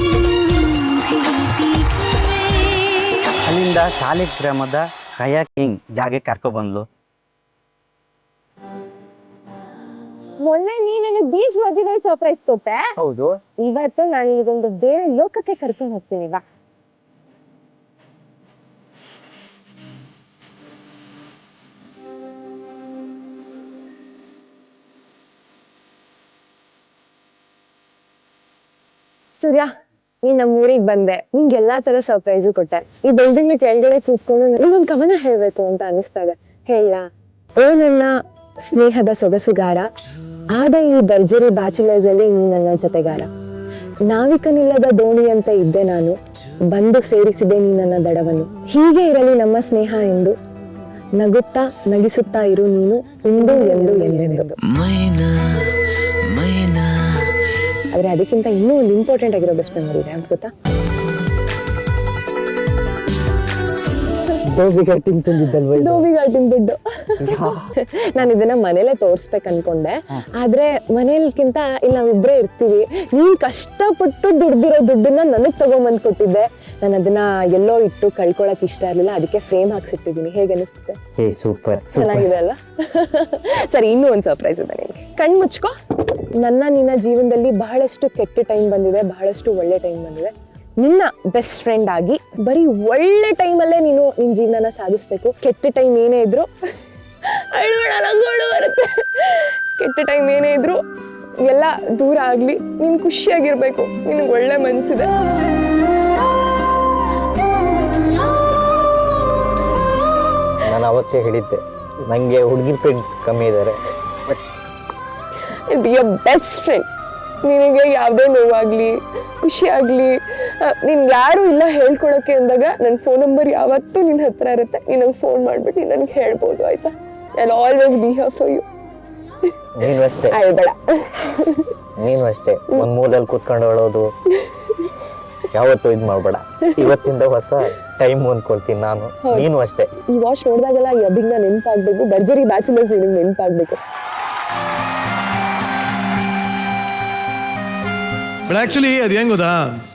ಅಲ್ಲಿಂದ ಸಾಲಿಗ್ರಾಮದ ಕಯಾಕಿಂಗ್ ಜಾಗಕ್ಕೆ ಕರ್ಕೊಬಂದ್ಲು. ಮೊನ್ನೆ ನೀ ನನಗೆ ಬೀಚ್ ಮಧ್ಯೆ ಸರ್ಪ್ರೈಸ್ ಕೊಟ್ಟೆ. ಹೌದು. ಇವತ್ತು ನಾನು ಇದೊಂದು ಬೇರೆ ಲೋಕಕ್ಕೆ ಕರ್ಕೊಂಡು ಹೋಗ್ತೀನಿ. ಬಾ. ಸೂರ್ಯ, ನೀನ್ ನಮ್ಮ ಊರಿಗೆ ಬಂದೆ, ನಿಂಗೆ ಎಲ್ಲಾ ತರ ಸರ್ಪ್ರೈಸು ಕೊಟ್ಟೆ. ಈ ಬಿಲ್ಡಿಂಗ್ ಕೆಳಗಡೆ ಕೂತ್ಕೊಂಡು ನಿಂಗೊಂದು ಕವನ ಹೇಳ್ಬೇಕು ಅಂತ ಅನಿಸ್ತಾ ಇದೆ. ಹೇಳ. ಓ ನನ್ನ ಸ್ನೇಹದ ಸೊಗಸುಗಾರ, ಆದ ಈ ಭರ್ಜರಿ ಬ್ಯಾಚುಲರ್ಸ್ ಅಲ್ಲಿ ನೀ ನನ್ನ ಜೊತೆಗಾರ. ನಾವಿಕನಿಲ್ಲದ ದೋಣಿಯಂತೆ ಇದ್ದೆ ನಾನು, ಬಂದು ಸೇರಿಸಿದೆ ನೀ ನನ್ನ ದಡವನ್ನು. ಹೀಗೆ ಇರಲಿ ನಮ್ಮ ಸ್ನೇಹ ಎಂದು ನಗುತ್ತಾ ನಗಿಸುತ್ತಾ ಇರು ನೀನು ಇಂದು ಎಂದು ಎಂದೆಂದು. ಆದ್ರೆ ಅದಕ್ಕಿಂತ ಇನ್ನೂ ಒಂದು ಇಂಪಾರ್ಟೆಂಟ್ ಆಗಿರೋ ಬೆಸ್ಟ್ ಮೆಮೊರಿ ಇದೆ ಅಂತ ಗೊತ್ತಾ? ದೋಬಿಘಾಟಿನ ದುಡ್ಡು. ನಾನು ಇದನ್ನ ಮನೇಲೆ ತೋರ್ಸ್ಬೇಕು ಅನ್ಕೊಂಡೆ, ಆದ್ರೆ ಮನೇಲಿಕ್ಕಿಂತ ಇಲ್ಲಿ ನಾವಿಬ್ರೇ ಇರ್ತೀವಿ. ನೀನ್ ಕಷ್ಟಪಟ್ಟು ದುಡ್ದಿರೋ ದುಡ್ಡನ್ನ ನನಗ್ ತಗೊಂಬಂದ್ ಕೊಟ್ಟಿದ್ದೆ. ನಾನು ಅದನ್ನ ಎಲ್ಲೋ ಇಟ್ಟು ಕಳ್ಕೊಳಕ್ ಇಷ್ಟ ಇರ್ಲಿಲ್ಲ, ಅದಕ್ಕೆ ಫ್ರೇಮ್ ಹಾಕ್ಸಿಟ್ಟಿದೀನಿ. ಹೇಗೆ ಅನಿಸುತ್ತೆ? ಸೂಪರ್, ಚೆನ್ನಾಗಿದೆ ಅಲ್ಲ? ಸರಿ, ಇನ್ನೂ ಒಂದು ಸರ್ಪ್ರೈಸ್ ಇದೆ ನಿನ್ಗೆ. ಕಣ್ ಮುಚ್ಕೋ. ನಿನ್ನ ಜೀವನದಲ್ಲಿ ಬಹಳಷ್ಟು ಕೆಟ್ಟ ಟೈಮ್ ಬಂದಿದೆ, ಬಹಳಷ್ಟು ಒಳ್ಳೆ ಟೈಮ್ ಬಂದಿದೆ. ನಿನ್ನ ಬೆಸ್ಟ್ ಫ್ರೆಂಡ್ ಆಗಿ ಬರೀ ಒಳ್ಳೆ ಟೈಮಲ್ಲೇ ನೀನು ನಿನ್ನ ಜೀವನನ ಸಾಧಿಸ್ಬೇಕು. ಕೆಟ್ಟ ಟೈಮ್ ಏನೇ ಇದ್ರು ಬರುತ್ತೆ. ಕೆಟ್ಟ ಟೈಮ್ ಏನೇ ಇದ್ರು ಎಲ್ಲ ದೂರ ಆಗ್ಲಿ, ನೀನು ಖುಷಿಯಾಗಿರ್ಬೇಕು. ನಿನಗೆ ಒಳ್ಳೆ ಮನ್ಸಿದೆ. ನಾನು ಅವತ್ತೇ ಹೇಳಿದ್ದೆ, ನನಗೆ ಹುಡುಗಿ ಫ್ರೆಂಡ್ಸ್ ಕಮ್ಮಿ ಇದ್ದಾರೆ. Be your best friend. ನಿನಗೆ ಯಾವುದೇ ನೋವಾಗ್ಲಿ ಖುಷಿ ಆಗಲಿ, ನೀನು ಯಾರೂ ಇಲ್ಲ ಹೇಳ್ಕೊಡೋಕ್ಕೆ ಅಂದಾಗ ನನ್ನ ಫೋನ್ ನಂಬರ್ ಯಾವತ್ತೂ ನಿನ್ನ ಹತ್ರ ಇರುತ್ತೆ. ನೀನು ನಂಗೆ ಫೋನ್ ಮಾಡಿಬಿಟ್ಟು ನೀನು ನನಗೆ ಹೇಳ್ಬೋದು, ಆಯಿತಾ? I always be here for you. ನೀನು ಅಷ್ಟೇ ಬೇಡ, ನೀನು ಅಷ್ಟೇ ಒಂದು ಮೂಲೆಯಲ್ಲಿ ಕೂತ್ಕೊಂಡು ಹೇಳೋದು ಯಾವತ್ತೂ ಇದು ಮಾಡಬೇಡ. ಇವತ್ತಿಂದ ಹೊಸ ಟೈಮ್ ಅಂದ್ಕೊಳ್ತೀನಿ ನಾನು, ನೀನು ಅಷ್ಟೇ. ಈ ವಾಚ್ ನೋಡಿದಾಗೆಲ್ಲ ಈ ಅಭಿಜ್ಞ ನೆನಪಾಗಬೇಕು, ಭರ್ಜರಿ ಬ್ಯಾಚುಲರ್ಸ್ ನಿನಗೆ ನೆನಪಾಗಬೇಕು. ಬಟ್ ಆಕ್ಚುಲಿ ಅದು ಹೆಂಗ್ ಗೊತ್ತಾ,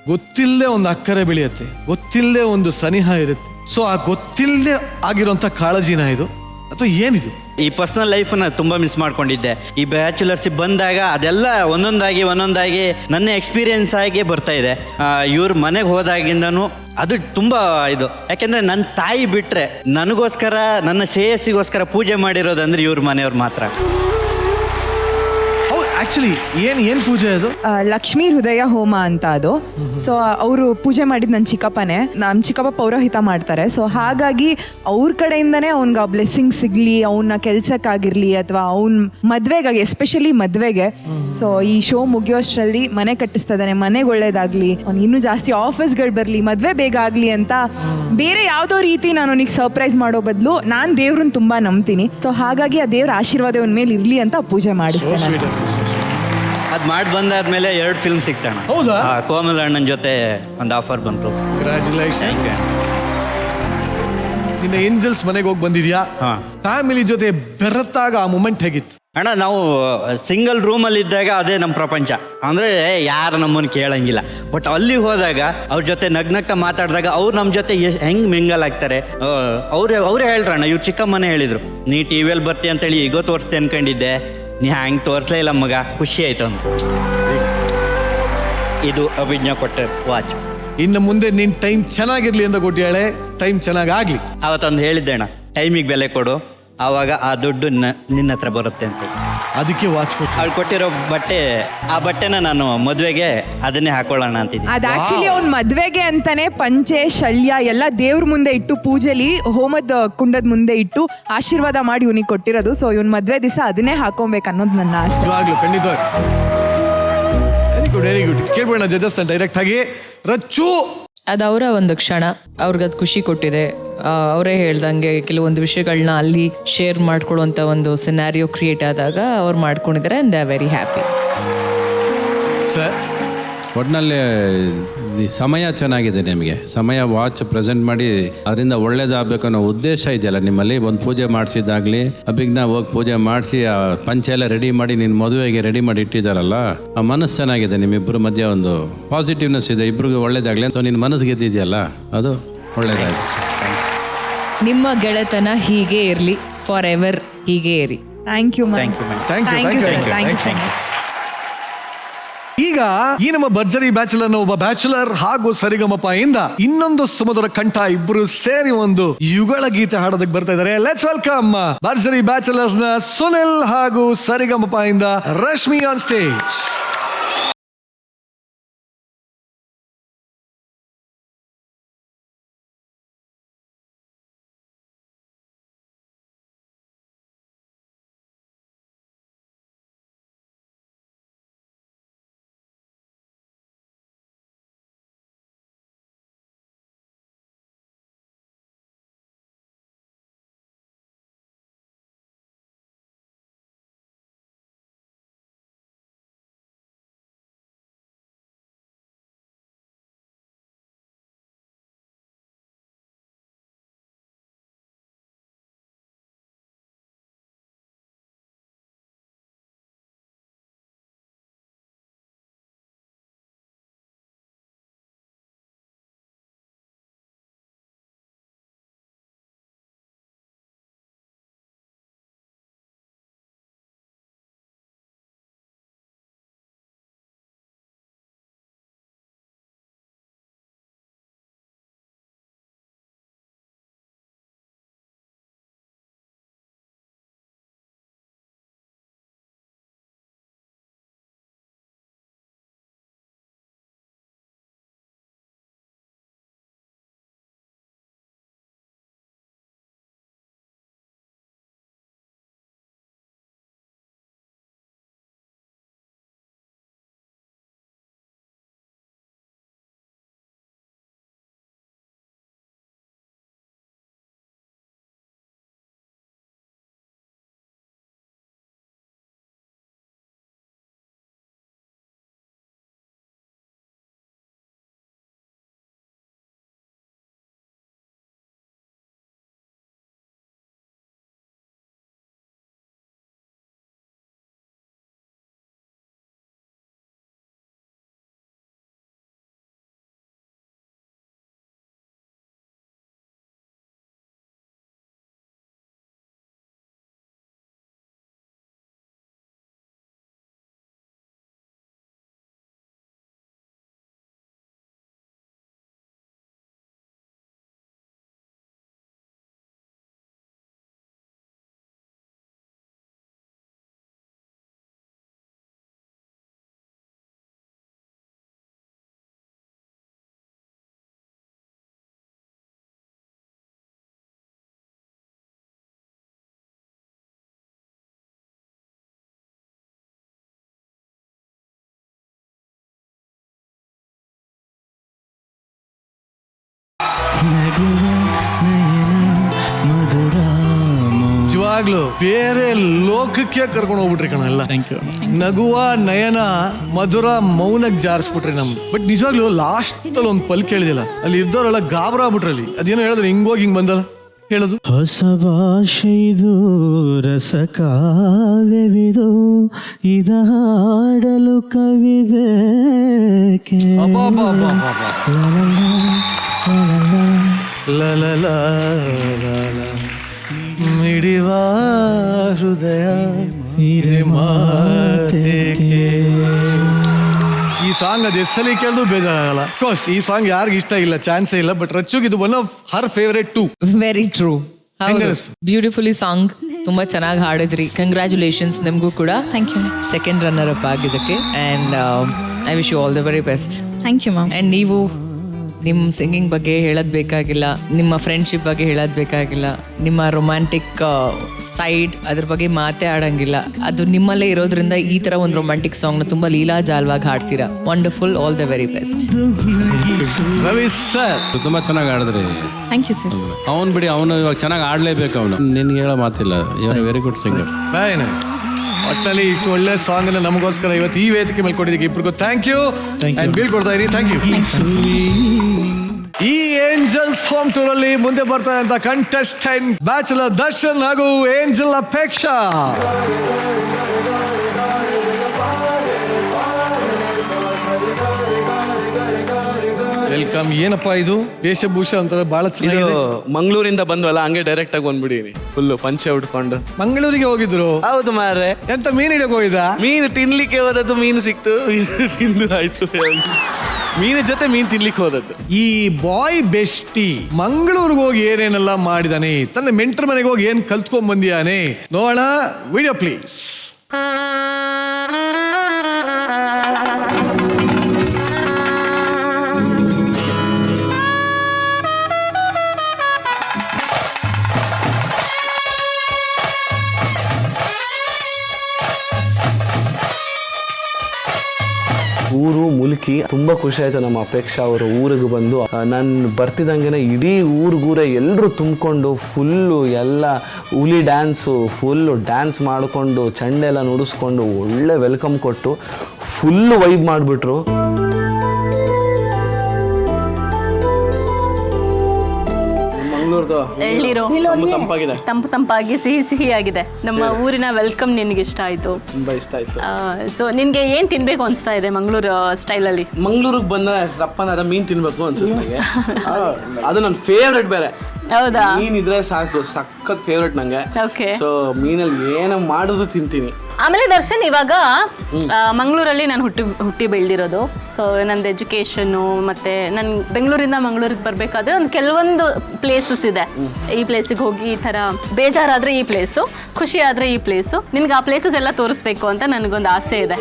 ಗೊತ್ತಿಲ್ಲದೆ ಒಂದು ಅಕ್ಕರೆ ಬೆಳೆಯುತ್ತೆ, ಗೊತ್ತಿಲ್ಲದೆ ಒಂದು ಸನಿಹ ಇರುತ್ತೆ. ಸೊ ಆ ಗೊತ್ತಿಲ್ಲದೆ ಆಗಿರೋಂಥ ಕಾಳಜಿನ ಇದು ಅಥವಾ ಏನಿದು? ಈ ಪರ್ಸನಲ್ ಲೈಫನ್ನ ತುಂಬ ಮಿಸ್ ಮಾಡ್ಕೊಂಡಿದ್ದೆ. ಈ ಬ್ಯಾಚುಲರ್ಸಿಗೆ ಬಂದಾಗ ಅದೆಲ್ಲ ಒಂದೊಂದಾಗಿ ನನ್ನ ಎಕ್ಸ್ಪೀರಿಯನ್ಸ್ ಆಗಿ ಬರ್ತಾ ಇದೆ. ಇವ್ರ ಮನೆಗೆ ಹೋದಾಗಿಂದನೂ ಅದು ತುಂಬ ಇದು. ಯಾಕೆಂದರೆ ನನ್ನ ತಾಯಿ ಬಿಟ್ಟರೆ ನನಗೋಸ್ಕರ, ನನ್ನ ಶ್ರೇಯಸ್ಸಿಗೋಸ್ಕರ ಪೂಜೆ ಮಾಡಿರೋದಂದ್ರೆ ಇವ್ರ ಮನೆಯವ್ರು ಮಾತ್ರ. ಆಕ್ಚುಲಿ ಏನ್ ಪೂಜೆ ಅದು? ಲಕ್ಷ್ಮೀ ಹೃದಯ ಹೋಮ ಅಂತ ಅದು. ಸೊ ಅವರು ಪೂಜೆ ಮಾಡಿದ ನನ್ನ ಚಿಕ್ಕಪ್ಪನೇ, ನಮ್ಮ ಚಿಕ್ಕಪ್ಪ ಪೌರೋಹಿತ ಮಾಡ್ತಾರೆ. ಸೊ ಹಾಗಾಗಿ ಅವ್ರ ಕಡೆಯಿಂದನೇ ಅವ್ನಿಗೆ ಆ ಬ್ಲೆಸ್ಸಿಂಗ್ ಸಿಗಲಿ, ಅವನ ಕೆಲ್ಸಕ್ಕಾಗಿರ್ಲಿ ಅಥವಾ ಅವ್ನ ಮದ್ವೆಗಾಗಿ, ಎಸ್ಪೆಷಲಿ ಮದ್ವೆಗೆ. ಸೊ ಈ ಶೋ ಮುಗಿಯೋಷ್ಟರಲ್ಲಿ ಮನೆ ಕಟ್ಟಿಸ್ತಾ ಇದ್ದಾನೆ, ಮನೆಗೆ ಒಳ್ಳೇದಾಗ್ಲಿ, ಅವ್ನಿಗೆ ಇನ್ನೂ ಜಾಸ್ತಿ ಆಫರ್ಸ್ಗಳು ಬರಲಿ, ಮದ್ವೆ ಬೇಗ ಆಗಲಿ ಅಂತ ಬೇರೆ ಯಾವುದೋ ರೀತಿ ನಾನು ಅವನಿಗೆ ಸರ್ಪ್ರೈಸ್ ಮಾಡೋ ಬದಲು ನಾನು ದೇವ್ರನ್ನ ತುಂಬ ನಂಬ್ತೀನಿ. ಸೊ ಹಾಗಾಗಿ ಆ ದೇವ್ರ ಆಶೀರ್ವಾದ ಅವನ ಮೇಲೆ ಇರಲಿ ಅಂತ ಪೂಜೆ ಮಾಡಿಸ್ತೇನೆ. ಅದು ಮಾಡಿ ಬಂದಾದ್ಮೇಲೆ 2 ಫಿಲ್ಮ್ ಸಿಗ್ತಾಣ. ಹೌದಾ? ಕೋಮಲ್ ಅಣ್ಣನ ಜೊತೆ ಒಂದು ಆಫರ್ ಬಂತು. ಕಂಗ್ರ್ಯಾಚುಲೇಷನ್. ನಿನ್ನ ಏಂಜಲ್ಸ್ ಮನೆಗೆ ಹೋಗಿ ಬಂದಿದ್ಯಾ? ಫ್ಯಾಮಿಲಿ ಜೊತೆ ಬೆರೆತಾಗ ಆ ಮೂಮೆಂಟ್ ಹೇಗಿತ್ತು? ಅಣ್ಣ, ನಾವು ಸಿಂಗಲ್ ರೂಮಲ್ಲಿ ಇದ್ದಾಗ ಅದೇ ನಮ್ಮ ಪ್ರಪಂಚ. ಅಂದರೆ ಯಾರು ನಮ್ಮನ್ನು ಕೇಳಂಗಿಲ್ಲ. ಬಟ್ ಅಲ್ಲಿಗೆ ಹೋದಾಗ ಅವ್ರ ಜೊತೆ ನಗ್ನಗ್ತ ಮಾತಾಡಿದಾಗ ಅವ್ರು ನಮ್ಮ ಜೊತೆ ಹೆಂಗೆ ಮಿಂಗಲ್ ಆಗ್ತಾರೆ. ಅವರೇ ಹೇಳ್ರಣ್ಣ, ಇವ್ರು ಚಿಕ್ಕಮ್ಮನೇ ಹೇಳಿದರು, ನೀ ಟಿ ವಿಯಲ್ಲಿ ಬರ್ತೀಯ ಅಂತೇಳಿ ಈಗೋ ತೋರಿಸ್ತೆ ಅನ್ಕೊಂಡಿದ್ದೆ, ನೀ ಹಂಗೆ ತೋರಿಸ್ಲೇ ಇಲ್ಲ ಮಗ, ಖುಷಿ ಆಯ್ತು ಅಂತ. ಇದು ಅಭಿಜ್ಞಾ ಕೊಟ್ಟ ವಾಚ್. ಇನ್ನು ಮುಂದೆ ನಿನ್ನ ಟೈಮ್ ಚೆನ್ನಾಗಿರ್ಲಿ ಅಂತ ಕೊಟ್ಟಿಯಾಳೆ, ಟೈಮ್ ಚೆನ್ನಾಗಾಗ್ಲಿ. ಅವತ್ತೊಂದು ಹೇಳಿದ್ದೆ ಅಣ್ಣ, ಟೈಮಿಗೆ ಬೆಲೆ ಕೊಡು, ಆವಾಗ ಆ ದುಡ್ಡು ನಿನ್ನ ಹತ್ರ ಬರುತ್ತೆ ಅಂತ. ಅದಕ್ಕೆ ವಾಚ್ ಕೊಟ್ಟು ಅವ್ಳು ಕೊಟ್ಟಿರೋ ಬಟ್ಟೆ, ಆ ಬಟ್ಟೆನ ನಾನು ಮದುವೆಗೆ ಅದನ್ನೇ ಹಾಕೊಳ್ಳೋಣ ಅಂತಿದ್ದೀನಿ. ಅದು ಆಕ್ಚುಲಿ ಅವ್ನ ಮದ್ವೆಗೆ ಅಂತಾನೆ ಪಂಚೆ ಶಲ್ಯ ಎಲ್ಲ ದೇವ್ರ ಮುಂದೆ ಇಟ್ಟು, ಪೂಜೆಲಿ ಹೋಮದ ಕುಂಡದ ಮುಂದೆ ಇಟ್ಟು ಆಶೀರ್ವಾದ ಮಾಡಿ ಇವನಿಗೆ ಕೊಟ್ಟಿರೋದು. ಸೊ ಇವನ್ ಮದ್ವೆ ದಿವಸ ಅದನ್ನೇ ಹಾಕೊಬೇಕು ಅನ್ನೋದು ನನ್ನ ಆಸೆ. ನಿಜವಾಗ್ಲೂ ಖಂಡಿತವಾಗಿ ವೆರಿ ಗುಡ್. ಕೇಳ್ಬೋಣ ಜಜಸ್ ಡೈರೆಕ್ಟ್ ಆಗಿ. ರಚ್ಚು, ಅದು ಅವರ ಒಂದು ಕ್ಷಣ, ಅವ್ರಿಗದು ಖುಷಿ ಕೊಟ್ಟಿದೆ. ಅವರೇ ಹೇಳ್ದಂಗೆ ಕೆಲವೊಂದು ವಿಷಯಗಳನ್ನ ಅಲ್ಲಿ ಶೇರ್ ಮಾಡ್ಕೊಳ್ಳುವಂಥ ಒಂದು ಸಿನಾರಿಯೋ ಕ್ರಿಯೇಟ್ ಆದಾಗ ಅವ್ರು ಮಾಡ್ಕೊಂಡಿದ್ದಾರೆ and they are very happy. Sir, ಒಟ್ಟಿನಲ್ಲಿ ಈ ಸಮಯ ಚೆನ್ನಾಗಿದೆ ನಿಮಗೆ. ಸಮಯ ವಾಚ್ ಪ್ರೆಸೆಂಟ್ ಮಾಡಿ ಅದರಿಂದ ಒಳ್ಳೇದಾಗಬೇಕು ಅನ್ನೋ ಉದ್ದೇಶ ಇದೆಯಲ್ಲ ನಿಮ್ಮಲ್ಲಿ. ಒಂದು ಪೂಜೆ ಮಾಡಿಸಿದಾಗಲಿ, ಅಭಿಜ್ಞಾ ಹೋಗಿ ಪೂಜೆ ಮಾಡಿಸಿ ಆ ಪಂಚೆ ಎಲ್ಲ ರೆಡಿ ಮಾಡಿ ನಿನ್ನ ಮದುವೆಗೆ ರೆಡಿ ಮಾಡಿ ಇಟ್ಟಿದ್ದಾರಲ್ಲ, ಆ ಮನಸ್ಸು ಚೆನ್ನಾಗಿದೆ. ನಿಮ್ಮಿಬ್ಬರ ಮಧ್ಯೆ ಒಂದು ಪಾಸಿಟಿವ್ನೆಸ್ ಇದೆ, ಇಬ್ರಿಗೂ ಒಳ್ಳೇದಾಗಲಿ. ಸೊ ನಿನ್ನ ಮನಸ್ಸು ಗೆದ್ದಿದೆಯಲ್ಲ, ಅದು ಒಳ್ಳೇದಾಗಿದೆ. ನಿಮ್ಮ ಗೆಳೆತನ ಹೀಗೆ ಇರಲಿ, ಫಾರ್ ಎವರ್ ಹೀಗೆ ಇರಿ. Thank you. ಈಗ ಈ ನಮ್ಮ ಭರ್ಜರಿ ಬ್ಯಾಚುಲರ್ನ ಒಬ್ಬ ಬ್ಯಾಚುಲರ್ ಹಾಗೂ ಸರಿಗಮಪ ಇಂದ ಇನ್ನೊಂದು ಸಮುದ್ರ ಕಂಠ ಇಬ್ಬರು ಸೇರಿ ಒಂದು ಯುಗಳ ಗೀತೆ ಹಾಡೋದಕ್ಕೆ ಬರ್ತಾ ಇದ್ದಾರೆ. ಲೆಟ್ಸ್ ವೆಲ್ಕಮ್ ಭರ್ಜರಿ ಬ್ಯಾಚುಲರ್ಸ್ ನ ಸುನಿಲ್ ಹಾಗೂ ಸರಿಗಮಪ ಇಂದ ರಶ್ಮಿ ಆನ್ ಸ್ಟೇಜ್. ನಿಜವಾಗ್ಲು ಬೇರೆ ಲೋಕಕ್ಕೆ ಕರ್ಕೊಂಡು ಹೋಗ್ಬಿಟ್ರಿ ಕಣ ಎಲ್ಲ. ನಗುವ ನಯನ ಮಧುರ ಮೌನಕ್ಕೆ ಜಾರಿಸ್ಬಿಟ್ರಿ ನಮ್ಗೆ. ಬಟ್ ನಿಜವಾಗ್ಲು ಲಾಸ್ಟ್ ಅಲ್ಲಿ ಒಂದು ಪಲ್ ಕೇಳಿದಿಲ್ಲ, ಅಲ್ಲಿ ಇದ್ದವರೆಲ್ಲ ಗಾಬರ ಆಗ್ಬಿಟ್ರಿ. ಅಲ್ಲಿ ಅದೇನೋ ಹೇಳಿದ್ರೆ ಹಿಂಗೋಗಿ ಹಿಂಗ್ ಬಂದಲ್ಲ ಹೇಳೋದು. ಹೊಸ ಭಾಷೆದು ರಸಕಾವ್ಯವಿದು ಇದ ಹಾಡಲು ಕವಿ ಬೇಕೆ. ಮಿಡಿವ ಹೃದಯ ಮಾತೆಗೆ. ಈ ಸಾಂಗ್ ಅದು ಎಸ್ಸಲಿ ಕೇಳಿದ್ರು ಬೇಜಾರಾಗಲ್ಲ. ಕೋರ್ಸ್ ಈ ಸಾಂಗ್ ಯಾರಿಗ ಇಷ್ಟ ಇಲ್ಲ, ಚಾನ್ಸೇ ಇಲ್ಲ. ಬಟ್ ರಚ್ಚುಗೆ ಇದು one of her favourite too. Very true. Beautifully song, ತುಂಬಾ ಚೆನ್ನಾಗಿ ಹಾಡಿದ್ರಿ. ಕಂಗ್ರ್ಯಾಚುಲೇಷನ್ಸ್ ನಿಮಗೂ ಕೂಡ. Thank you. Second runner up ಆಗಿದ್ದಕ್ಕೆ. And I wish you all the very best. Thank you ma'am. And ನೀವು ನಿಮ್ಮ ಸಿಂಗಿಂಗ್ ಬಗ್ಗೆ ಹೇಳೋದು ಬೇಕಾಗಿಲ್ಲ, ನಿಮ್ಮ ಫ್ರೆಂಡ್ಶಿಪ್ ಬಗ್ಗೆ ಹೇಳೋದು ಬೇಕಾಗಿಲ್ಲ, ನಿಮ್ಮ ರೊಮ್ಯಾಂಟಿಕ್ ಸೈಡ್ ಅದ್ರ ಬಗ್ಗೆ ಮಾತೇ ಆಡಂಗಿಲ್ಲ. ಅದು ನಿಮ್ಮಲ್ಲೇ ಇರೋದ್ರಿಂದ ಈ ಥರ ಒಂದು ರೊಮ್ಯಾಂಟಿಕ್ ಸಾಂಗ್ನ ತುಂಬ ಲೀಲಾಜಾಲವಾಗಿ ಹಾಡ್ತೀರಾ. Wonderful. All the very best. Ravi sir ತುಂಬಾ ಚೆನ್ನಾಗಿ ಆಡಿದ್ರಿ. Thank you sir. ಅವನು ಬಿಡಿ, ಅವನು ಇವಾಗ ಚೆನ್ನಾಗಿ ಆಡ್ಲೇಬೇಕು. ಅವನು ನಿನ್ಗೆ ಹೇಳೋ ಮಾತಿಲ್ಲ. ಇವನು very good singer. Very nice. ಒಟ್ಟಲ್ಲಿ ಇಷ್ಟು ಒಳ್ಳೆ ಸಾಂಗ್ ಅನ್ನ ನಮಗೋಸ್ಕರ ಇವತ್ತು ಈ ವೇದಿಕೆ ಮೇಲೆ ಕೊಟ್ಟಿದ್ದಕ್ಕೆ ಇಬ್ಬರಿಗೂ ಥ್ಯಾಂಕ್ ಯು. ಅಂಡ್ ಬೀಳ್ಕೊಡ್ತಾ ಇದೀನಿ. Thank you. ಈ ಏಂಜಲ್ಸ್ ಹೋಮ್ ಟೂರ್ ಅಲ್ಲಿ ಮುಂದೆ ಬರ್ತಾ ಇದ್ದ ಕಂಟೆಸ್ಟೆಂಟ್ ಬ್ಯಾಚುಲರ್ ದರ್ಶನ್ ಹಾಗೂ ಏಂಜಲ್ ಅಪೇಕ್ಷಾ. ವೆಲ್ಕಮ್. ಏನಪ್ಪಾ ಇದು ವೇಷಭೂಷ ಅಂತ ಬಹಳ ಚೆನ್ನಾಗಿದೆ. ಮಂಗಳೂರಿಂದ ಬಂದ್ವಲ್ಲ, ಹಂಗೆ ಡೈರೆಕ್ಟ್ ಆಗಿ ಬಂದ್ಬಿಡೀನಿ. ಫುಲ್ಲು ಪಂಚೆ ಉಟ್ಕೊಂಡು ಮಂಗಳೂರಿಗೆ ಹೋಗಿದ್ರು. ಹೌದು ಮಾರ್ರೆ. ಎಂತ ಮೀನು ಹಿಡಿಯೋಕೆ ಹೋಗಿದ್ದ? ಮೀನು ತಿನ್ಲಿಕ್ಕೆ ಹೋದದ್ದು, ಮೀನು ಸಿಕ್ತು, ತಿಂದು ಆಯ್ತು. ಮೀನ ಜೊತೆ ಮೀನ್ ತಿನ್ಲಿಕ್ಕೆ ಹೋದದ್ದು. ಈ ಬಾಯ್ ಬೆಸ್ಟಿ ಮಂಗಳೂರಿಗೆ ಹೋಗಿ ಏನೇನೆಲ್ಲ ಮಾಡಿದಾನೆ, ತನ್ನ ಮೆಂಟರ್ ಮನೆಗೆ ಹೋಗಿ ಏನ್ ಕಲ್ತ್ಕೊಂಡ್ ಬಂದಿಯಾನೆ ನೋಡೋಣ. Video please. ಊರು ಮುಲ್ಕಿ ತುಂಬಾ ಖುಷಿ ಆಯ್ತು. ನಮ್ಮ ಅಪೇಕ್ಷಾ ಅವರು ಊರಿಗೆ ಬಂದು ನಾನು ಬರ್ತಿದ್ದಂಗೆ ಇಡೀ ಊರಿಗೂರೇ ಎಲ್ಲರೂ ತುಂಬಿಕೊಂಡು ಫುಲ್ಲು ಎಲ್ಲ ಹುಲಿ ಡ್ಯಾನ್ಸು, ಫುಲ್ಲು ಡ್ಯಾನ್ಸ್ ಮಾಡಿಕೊಂಡು ಚಂಡೆಲ್ಲ ನುಡಿಸ್ಕೊಂಡು ಒಳ್ಳೆ ವೆಲ್ಕಮ್ ಕೊಟ್ಟು ಫುಲ್ಲು ವೈಬ್ ಮಾಡಿಬಿಟ್ರು. ಎಳ್ನೀರು ತಂಪಾಗಿದೆ, ತಂಪಾಗಿ ಸಿಹಿ ಆಗಿದೆ. ನಮ್ಮ ಊರಿನ ವೆಲ್ಕಮ್ ನಿನ್ಗೆ ಇಷ್ಟ ಆಯ್ತು? ತುಂಬಾ ಇಷ್ಟ ಆಯ್ತು. ಸೊ ನಿನ್ಗೆ ಏನ್ ತಿನ್ಬೇಕು ಅನ್ಸ್ತಾ ಇದೆ ಮಂಗಳೂರು ಸ್ಟೈಲಲ್ಲಿ? ಮಂಗಳೂರಿಗೆ ಬಂದ್ರೆ ರಪ್ಪನಾದ ಮೀನ್ ತಿನ್ಬೇಕು ಅನ್ಸುತ್ತೆ ನನಗೆ. ಅದು ನನ್ನ ಫೇವ್ರೆಟ್ ಬೇರೆ. ಹೌದಾ? ಮೀನ್ ಇದ್ರೆ ಸಾಕು, ಸಖತ್ ಫೇವ್ರೆಟ್ ನಂಗೆ. ಓಕೆ. ಸೊ ಮೀನಲ್ಲಿ ಏನೋ ಮಾಡಿದ್ರು ತಿಂತೀನಿ. ಆಮೇಲೆ ದರ್ಶನ್, ಇವಾಗ ಮಂಗಳೂರಲ್ಲಿ ನಾನು ಹುಟ್ಟಿ ಬೆಳೆದಿರೋದು. ಸೊ ನಂದು ಎಜುಕೇಷನ್ನು ಮತ್ತೆ ನಾನು ಬೆಂಗಳೂರಿಂದ ಮಂಗಳೂರಿಗೆ ಬರಬೇಕಾದ್ರೆ ಒಂದು ಕೆಲವೊಂದು ಪ್ಲೇಸಸ್ ಇದೆ. ಈ ಪ್ಲೇಸಿಗೆ ಹೋಗಿ ಈ ಥರ ಬೇಜಾರಾದರೆ ಈ ಪ್ಲೇಸು, ಖುಷಿ ಆದರೆ ಈ ಪ್ಲೇಸು, ನಿನ್ಗೆ ಆ ಪ್ಲೇಸಸ್ ಎಲ್ಲ ತೋರಿಸ್ಬೇಕು ಅಂತ ನನಗೊಂದು ಆಸೆ ಇದೆ.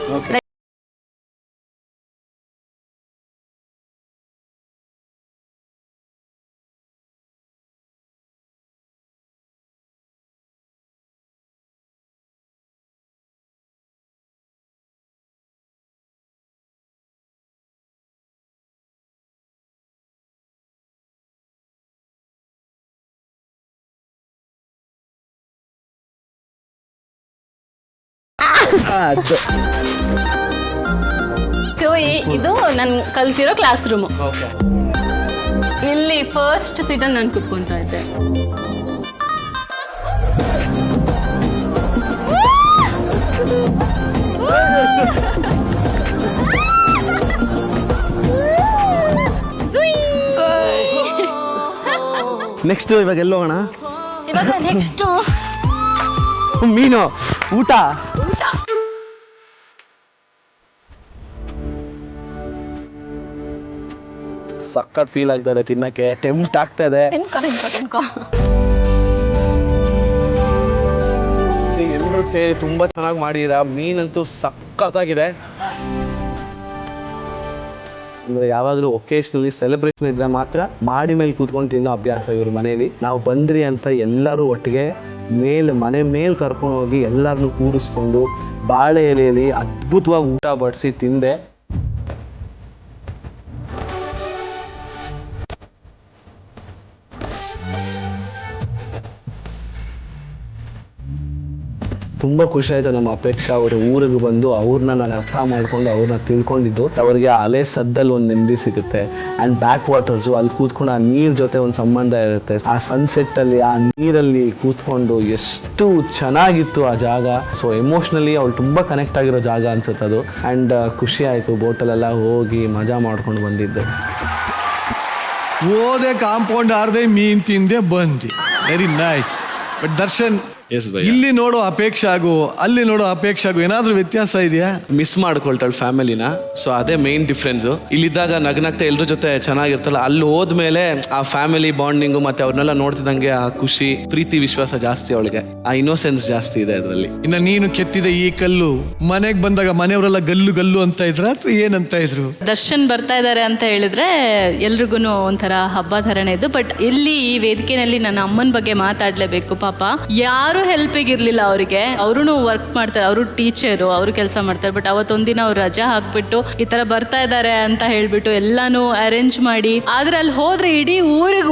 ಸೊ ಇದು ನಾನು ಕಲ್ತಿರೋ ಕ್ಲಾಸ್ ರೂಮು. ಇಲ್ಲಿ ಫಸ್ಟ್ ಸೀಟಲ್ಲಿ ನಾನು ಕುತ್ಕೊತಾ ಇದ್ದೆ. ನೆಕ್ಸ್ಟ್ ಇವಾಗ ಎಲ್ಲೋಗೋಣ? ಇವಾಗ ನೆಕ್ಸ್ಟು ಮೀನು ಊಟ. ಸಖತ್ ಫೀಲ್ ಆಗ್ತದೆ, ತಿನ್ನಕ್ಕೆ ಟೆಂಪ್ಟ್ ಆಗ್ತದೆ. ಎಲ್ಲರೂ ಸೇರಿ ತುಂಬಾ ಚೆನ್ನಾಗಿ ಮಾಡಿರ. ಮೀನಂತೂ ಸಖತ್ತಾಗಿದೆ. ಅಂದ್ರೆ ಯಾವಾಗಲೂ ಒಕೇಶನಲಿ ಸೆಲೆಬ್ರೇಷನ್ ಇದ್ರೆ ಮಾತ್ರ ಮಾಡಿ ಮೇಲೆ ಕೂತ್ಕೊಂಡು ತಿನ್ನೋ ಅಭ್ಯಾಸ ಇವ್ರ ಮನೇಲಿ. ನಾವು ಬಂದ್ರಿ ಅಂತ ಎಲ್ಲರೂ ಒಟ್ಟಿಗೆ ಮನೆ ಮೇಲೆ ಕರ್ಕೊಂಡು ಹೋಗಿ ಎಲ್ಲರನ್ನೂ ಕೂರಿಸ್ಕೊಂಡು ಬಾಳೆ ಎಲೆಯಲ್ಲಿ ಅದ್ಭುತವಾಗಿ ಊಟ ಬಡಿಸಿ ತಿಂದೆ. ತುಂಬ ಖುಷಿ ಆಯಿತು. ನಮ್ಮ ಅಪೇಕ್ಷಾ ಅವ್ರ ಊರಿಗೆ ಬಂದು ಅವ್ರನ್ನ ನಾನು ಅರ್ಥ ಮಾಡ್ಕೊಂಡು ಅವ್ರನ್ನ ತಿಳ್ಕೊಂಡಿದ್ದು, ಅವರಿಗೆ ಅಲೆ ಸದ್ದಲ್ಲಿ ಒಂದು ನೆಮ್ಮದಿ ಸಿಗುತ್ತೆ. ಆ್ಯಂಡ್ ಬ್ಯಾಕ್ ವಾಟರ್ಸು ಅಲ್ಲಿ ಕೂತ್ಕೊಂಡು ಆ ನೀರ್ ಜೊತೆ ಒಂದು ಸಂಬಂಧ ಇರುತ್ತೆ. ಆ ಸನ್ಸೆಟ್ಟಲ್ಲಿ ಆ ನೀರಲ್ಲಿ ಕೂತ್ಕೊಂಡು ಎಷ್ಟು ಚೆನ್ನಾಗಿತ್ತು ಆ ಜಾಗ. ಸೊ ಎಮೋಷ್ನಲಿ ಅವಳು ತುಂಬ ಕನೆಕ್ಟ್ ಆಗಿರೋ ಜಾಗ ಅನ್ಸುತ್ತೆ ಅದು. ಆ್ಯಂಡ್ ಖುಷಿ ಆಯಿತು, ಬೋಟಲ್ಲೆಲ್ಲ ಹೋಗಿ ಮಜಾ ಮಾಡ್ಕೊಂಡು ಬಂದಿದ್ದೆ. ಓದೆ ಕಾಂಪೌಂಡ್ ಆರ್ದೆ ಮೀನ್ ತಿಂದೆ ಬಂದಿ. Very nice. ಬಟ್ ದರ್ಶನ್, ಇಲ್ಲಿ ನೋಡೋ ಅಪೇಕ್ಷಾಗೂ ಅಲ್ಲಿ ನೋಡೋ ಅಪೇಕ್ಷಾಗೂ ಏನಾದ್ರೂ ವ್ಯತ್ಯಾಸ ಇದೆಯಾ? ಮಿಸ್ ಮಾಡ್ಕೊಳ್ತಾಳೆ ಫ್ಯಾಮಿಲಿನ. ಸೊ ಅದೇ ಮೇನ್ ಡಿಫ್ರೆನ್ಸು. ಇಲ್ಲಿದ್ದಾಗ ನಗ್ನಗ್ತಾ ಎಲ್ರ ಜೊತೆ ಚೆನ್ನಾಗಿರ್ತಲ್ಲ, ಅಲ್ಲಿ ಹೋದ್ಮೇಲೆ ಆ ಫ್ಯಾಮಿಲಿ ಬಾಂಡಿಂಗು ಮತ್ತೆ ಅವ್ರನ್ನೆಲ್ಲ ನೋಡ್ತಿದ್ದಂಗೆ ಆ ಖುಷಿ, ಪ್ರೀತಿ, ವಿಶ್ವಾಸ ಜಾಸ್ತಿ, ಅವಳಿಗೆ ಆ ಇನ್ನೋಸೆನ್ಸ್ ಜಾಸ್ತಿ ಇದೆ ಅದರಲ್ಲಿ. ಇನ್ನು ನೀನು ಕೆತ್ತಿದ ಈ ಕಲ್ಲು ಮನೆಗೆ ಬಂದಾಗ ಮನೆಯವರೆಲ್ಲ ಗಲ್ಲು ಗಲ್ಲು ಅಂತ ಇದ್ರ ಅಥವಾ ಏನಂತ ಇದ್ರು? ದರ್ಶನ್ ಬರ್ತಾ ಇದ್ದಾರೆ ಅಂತ ಹೇಳಿದ್ರೆ ಎಲ್ರಿಗೂ ಒಂಥರ ಹಬ್ಬ ಥರನೇ ಇದ್ದು. ಬಟ್ ಇಲ್ಲಿ ಈ ವೇದಿಕೆಯಲ್ಲಿ ನನ್ನ ಅಮ್ಮನ ಬಗ್ಗೆ ಮಾತಾಡ್ಲೇಬೇಕು. ಪಾಪ ಯಾರು ಹೆಲ್ಪಿಗೆ ಇರ್ಲಿಲ್ಲ ಅವರಿಗೆ. ಅವರು ವರ್ಕ್ ಮಾಡ್ತಾರೆ, ಅವರು ಟೀಚರು, ಅವರು ಕೆಲಸ ಮಾಡ್ತಾರೆ. ಬಟ್ ಅವತ್ತೊಂದಿನ ಅವ್ರು ರಜಾ ಹಾಕ್ಬಿಟ್ಟು ಈ ತರ ಬರ್ತಾ ಇದ್ದಾರೆ ಅಂತ ಹೇಳ್ಬಿಟ್ಟು ಎಲ್ಲಾನು ಅರೇಂಜ್ ಮಾಡಿ, ಆದ್ರೆ ಅಲ್ಲಿ ಹೋದ್ರೆ ಇಡೀ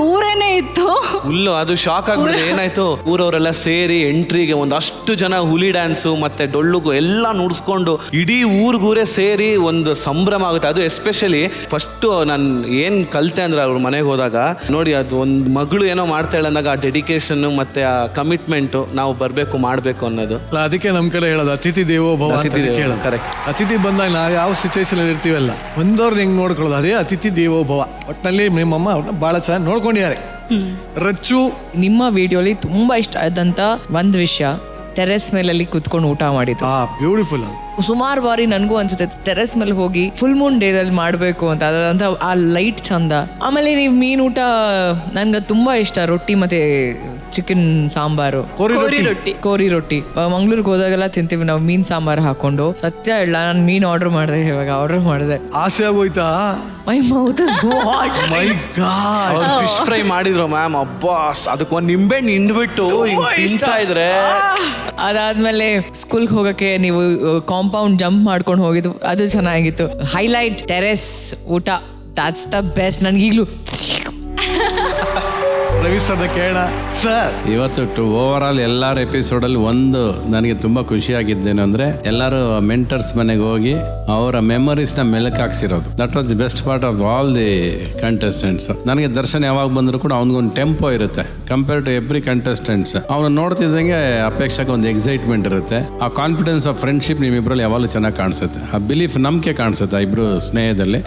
ಊರೇನೆ ಇತ್ತು. ಫುಲ್ಲು ಅದು ಶಾಕ್ ಆಗ್ಬಿಟ್ಟು ಏನಾಯ್ತು, ಊರವರೆಲ್ಲ ಸೇರಿ ಎಂಟ್ರಿಗೆ ಒಂದಷ್ಟು ಜನ ಹುಲಿ ಡ್ಯಾನ್ಸು ಮತ್ತೆ ಡೊಳ್ಳುಗು ಎಲ್ಲ ನುಡ್ಸ್ಕೊಂಡು ಇಡೀ ಊರ್ಗೂರೇ ಸೇರಿ ಒಂದು ಸಂಭ್ರಮ ಆಗುತ್ತೆ. ಅದು ಎಸ್ಪೆಷಲಿ ಫಸ್ಟ್ ನಾನು ಏನ್ ಕಲ್ತೆ ಅಂದ್ರೆ ಅವ್ರ ಮನೆಗೆ ಹೋದಾಗ ನೋಡಿ, ಅದು ಒಂದು ಮಗಳು ಏನೋ ಮಾಡ್ತಾಳೆ ಅಂದಾಗ ಆ ಡೆಡಿಕೇಶನ್ ಮತ್ತೆ ಆ ಕಮಿಟ್ಮೆಂಟ್ ನಾವು ಬರಬೇಕು ಮಾಡಬೇಕು ಅನ್ನೋದು. ಅದಕ್ಕೆ ನಮ್ಮ ಕಡೆ ಹೇಳೋದು ಅತಿಥಿ ದೇವೋ ಭವ. ಕರೆಕ್ಟ್. ಅತಿಥಿ ಬಂದಾಗ ನಾವು ಯಾವ ಸಿಚುವೇಶನ್ ಅಲ್ಲಿ ಇರ್ತೀವಲ್ಲ, ಒಂದವ್ರನ್ನ ಹೆಂಗ್ ನೋಡ್ಕೊಳ್ಳೋದು, ಅದೇ ಅತಿಥಿ ದೇವೋ ಭವ. ಒಟ್ಟಿನಲ್ಲಿ ನಿಮ್ಮಮ್ಮ ಅವ್ರನ್ನ ಬಹಳ ಚೆನ್ನಾಗಿ ನೋಡ್ಕೊಂಡಿದ್ದಾರೆ. ರಚ್ಚು, ನಿಮ್ಮ ವಿಡಿಯೋಲಿ ತುಂಬಾ ಇಷ್ಟ ಆದಂತ ಒಂದ್ ವಿಷಯ, ಟೆರೆಸ್ ಮೇಲಲ್ಲಿ ಕುತ್ಕೊಂಡು ಊಟ ಮಾಡಿದ್ದು. ಬ್ಯೂಟಿಫುಲ್. ಸುಮಾರು ಬಾರಿ ನನಗೂ ಅನ್ಸುತ್ತೆ ಟೆರೆಸ್ ಮೇಲೆ ಹೋಗಿ ಫುಲ್ ಮೂನ್ ಡೇದಲ್ಲಿ ಮಾಡಬೇಕು ಅಂತ. ಅದಂತ ಆ ಲೈಟ್ ಚಂದ. ಆಮೇಲೆ ನೀವು ಮೀನು ಊಟ ನನ್ಗೆ ತುಂಬಾ ಇಷ್ಟ. ರೊಟ್ಟಿ ಮತ್ತೆ ಚಿಕನ್ ಸಾಂಬಾರು, ಕೋರಿ ರೊಟ್ಟಿ. ಮಂಗ್ಳೂರ್ಗೆ ಹೋದಾಗೆಲ್ಲ ತಿಂತೀವಿ ನಾವು ಮೀನ್ ಸಾಂಬಾರು ಹಾಕೊಂಡು. ಸತ್ಯ ಇಲ್ಲ, ನಾನು ಮೀನ್ ಆರ್ಡರ್ ಮಾಡಿದೆ, ಇವಾಗ ಆರ್ಡರ್ ಮಾಡಿದೆ. ಆಸೆ ಆಗೋಯ್ತಾ? My mouth is what. My god. Fish fry ಮಾಡಿದ್ರು ಮ್ಯಾಮ್, ಅಬ್ಬಾ ಅದಕ್ಕೊಂದು ನಿಂಬೆ ಹಿಂಡ್ಬಿಟ್ಟು ತಿಂತಾ ಇದ್ರೆ. ಅದಾದ್ಮೇಲೆ ಸ್ಕೂಲ್ಗೆ ಹೋಗಕ್ಕೆ ನೀವು ಕಾಂಪೌಂಡ್ ಜಂಪ್ ಮಾಡ್ಕೊಂಡು ಹೋಗಿದ್ದು, ಅದು ಚೆನ್ನಾಗಿತ್ತು. ಹೈಲೈಟ್ ಟೆರೆಸ್ ಊಟ, ದಾಟ್ಸ್ ದ ಬೆಸ್ಟ್. ನನ್ಗೀಗ್ಲೂ ರವಿ ಸದ ಕೇಳ ಸರ್. ಇವತ್ತು ಓವರ್ ಆಲ್ ಎಲ್ಲಾರ ಎಪಿಸೋಡಲ್ಲಿ ಒಂದು ನನಗೆ ತುಂಬ ಖುಷಿಯಾಗಿದ್ದೇನು ಅಂದರೆ, ಎಲ್ಲರೂ ಮೆಂಟರ್ಸ್ ಮನೆಗೆ ಹೋಗಿ ಅವರ ಮೆಮೊರೀಸ್ನ ಮೆಲುಕಾಕ್ಸಿರೋದು. That was the best part of all the contestants. ನನಗೆ ದರ್ಶನ್ ಯಾವಾಗ ಬಂದರೂ ಕೂಡ ಅವ್ನಿಗೊಂದು ಟೆಂಪೋ ಇರುತ್ತೆ ಕಂಪೇರ್ ಟು ಎವ್ರಿ ಕಂಟೆಸ್ಟೆಂಟ್ಸ್. ಅವನು ನೋಡ್ತಿದ್ದಂಗೆ ಅಪೇಕ್ಷೆಗೆ ಒಂದು ಎಕ್ಸೈಟ್ಮೆಂಟ್ ಇರುತ್ತೆ. ಆ ಕಾನ್ಫಿಡೆನ್ಸ್ ಆಫ್ ಫ್ರೆಂಡ್ಶಿಪ್ ನಿಮ್ಮಿಬ್ಬರಲ್ಲಿ ಯಾವಾಗಲೂ ಚೆನ್ನಾಗಿ ಕಾಣಿಸುತ್ತೆ. ಆ ಬಿಲೀಫ್, ನಂಬಿಕೆ ಕಾಣಿಸುತ್ತೆ ಇಬ್ಬರು ಸ್ನೇಹದಲ್ಲಿ.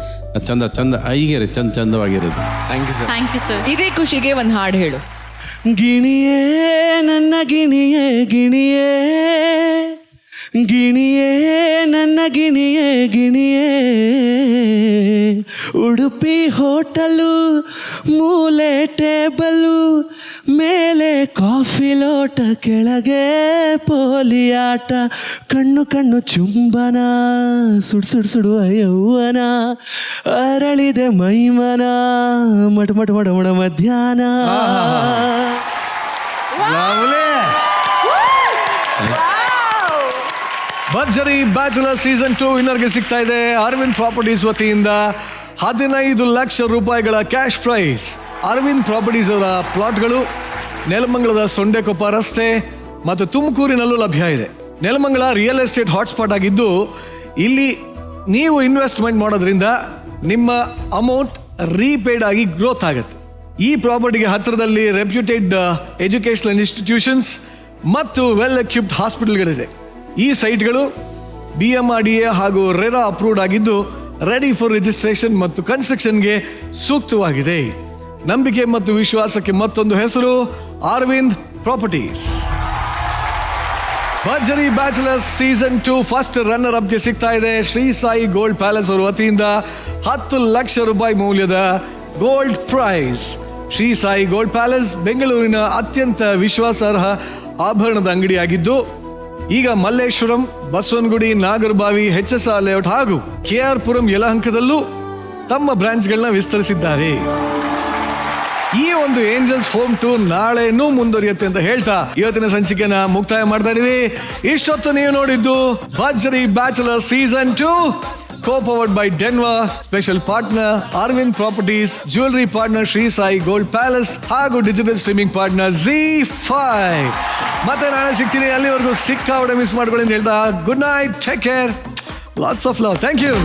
ಚಂದ ಚಂದ ಐಗೆರೆ ಚಂದವಾಗಿರುತ್ತೆ. Thank you sir. Thank you sir. ಇದೇ ಖುಷಿಗೆ ಒಂದು ಹಾಡು ಹೇಳು. ಗಿಣಿಯೇ ನನ್ನ ಗಿಣಿಯೇ, ಗಿಣಿಯೇ ಗಿಣಿಯೇ ನನ್ನ ಗಿಣಿಯೇ, ಗಿಣಿಯೇ ಉಡುಪಿ ಹೋಟಲು, ಮೂಲೆ ಟೇಬಲು, ಮೇಲೆ ಕಾಫಿ ಲೋಟ, ಕೆಳಗೆ ಪೋಲಿಯಾಟ, ಕಣ್ಣು ಕಣ್ಣು ಚುಂಬನ, ಸುಡುವ ಯೌವನ, ಅರಳಿದೆ ಮೈಮನ, ಮಟ ಮಟ ಮಡ ಮಡ ಮಧ್ಯಾಹ್ನ. ಭರ್ಜರಿ ಬ್ಯಾಚುಲರ್ ಸೀಸನ್ 2 ವಿನ್ನರ್ಗೆ ಸಿಗ್ತಾ ಇದೆ ಅರವಿಂದ್ ಪ್ರಾಪರ್ಟೀಸ್ ವತಿಯಿಂದ 15 ಲಕ್ಷ ರೂಪಾಯಿಗಳ ಕ್ಯಾಶ್ ಪ್ರೈಸ್. ಅರವಿಂದ್ ಪ್ರಾಪರ್ಟೀಸ್ ಅವರ ಪ್ಲಾಟ್ಗಳು ನೆಲಮಂಗಲದ ಸೊಂಡೆಕೊಪ್ಪ ರಸ್ತೆ ಮತ್ತು ತುಮಕೂರಿನಲ್ಲೂ ಲಭ್ಯ ಇದೆ. ನೆಲಮಂಗಲ ರಿಯಲ್ ಎಸ್ಟೇಟ್ ಹಾಟ್ಸ್ಪಾಟ್ ಆಗಿದ್ದು, ಇಲ್ಲಿ ನೀವು ಇನ್ವೆಸ್ಟ್ಮೆಂಟ್ ಮಾಡೋದ್ರಿಂದ ನಿಮ್ಮ ಅಮೌಂಟ್ ರೀಪೇಡ್ ಆಗಿ ಗ್ರೋತ್ ಆಗುತ್ತೆ. ಈ ಪ್ರಾಪರ್ಟಿಗೆ ಹತ್ತಿರದಲ್ಲಿ ರೆಪ್ಯೂಟೆಡ್ ಎಜುಕೇಷನಲ್ ಇನ್ಸ್ಟಿಟ್ಯೂಷನ್ಸ್ ಮತ್ತು ವೆಲ್ ಎಕ್ವಿಪ್ಡ್ ಹಾಸ್ಪಿಟಲ್ಗಳಿದೆ. ಈ ಸೈಟ್ಗಳು BMRDA ಹಾಗೂ ರೆರಾ ಅಪ್ರೂವ್ಡ್ ಆಗಿದ್ದು, ರೆಡಿ ಫಾರ್ ರಿಜಿಸ್ಟ್ರೇಷನ್ ಮತ್ತು ಕನ್ಸ್ಟ್ರಕ್ಷನ್ಗೆ ಸೂಕ್ತವಾಗಿದೆ. ನಂಬಿಕೆ ಮತ್ತು ವಿಶ್ವಾಸಕ್ಕೆ ಮತ್ತೊಂದು ಹೆಸರು ಅರವಿಂದ್ ಪ್ರಾಪರ್ಟೀಸ್. ಭರ್ಜರಿ ಬ್ಯಾಚುಲರ್ಸ್ ಸೀಸನ್ 2 ಫಸ್ಟ್ ರನ್ನರ್ ಅಪ್ಗೆ ಸಿಗ್ತಾ ಇದೆ ಶ್ರೀ ಸಾಯಿ ಗೋಲ್ಡ್ ಪ್ಯಾಲೇಸ್ ಅವರ ವತಿಯಿಂದ 10 ಲಕ್ಷ ರೂಪಾಯಿ ಮೌಲ್ಯದ gold prize. Shri Sai gold palace ಬೆಂಗಳೂರಿನ ಅತ್ಯಂತ ವಿಶ್ವಾಸಾರ್ಹ ಆಭರಣದ ಅಂಗಡಿಯಾಗಿದ್ದು, ಈಗ ಮಲ್ಲೇಶ್ವರಂ, ಬಸವನಗುಡಿ, ನಾಗರಬಾವಿ, HSR ಲೇಔಟ್ ಹಾಗೂ KR ಪುರಂ ಯಲಹಂಕದಲ್ಲೂ ತಮ್ಮ ಬ್ರಾಂಚ್ಗಳನ್ನ ವಿಸ್ತರಿಸಿದ್ದಾರೆ. ಈ ಒಂದು ಏಂಜಲ್ಸ್ ಹೋಮ್ ಟೂರ್ ನಾಳೆನೂ ಮುಂದುವರಿಯುತ್ತೆ ಅಂತ ಹೇಳ್ತಾ ಇವತ್ತಿನ ಸಂಚಿಕೆನ ಮುಕ್ತಾಯ ಮಾಡ್ತಾ ಇದೀವಿ. ಇಷ್ಟೊತ್ತು ನೀವು ನೋಡಿದ್ದು ಭರ್ಜರಿ bachelor season 2. co-powered by Denver, special partner Arvind Properties, jewelry partner Sri Sai Gold Palace ಹಾಗೂ ಡಿಜಿಟಲ್ ಸ್ಟ್ರೀಮಿಂಗ್ ಪಾರ್ಟ್ನರ್ ZEE5. ಮತ್ತೆ ನಾಳೆ ಸಿಗ್ತೀನಿ, ಅಲ್ಲಿವರೆಗೂ ಸಿಕ್ಕಾಪಟ್ಟೆ ಮಿಸ್ ಮಾಡ್ಕೊಳ್ಳಿ ಅಂತ ಹೇಳ್ತಾ good night, take care, lots of love, thank you.